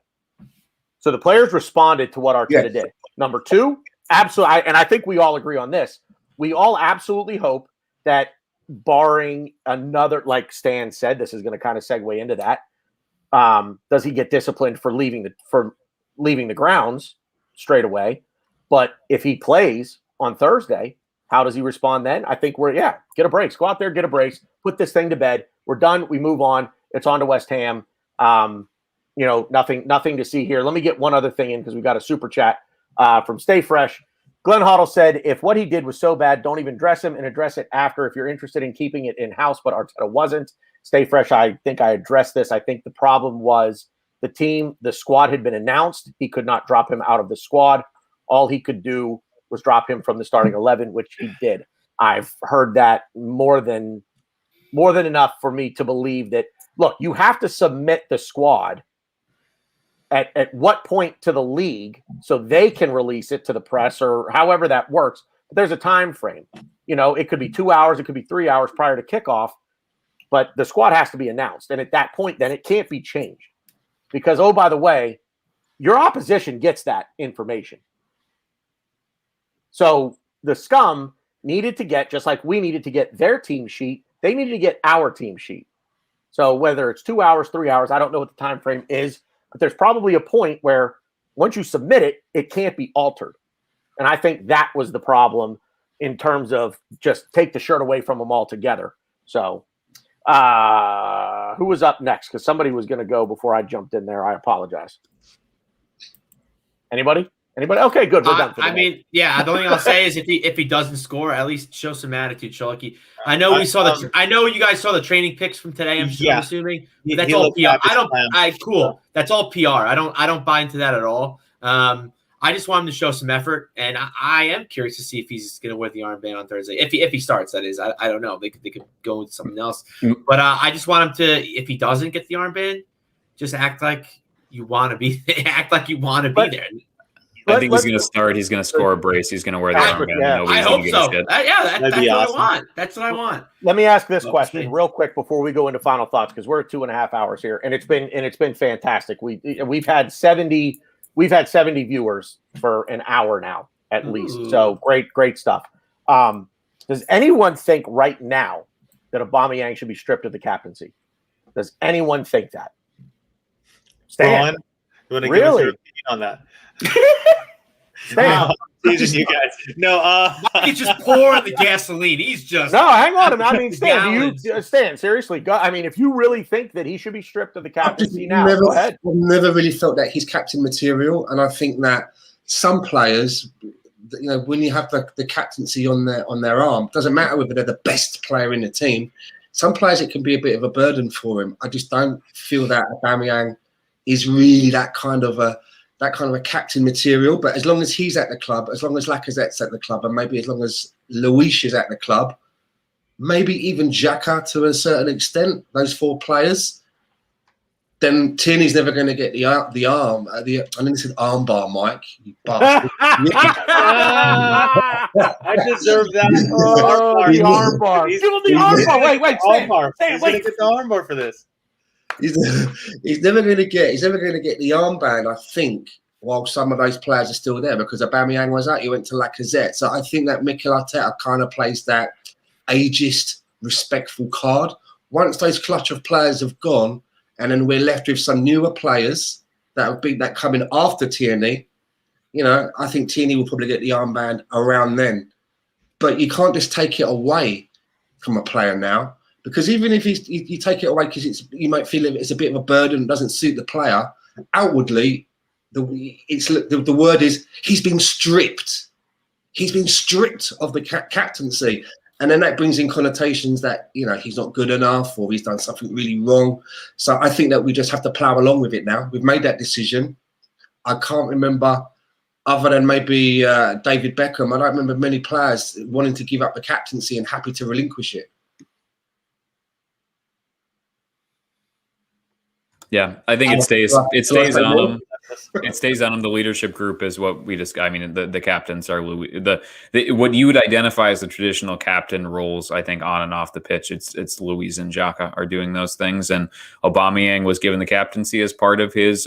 So the players responded to what Arteta did. Number two, absolutely, and I think we all agree on this. We all absolutely hope that, barring another, like Stan said, this is going to kind of segue into that. Does he get disciplined for leaving the grounds straight away? But if he plays on Thursday, how does he respond then? I think get a brace. Go out there, get a brace, put this thing to bed. We're done. We move on. It's on to West Ham. Nothing to see here. Let me get one other thing in because we've got a super chat from Stay Fresh. Glenn Hoddle said, if what he did was so bad, don't even dress him and address it after if you're interested in keeping it in-house, but Arteta wasn't. Stay Fresh, I think I addressed this. I think the problem was the squad had been announced. He could not drop him out of the squad. All he could do was drop him from the starting 11, which he did. I've heard that more than enough for me to believe that, look, you have to submit the squad at what point to the league so they can release it to the press or however that works. But there's a time frame. It could be 2 hours, it could be 3 hours prior to kickoff, but the squad has to be announced. And at that point, then it can't be changed because, oh, by the way, your opposition gets that information. So the scum needed to get, just like we needed to get their team sheet, they needed to get our team sheet. So whether it's 2 hours, 3 hours, I don't know what the time frame is, but there's probably a point where once you submit it, it can't be altered. And I think that was the problem in terms of just take the shirt away from them altogether. So who was up next? Because somebody was going to go before I jumped in there. I apologize. Anybody? Okay, good. We're done for the day. The only thing I'll say is if he doesn't score, at least show some attitude, Sharky. I know I know you guys saw the training pics from today. I'm assuming that's all PR. Cool. That's all PR. I don't buy into that at all. I just want him to show some effort, and I am curious to see if he's going to wear the armband on Thursday. If he starts, that is. I don't know. They could go with something else, but I just want him to. If he doesn't get the armband, just act like you want to be. Act like you want to be there. I think he's going to start. He's going to score a brace. He's going to wear the armband. Yeah. I hope so. That's what I want. That's what I want. Let me ask this question real quick before we go into final thoughts, because we're at 2.5 hours here, and it's been fantastic. We've had 70 viewers for an hour now at least. So great stuff. Does anyone think right now that Aubameyang should be stripped of the captaincy? Does anyone think that? Stan, you want to really? give us your opinion on that? Stan. Teasing you guys. No, he's just pouring the gasoline. He's just hang on. I mean, Stan, seriously, go. I mean, if you really think that he should be stripped of the captaincy now, go ahead. I've never really felt that he's captain material, and I think that some players, when you have the captaincy on their arm, doesn't matter whether they're the best player in the team. Some players, it can be a bit of a burden for him. I just don't feel that Aubameyang is really that kind of a captain material. But as long as he's at the club, as long as Lacazette's at the club, and maybe as long as Luis is at the club, maybe even Xhaka to a certain extent, those four players, then Tierney's never going to get the arm. I know you said armbar, Mike. You bastard. I deserve that. The armbar. Give him the armbar. Wait, armbar. Stan, He's going to get the armbar for this. He's never going to get the armband, I think, while some of those players are still there, because Aubameyang was out. He went to Lacazette. So I think that Mikel Arteta kind of plays that ageist, respectful card. Once those clutch of players have gone, and then we're left with some newer players that come in after Tierney, I think Tierney will probably get the armband around then. But you can't just take it away from a player now, because even if you take it away because you might feel it's a bit of a burden, it doesn't suit the player. Outwardly, the word is he's been stripped. He's been stripped of the captaincy. And then that brings in connotations that, he's not good enough or he's done something really wrong. So I think that we just have to plow along with it now. We've made that decision. I can't remember, other than maybe David Beckham, I don't remember many players wanting to give up the captaincy and happy to relinquish it. Yeah, I think it stays on him. It stays on him. The leadership group is what we just. I mean, the captains are Louis. What you would identify as the traditional captain roles. I think on and off the pitch, it's Luis and Xhaka are doing those things, and Aubameyang was given the captaincy as part of his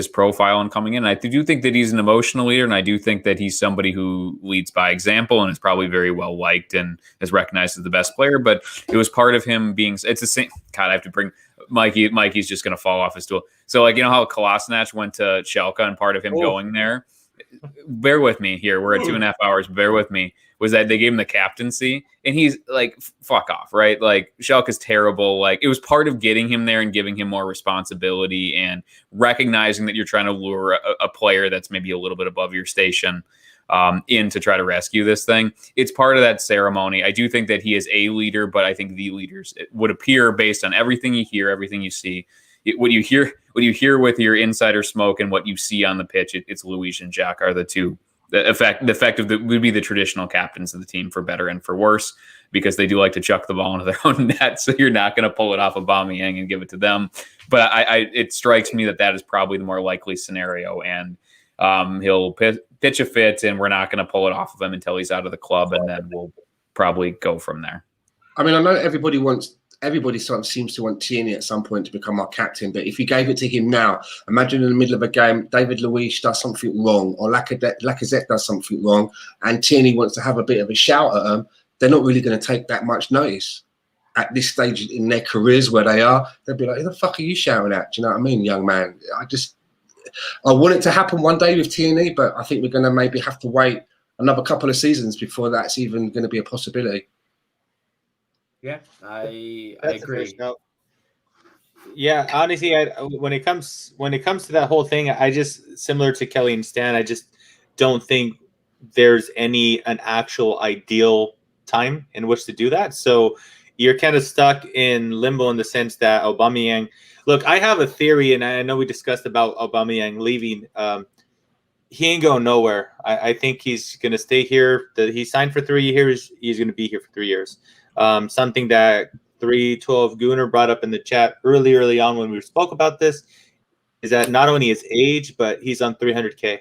profile and coming in. I do think that he's an emotional leader, and I do think that he's somebody who leads by example and is probably very well liked and is recognized as the best player. But it was part of him being. It's the same. God, I have to bring. Mikey's just going to fall off his stool. So, how Kolasinac went to Schalke and part of him going there, bear with me here. We're at 2.5 hours. Bear with me. Was that they gave him the captaincy and he's like, fuck off, right? Like Schalke's terrible. Like it was part of getting him there and giving him more responsibility and recognizing that you're trying to lure a player that's maybe a little bit above your station in to try to rescue this thing. It's part of that ceremony. I do think that he is a leader, but I think the leaders would appear based on everything you hear, everything you see. What you hear with your insider smoke and what you see on the pitch, it's Luis and Jack are the two. The effect would be the traditional captains of the team for better and for worse, because they do like to chuck the ball into their own net. So you're not going to pull it off of Aubameyang and give it to them. But it strikes me that is probably the more likely scenario, and he'll pitch a fit, and we're not going to pull it off of him until he's out of the club, and then we'll probably go from there. I mean, I know everybody sort of seems to want Tierney at some point to become our captain, but if you gave it to him now, imagine in the middle of a game, David Luiz does something wrong or Lacazette does something wrong, and Tierney wants to have a bit of a shout at them. They're not really going to take that much notice at this stage in their careers where they are. They'll be like, who the fuck are you shouting at? Do you know what I mean, young man? I want it to happen one day with Tierney, but I think we're going to maybe have to wait another couple of seasons before that's even going to be a possibility. Yeah, I agree. Yeah, honestly, when it comes to that whole thing, I just, similar to Kelly and Stan, I just don't think there's an actual ideal time in which to do that. So you're kind of stuck in limbo in the sense that Aubameyang. Look, I have a theory, and I know we discussed about Aubameyang leaving. He ain't going nowhere. I think he's going to stay here. He signed for 3 years. He's going to be here for 3 years. Something that 312 Gooner brought up in the chat early on when we spoke about this is that not only his age, but he's on 300K.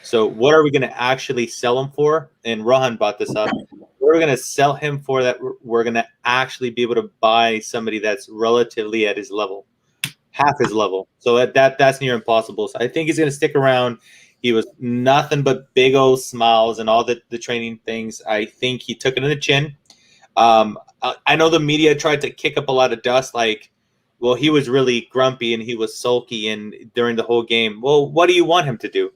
So what are we going to actually sell him for? And Rohan brought this up. We're going to sell him for that. We're going to actually be able to buy somebody that's relatively at his level, half his level. So that's near impossible. So I think he's going to stick around. He was nothing but big old smiles and all the training things. I think he took it in the chin. I know the media tried to kick up a lot of dust, like, well, he was really grumpy and he was sulky and during the whole game. Well, what do you want him to do?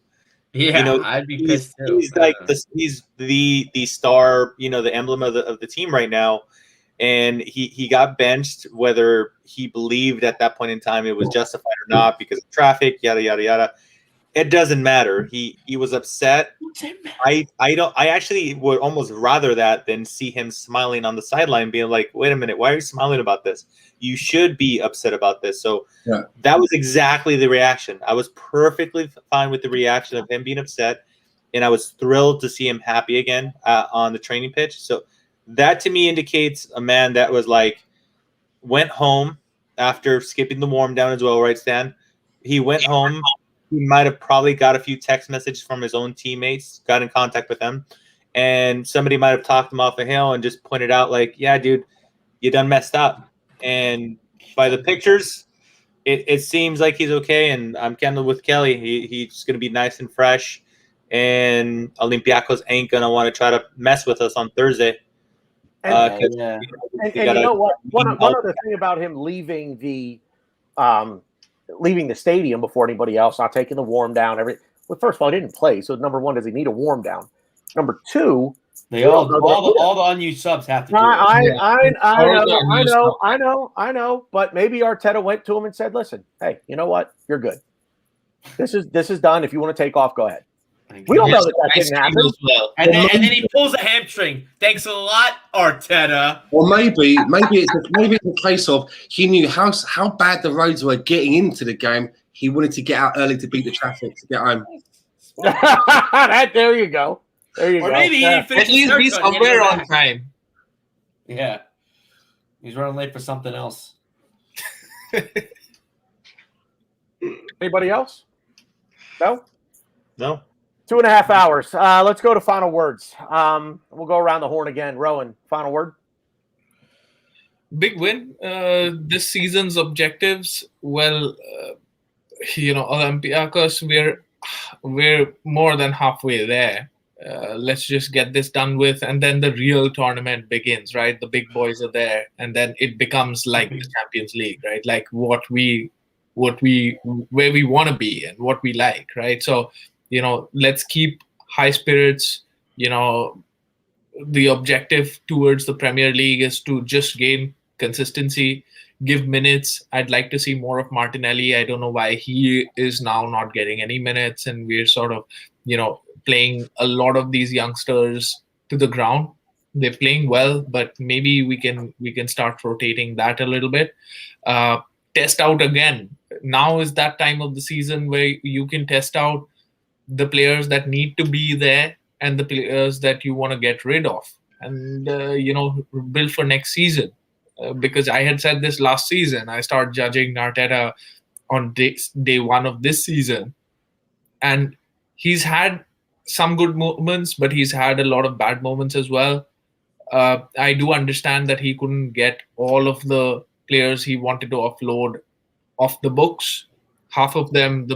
Yeah, I'd be pissed too. He's like he's the star, the emblem of the team right now, and he got benched. Whether he believed at that point in time it was justified or not because of traffic, yada yada yada. It doesn't matter. He was upset. I actually would almost rather that than see him smiling on the sideline, being like, "Wait a minute, why are you smiling about this? You should be upset about this." So that was exactly the reaction. I was perfectly fine with the reaction of him being upset, and I was thrilled to see him happy again on the training pitch. So that to me indicates a man that was like went home after skipping the warm down as well, right, Stan? He went home. He might have probably got a few text messages from his own teammates, got in contact with them, and somebody might have talked him off a hill and just pointed out, like, yeah, dude, you done messed up. And by the pictures, it seems like he's okay, and I'm kind of with Kelly. He's going to be nice and fresh, and Olympiacos ain't going to want to try to mess with us on Thursday. And you know what? One other thing about him leaving the stadium before anybody else, not taking the warm down. Well, first of all, he didn't play. So number one, does he need a warm down? Number two, all the unused subs have to do I know. But maybe Arteta went to him and said, "Listen, hey, you know what? You're good. This is done. If you want to take off, go ahead." We don't know Yes, that ice didn't cream happen. as well. And then he pulls a hamstring. Thanks a lot, Arteta. Or maybe it's a case of he knew how bad the roads were getting into the game. He wanted to get out early to beat the traffic to get home. There you go. There you Or go. maybe he didn't finish At least be his haircut, he had to somewhere go on back. time. Yeah. He's running late for something else. Anybody else? No? No. 2.5 hours. Let's go to final words. We'll go around the horn again. Rowan, final word. Big win. This season's objectives. Well, Olympiacos, we're more than halfway there. Let's just get this done with, and then the real tournament begins, right? The big boys are there, and then it becomes like the Champions League, right? Like where we want to be and what we like, right? So, let's keep high spirits. The objective towards the Premier League is to just gain consistency, give minutes. I'd like to see more of Martinelli. I don't know why he is now not getting any minutes, and we're sort of, playing a lot of these youngsters to the ground. They're playing well, but maybe we can start rotating that a little bit. Test out again. Now is that time of the season where you can test out the players that need to be there and the players that you want to get rid of, and build for next season. Because I had said this last season, I started judging Arteta on day one of this season, and he's had some good moments, but he's had a lot of bad moments as well. I do understand that he couldn't get all of the players he wanted to offload off the books. Half of them,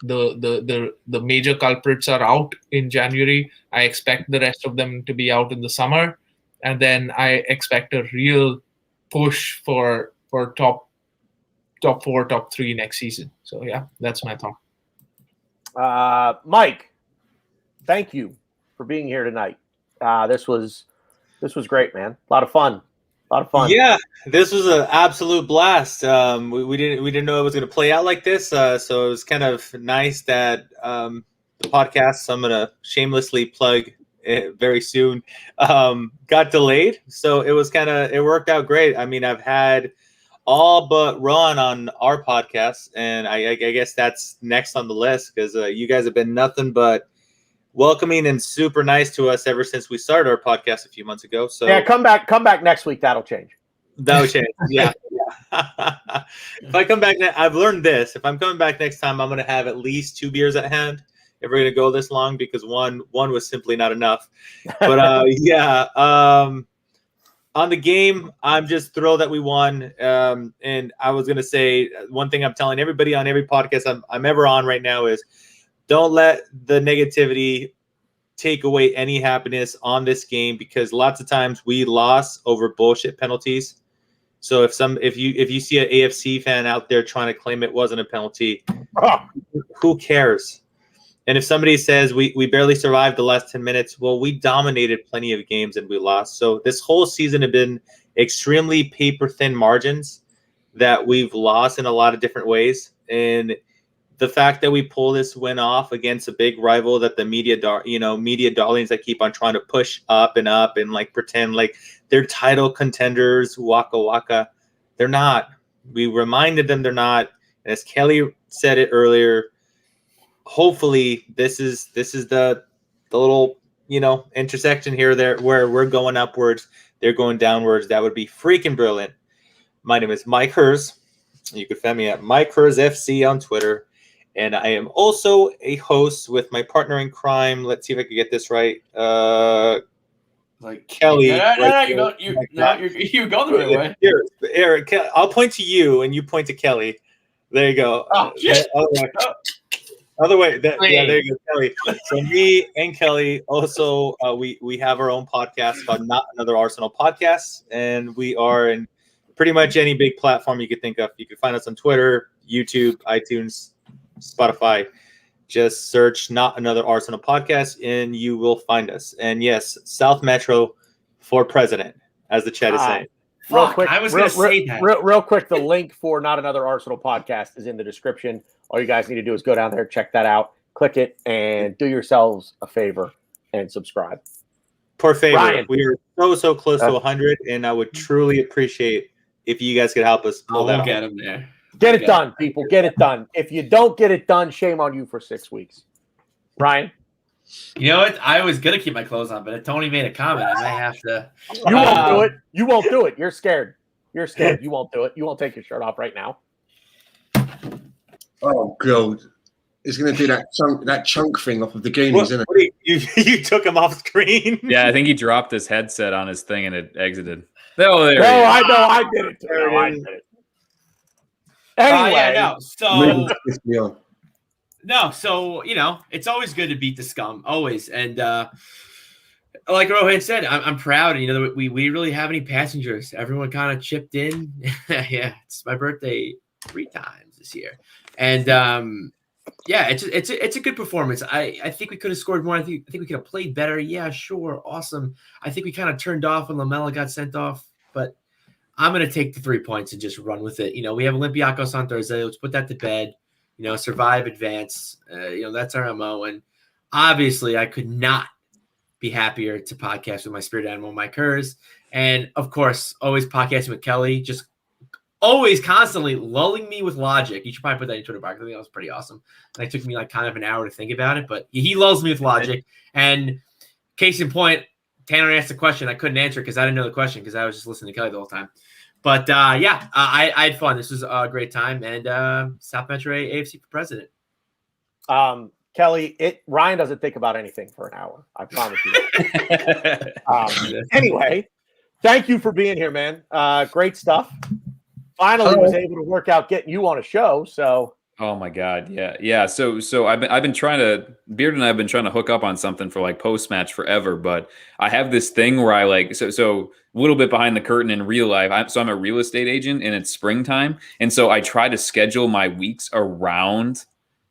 the major culprits are out in January. I expect the rest of them to be out in the summer, and then I expect a real push for top 4, top 3 next season. So yeah, that's my thought. Mike, thank you for being here tonight. This was great, man. A lot of fun. Yeah, this was an absolute blast. We didn't know it was going to play out like this, so it was kind of nice that the podcast, I'm going to shamelessly plug it very soon, got delayed. So it worked out great. I mean, I've had all but Ron on our podcast, and I guess that's next on the list because you guys have been nothing but welcoming and super nice to us ever since we started our podcast a few months ago. So yeah, come back next week. That'll change. That'll change. Yeah. If I come back, I've learned this. If I'm coming back next time, I'm going to have at least 2 beers at hand. If we're going to go this long, because one was simply not enough. But yeah. On the game, I'm just thrilled that we won. And I was going to say one thing I'm telling everybody on every podcast I'm ever on right now is don't let the negativity take away any happiness on this game, because lots of times we lost over bullshit penalties. So if you see an AFC fan out there trying to claim it wasn't a penalty, who cares? And if somebody says we barely survived the last 10 minutes, well, we dominated plenty of games and we lost. So this whole season have been extremely paper-thin margins that we've lost in a lot of different ways. And the fact that we pull this win off against a big rival that the media darlings that keep on trying to push up and like pretend like they're title contenders, waka waka, they're not. We reminded them they're not. And as Kelly said it earlier, hopefully this is the little intersection here there where we're going upwards, they're going downwards. That would be freaking brilliant. My name is Mike Hers. You can find me at Mike Hers FC on Twitter. And I am also a host with my partner in crime. Let's see if I can get this right. Like Kelly. you're going the right way. Here, Eric, I'll point to you and you point to Kelly. There you go. Oh, shit. Other way. Yeah, there you go, Kelly. So me and Kelly also, we have our own podcast called Not Another Arsenal Podcast. And we are in pretty much any big platform you could think of. You can find us on Twitter, YouTube, iTunes, Spotify. Just search Not Another Arsenal Podcast and you will find us. And yes, South Metro for president, as the chat is saying. Real quick, I was going to say that. Real quick, the link for Not Another Arsenal Podcast is in the description. All you guys need to do is go down there, check that out. click it and do yourselves a favor and subscribe. Poor favor. Ryan. We are so close to 100, and I would truly appreciate if you guys could help us pull that We'll off. get him there. Get it done, people. Get it done. If you don't get it done, shame on you for 6 weeks. Ryan? You know what? I was gonna keep my clothes on, but if Tony made a comment, I might have to. You won't do it. You won't do it. You're scared. You're scared. You won't do it. You won't take your shirt off right now. Oh God, he's going to do that chunk thing off of the Goonies, isn't it? You took him off screen. Yeah, I think he dropped his headset on his thing and it exited. Oh, there No, he is. I know. I did it. No, I did it. Anyway, yeah, So no, so it's always good to beat the scum, always. And like Rohan said, I'm proud. That we didn't really have any passengers. Everyone kind of chipped in. Yeah, it's my birthday 3 times this year, and yeah, it's a good performance. I think we could have scored more. I think we could have played better. Yeah, sure, awesome. I think we kind of turned off when Lamela got sent off, but I'm going to take the 3 points and just run with it. We have Olympiacos on Thursday. Let's put that to bed. Survive, advance. That's our MO. And obviously, I could not be happier to podcast with my spirit animal, Mike Hers. And of course, always podcasting with Kelly, just always constantly lulling me with logic. You should probably put that in Twitter box. I think that was pretty awesome. And it took me kind of an hour to think about it, but he lulls me with logic. And case in point, Tanner asked a question. I couldn't answer because I didn't know the question because I was just listening to Kelly the whole time. But I had fun. This was a great time. And South Metro AFC for president. Kelly, Ryan doesn't think about anything for an hour. I promise you that. Anyway, thank you for being here, man. Great stuff. Finally was able to work out getting you on a show. So. Oh my God. Yeah. So I've been trying to, Beard and I have been trying to hook up on something for like post-match forever, but I have this thing where I so a little bit behind the curtain in real life. I'm a real estate agent and it's springtime. And so I try to schedule my weeks around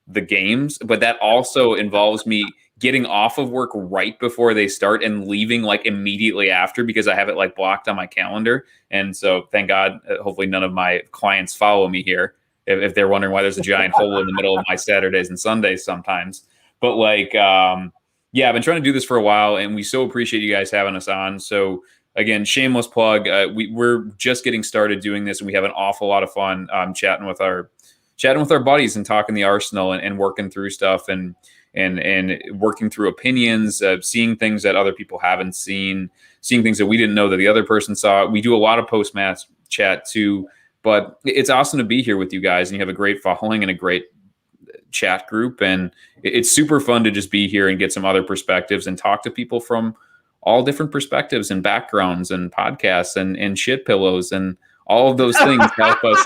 the games, but that also involves me getting off of work right before they start and leaving like immediately after because I have it like blocked on my calendar. And so thank God, hopefully none of my clients follow me here. If they're wondering why there's a giant hole in the middle of my Saturdays and Sundays sometimes. But I've been trying to do this for a while and we so appreciate you guys having us on. So again, shameless plug. We're just getting started doing this and we have an awful lot of fun chatting with our buddies and talking the Arsenal and working through stuff and working through opinions, seeing things that other people haven't seen, seeing things that we didn't know that the other person saw. We do a lot of post-match chat too. But it's awesome to be here with you guys, and you have a great following and a great chat group, and it's super fun to just be here and get some other perspectives and talk to people from all different perspectives and backgrounds and podcasts and shit pillows and all of those things help us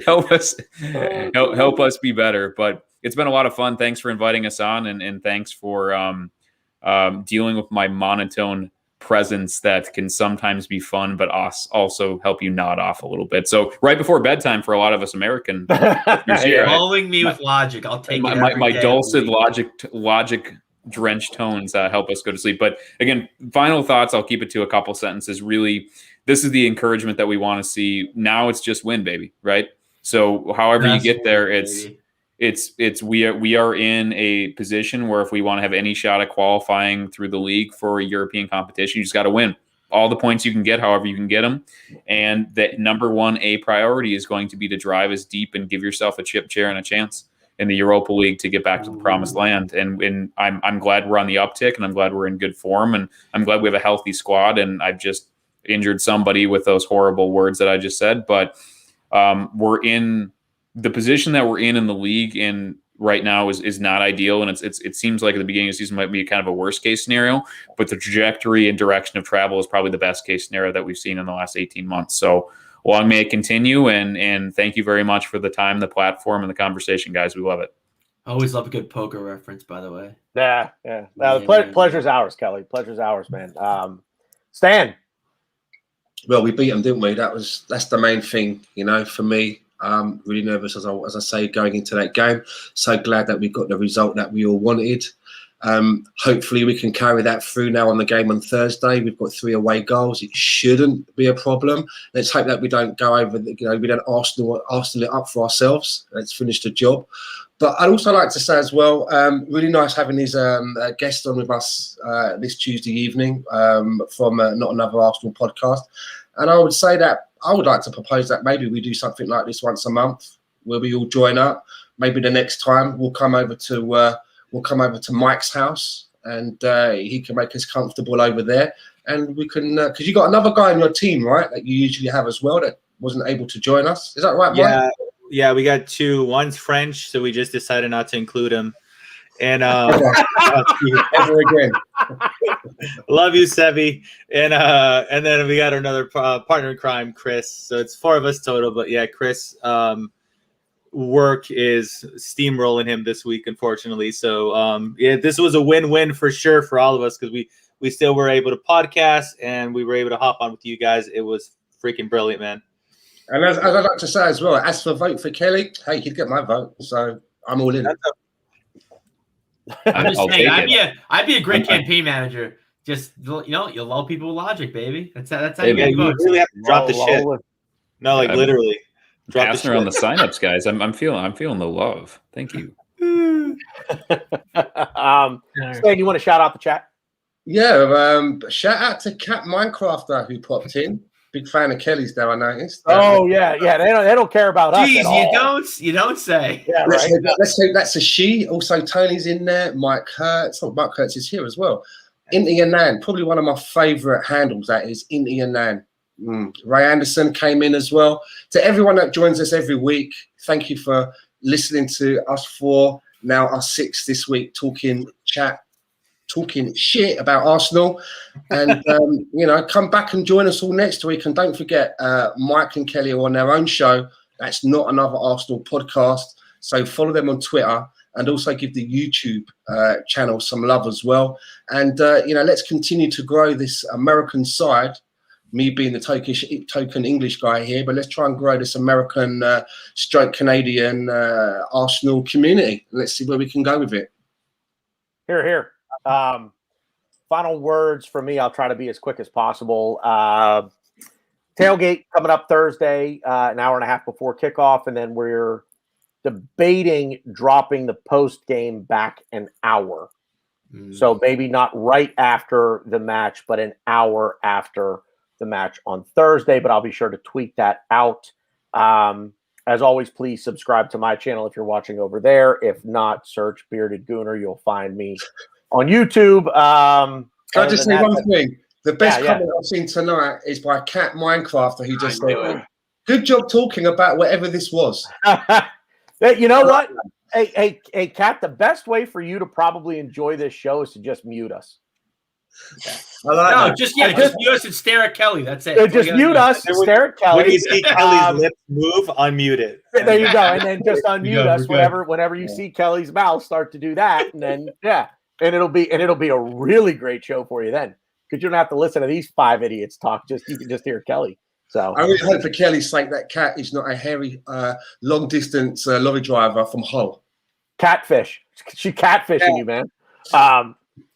help us be better. But it's been a lot of fun. Thanks for inviting us on, and thanks for dealing with my monotone presence that can sometimes be fun, but also help you nod off a little bit. So right before bedtime for a lot of us American, Following me with logic, I'll take my dulcet logic drenched tones help us go to sleep. But again, final thoughts. I'll keep it to a couple sentences. Really, this is the encouragement that we want to see. Now it's just win, baby, right? So however you get there, we are in a position where if we want to have any shot at qualifying through the league for a European competition, you just got to win all the points you can get, however you can get them. And the number 1A priority is going to be to drive as deep and give yourself a chip chair and a chance in the Europa League to get back to the promised land. And I'm glad we're on the uptick, and I'm glad we're in good form, and I'm glad we have a healthy squad. And I've just injured somebody with those horrible words that I just said, but we're in the position that we're in the league and right now is not ideal. And it seems like at the beginning of the season might be kind of a worst case scenario, but the trajectory and direction of travel is probably the best case scenario that we've seen in the last 18 months. So long may it continue. And thank you very much for the time, the platform, and the conversation, guys. We love it. I always love a good poker reference, by the way. Yeah. Pleasure's ours, Kelly. Pleasure's ours, man. Stan. Well, we beat them, didn't we? That's the main thing, for me. Really nervous, as I say, going into that game. So glad that we got the result that we all wanted. Hopefully we can carry that through now on the game on Thursday. We've got 3 away goals. It shouldn't be a problem. Let's hope that we don't go over, we don't Arsenal it up for ourselves. Let's finish the job. But I'd also like to say as well, really nice having his guest on with us this Tuesday evening from Not Another Arsenal podcast. And I would say that I would like to propose that maybe we do something like this once a month, where we all join up. Maybe the next time we'll come over to Mike's house, and he can make us comfortable over there. And we can, because you got another guy in your team, right, that you usually have as well that wasn't able to join us. Is that right, Mike? Yeah, we got two. One's French, so we just decided not to include him. And ever again. Love you, Sebi. And then we got another partner in crime, Chris. So it's 4 of us total. But yeah, Chris, work is steamrolling him this week, unfortunately. So yeah, this was a win-win for sure for all of us, because we still were able to podcast and we were able to hop on with you guys. It was freaking brilliant, man. And as I'd like to say as well, as for vote for Kelly, hey, he'd get my vote, so I'm all in. I'm just saying, I'd be a great campaign manager. Just you lull people with logic, baby. That's how you get votes. You really have to drop the shit. No, like literally. Passing around the signups, guys. I'm feeling the love. Thank you. Stan, you want to shout out the chat? Yeah, shout out to Cat Minecrafter who popped in. Big fan of Kelly's there, I noticed. Oh yeah. They don't care about us. Jeez, you don't say. Yeah, let's right. say that's a she. Also, Tony's in there. Mike Hertz. Oh, Mike Hertz is here as well. Inti Yanan, probably one of my favourite handles. That is Inti Yanan. Ray Anderson came in as well. To everyone that joins us every week, thank you for listening to us 4, now us 6 this week, talking shit about Arsenal. And come back and join us all next week. And don't forget, Mike and Kelly are on their own show. That's Not Another Arsenal podcast. So follow them on Twitter, and also give the YouTube channel some love as well. And let's continue to grow this American side. Me being the token English guy here, but let's try and grow this American stroke Canadian Arsenal community. Let's see where we can go with it. Here. Final words from me. I'll try to be as quick as possible. Tailgate coming up Thursday, an hour and a half before kickoff, and then we're debating dropping the post game back an hour. So maybe not right after the match, but an hour after the match on Thursday. But I'll be sure to tweet that out. As always, please subscribe to my channel if you're watching over there. If not, search Bearded Gooner. You'll find me on YouTube. Can I just say one thing? The best comment I've seen tonight is by Cat Minecrafter, who just said, "Good job talking about whatever this was." You know what? Hey, Cat, the best way for you to probably enjoy this show is to just mute us. Just mute us and stare at Kelly. That's it. Just mute us, stare at Kelly. When you see Kelly's lips move, unmute it. There you go. And then just unmute us whenever you see Kelly's mouth start to do that. And then, and it'll be a really great show for you then. Because you don't have to listen to these 5 idiots talk. You can just hear Kelly. So I really hope for Kelly's sake that Cat is not a hairy, long-distance lorry driver from Hull. Catfish. She catfishing you, man.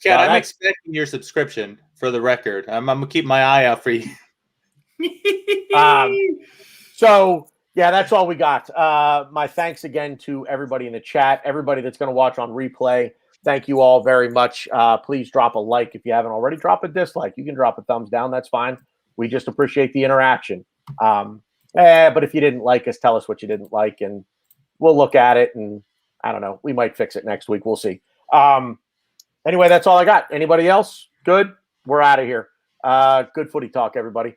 Cat, I'm expecting your subscription, for the record. I'm going to keep my eye out for you. So, yeah, that's all we got. My thanks again to everybody in the chat, everybody that's going to watch on replay. Thank you all very much. Please drop a like if you haven't already. Drop a dislike. You can drop a thumbs down. That's fine. We just appreciate the interaction. But if you didn't like us, tell us what you didn't like, and we'll look at it. And I don't know. We might fix it next week. We'll see. Anyway, that's all I got. Anybody else? Good. We're out of here. Good footy talk, everybody.